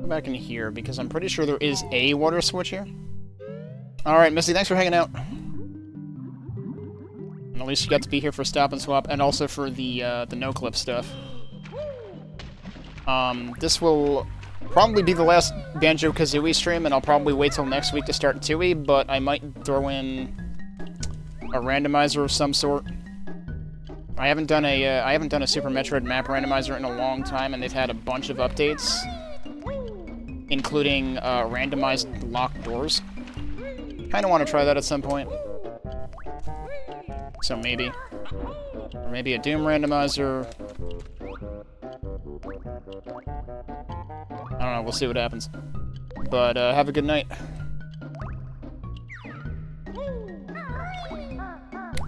S1: Go back in here, because I'm pretty sure there is a water switch here. Alright, Missy, thanks for hanging out. And at least you got to be here for Stop and Swap, and also for the no-clip stuff. This will probably be the last Banjo-Kazooie stream, and I'll probably wait till next week to start Tui, but I might throw in a randomizer of some sort. I haven't done a Super Metroid map randomizer in a long time, and they've had a bunch of updates, including randomized locked doors. Kind of want to try that at some point. So maybe. Or maybe a Doom randomizer. I don't know, we'll see what happens. But have a good night.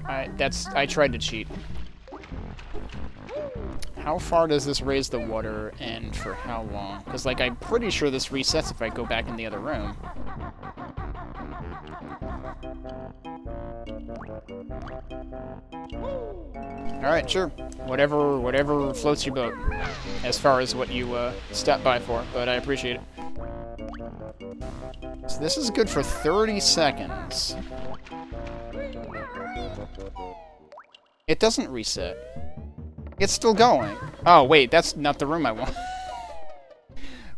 S1: I tried to cheat. How far does this raise the water, and for how long? Because, like, I'm pretty sure this resets if I go back in the other room. Alright, sure. Whatever floats your boat. As far as what you stopped by for, but I appreciate it. So this is good for 30 seconds. It doesn't reset. It's still going. Oh, wait, that's not the room I want.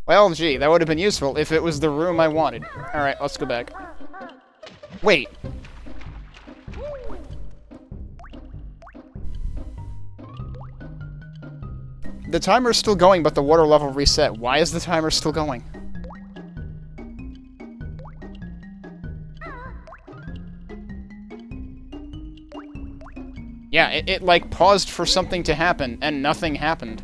S1: Well, gee, that would have been useful if it was the room I wanted. Alright, let's go back. Wait. The timer's still going, but the water level reset. Why is the timer still going? Yeah, it like, paused for something to happen, and nothing happened.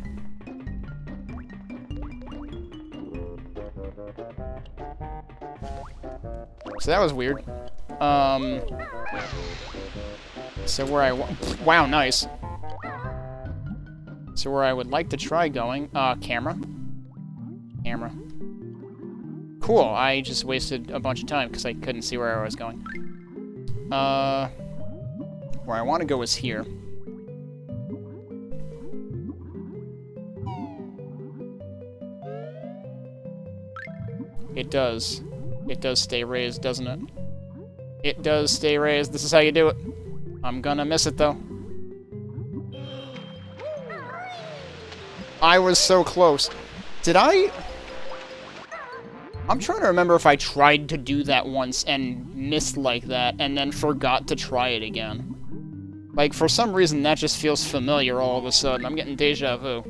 S1: So that was weird. So where I wow, nice. So where I would like to try going, camera. Camera. Cool, I just wasted a bunch of time because I couldn't see where I was going. Where I want to go is here. It does. It does stay raised, doesn't it? It does stay raised. This is how you do it. I'm gonna miss it, though. I was so close. Did I? I'm trying to remember if I tried to do that once and missed like that, and then forgot to try it again. Like, for some reason, that just feels familiar all of a sudden. I'm getting deja vu.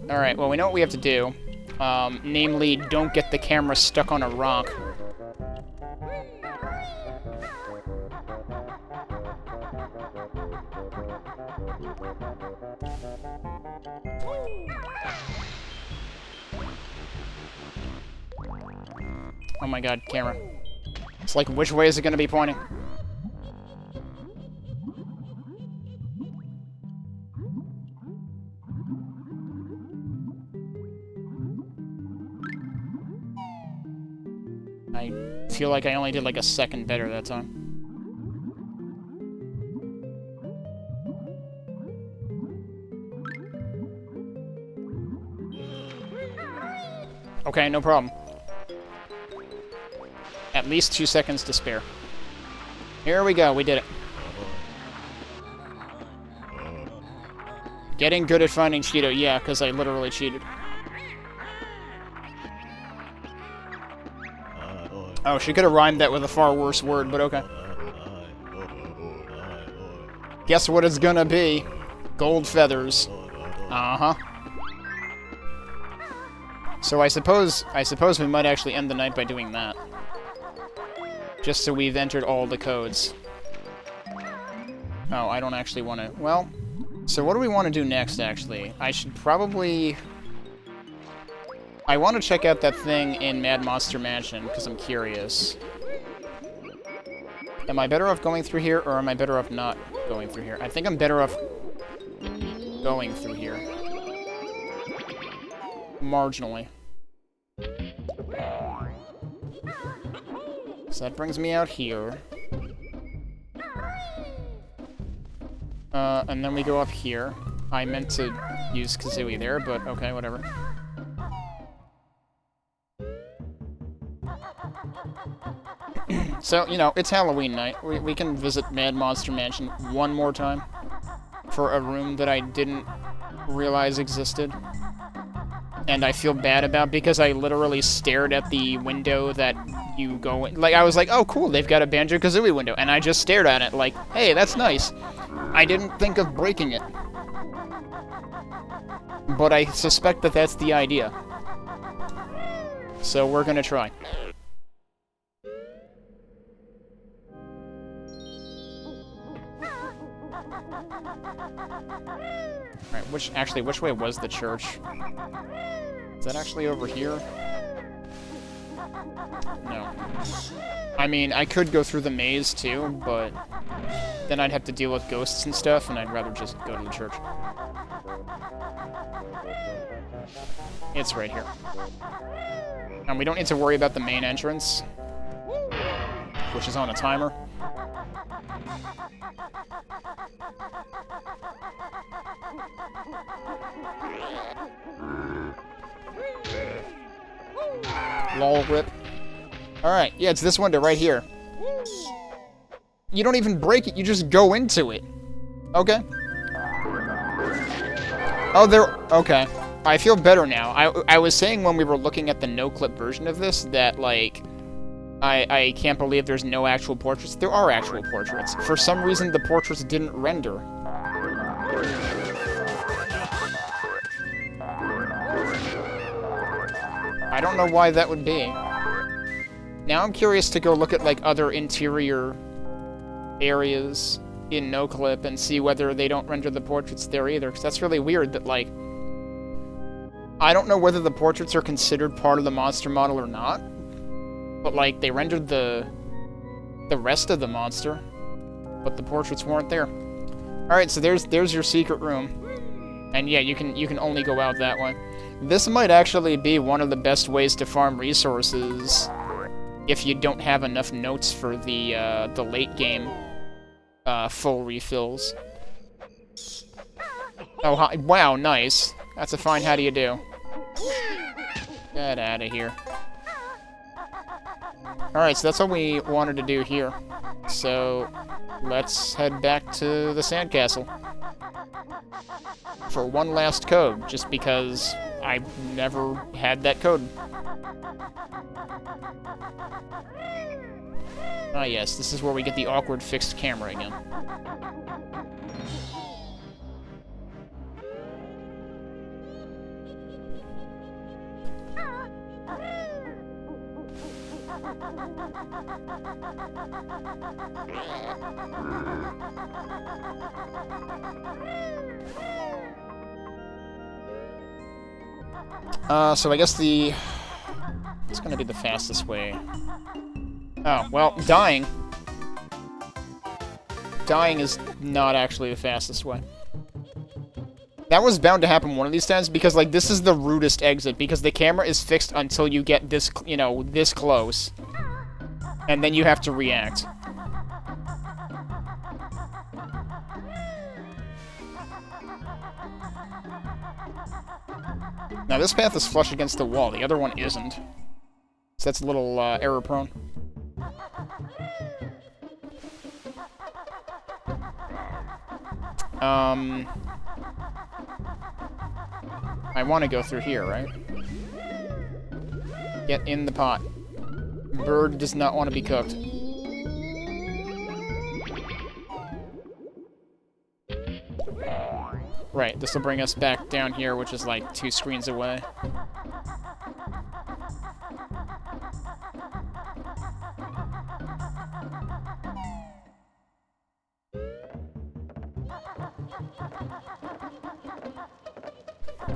S1: Alright, well, we know what we have to do. Namely, don't get the camera stuck on a rock. Oh my god, camera. It's like, which way is it gonna be pointing? I feel like I only did like a second better that time. Okay, no problem. At least 2 seconds to spare. Here we go, we did it. Getting good at finding Cheato, yeah, because I literally cheated. Oh, she could have rhymed that with a far worse word, but okay. Guess what it's gonna be? Gold feathers. Uh-huh. So I suppose we might actually end the night by doing that. Just so we've entered all the codes. Oh, I don't actually want to... Well, so what do we want to do next, actually? I should probably... I want to check out that thing in Mad Monster Mansion, because I'm curious. Am I better off going through here, or am I better off not going through here? I think I'm better off going through here. Marginally. So that brings me out here. And then we go up here. I meant to use Kazooie there, but okay, whatever. So, you know, it's Halloween night. We can visit Mad Monster Mansion one more time for a room that I didn't realize existed. And I feel bad about because I literally stared at the window that you go in. Like, I was like, oh, cool, they've got a Banjo-Kazooie window. And I just stared at it like, hey, that's nice. I didn't think of breaking it. But I suspect that that's the idea. So we're gonna try. Alright, which way was the church? Is that actually over here? No. I mean, I could go through the maze too, but then I'd have to deal with ghosts and stuff, and I'd rather just go to the church. It's right here. And we don't need to worry about the main entrance, which is on a timer. Lol rip. Alright, yeah, it's this window right here. You don't even break it, you just go into it. Okay. Oh, there... Okay. I feel better now. I was saying when we were looking at the no-clip version of this that, like, I can't believe there's no actual portraits. There are actual portraits. For some reason, the portraits didn't render. I don't know why that would be. Now I'm curious to go look at, like, other interior areas in no-clip and see whether they don't render the portraits there either, because that's really weird that, like... I don't know whether the portraits are considered part of the monster model or not, but, like, they rendered the rest of the monster, but the portraits weren't there. Alright, so there's your secret room. And yeah, you can only go out that way. This might actually be one of the best ways to farm resources if you don't have enough notes for the late game full refills. Oh, hi. Wow, nice. That's a fine how do you do. Get out of here. Alright, so that's what we wanted to do here. So, let's head back to the sandcastle. For one last code, just because I never had that code. Ah yes, this is where we get the awkward fixed camera again. So I guess it's gonna be the fastest way. Oh, well, dying is not actually the fastest way. That was bound to happen one of these times, because, like, this is the rudest exit, because the camera is fixed until you get this, you know, this close. And then you have to react. Now, this path is flush against the wall. The other one isn't. So that's a little, error-prone. I want to go through here, right? Get in the pot. Bird does not want to be cooked. Right, this will bring us back down here, which is like 2 screens away.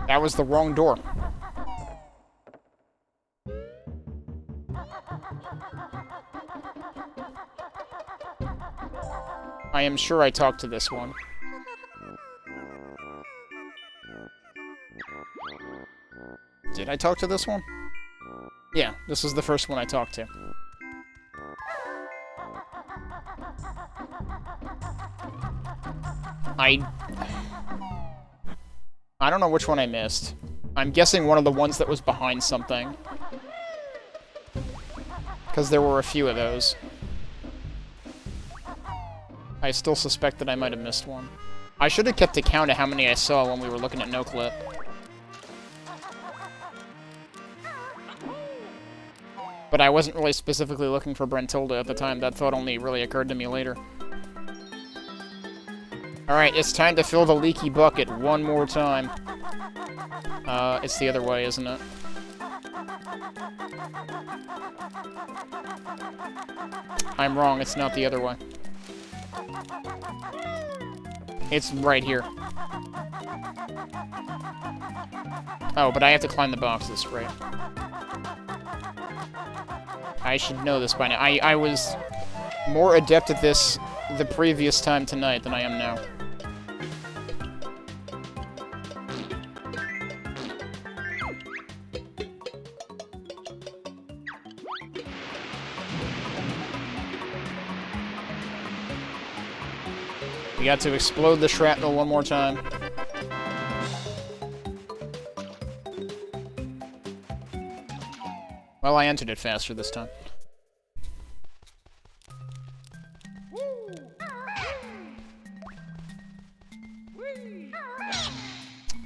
S1: That was the wrong door. I am sure I talked to this one. Did I talk to this one? Yeah, this was the first one I talked to. I don't know which one I missed. I'm guessing one of the ones that was behind something. Because there were a few of those. I still suspect that I might have missed one. I should have kept a count of how many I saw when we were looking at NoClip. But I wasn't really specifically looking for Brentilda at the time. That thought only really occurred to me later. Alright, it's time to fill the leaky bucket one more time. It's the other way, isn't it? I'm wrong, it's not the other way. It's right here. Oh, but I have to climb the boxes, right? I should know this by now. I was more adept at this the previous time tonight than I am now. We got to explode the shrapnel one more time. Well, I entered it faster this time.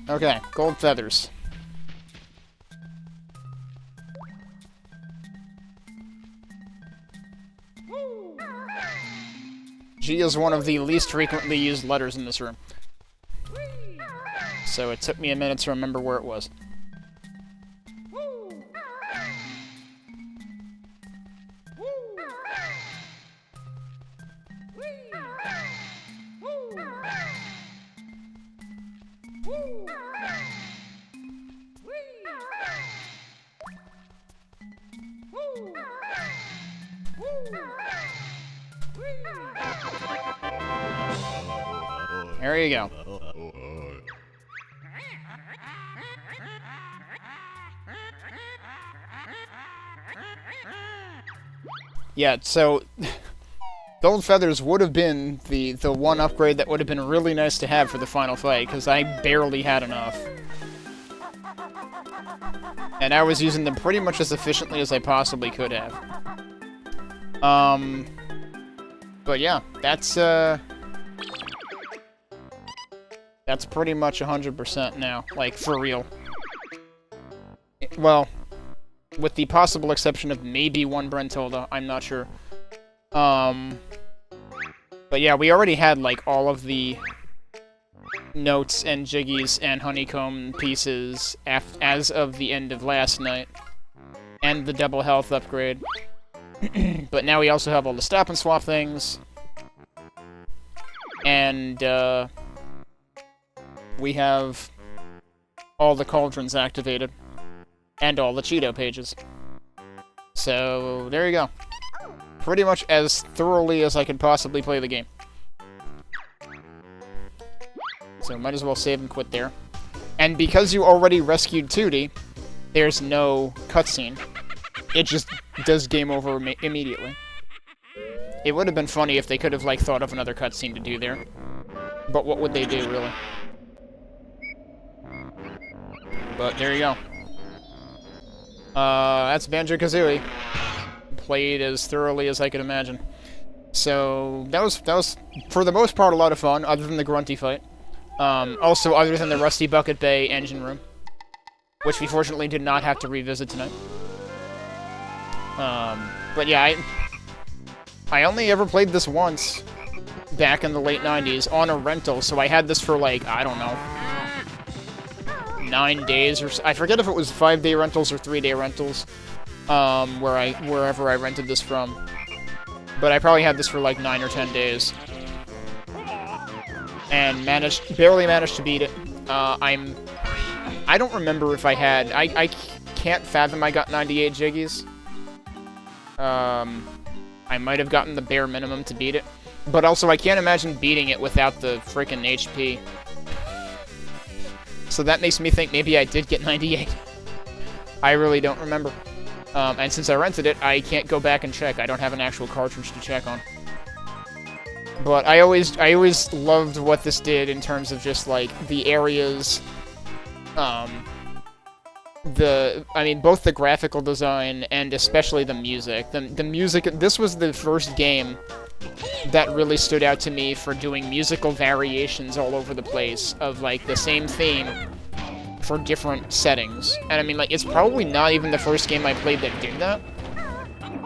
S1: Okay, gold feathers. G is one of the least frequently used letters in this room. So it took me a minute to remember where it was. There you go. Yeah, so gold feathers would have been the one upgrade that would have been really nice to have for the final fight, because I barely had enough. And I was using them pretty much as efficiently as I possibly could have. But yeah, that's pretty much 100% now, like, for real. Well, with the possible exception of maybe one Brentilda, I'm not sure. But yeah, we already had, like, all of the notes and jiggies and honeycomb pieces as of the end of last night. And the double health upgrade. But now we also have all the stop and swap things. And, we have all the cauldrons activated. And all the Cheato pages. So, there you go. Pretty much as thoroughly as I could possibly play the game. So, might as well save and quit there. And because you already rescued Tootie, there's no cutscene. It just does game over immediately. It would have been funny if they could have, like, thought of another cutscene to do there. But what would they do, really? But there you go. That's Banjo-Kazooie. Played as thoroughly as I could imagine. So, that was, for the most part, a lot of fun, other than the Grunty fight. Also, other than the Rusty Bucket Bay engine room. Which we fortunately did not have to revisit tonight. But yeah, I only ever played this once, back in the late 90s, on a rental, so I had this for, like, I don't know, 9 days, or I forget if it was 5-day rentals or 3-day rentals, wherever I rented this from. But I probably had this for, like, 9 or 10 days. And barely managed to beat it. I don't remember if I had, I can't fathom I got 98 jiggies. I might have gotten the bare minimum to beat it. But also, I can't imagine beating it without the frickin' HP. So that makes me think maybe I did get 98. I really don't remember. And since I rented it, I can't go back and check. I don't have an actual cartridge to check on. But I always loved what this did in terms of just, like, the areas, I mean, both the graphical design and especially the music. The music, this was the first game that really stood out to me for doing musical variations all over the place of, like, the same theme for different settings. And I mean, like, it's probably not even the first game I played that did that.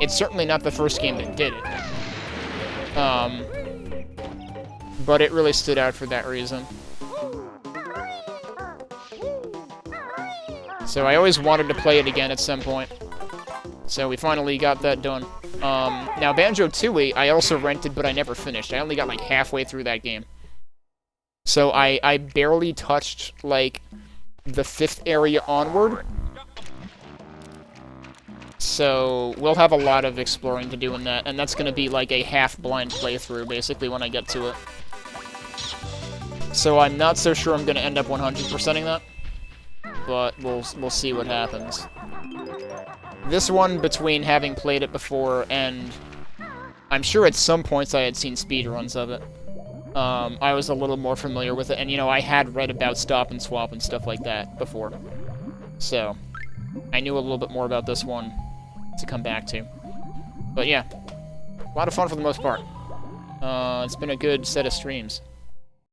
S1: It's certainly not the first game that did it. But it really stood out for that reason. So I always wanted to play it again at some point. So we finally got that done. Now Banjo-Tooie, I also rented, but I never finished. I only got, like, halfway through that game. So I barely touched, like, the 5th area onward. So we'll have a lot of exploring to do in that, and that's going to be, like, a half-blind playthrough, basically, when I get to it. So I'm not so sure I'm going to end up 100%ing that, but we'll see what happens. This one, between having played it before and I'm sure at some points I had seen speedruns of it, I was a little more familiar with it, and, you know, I had read about Stop and Swap and stuff like that before. So I knew a little bit more about this one to come back to. But yeah, a lot of fun for the most part. It's been a good set of streams.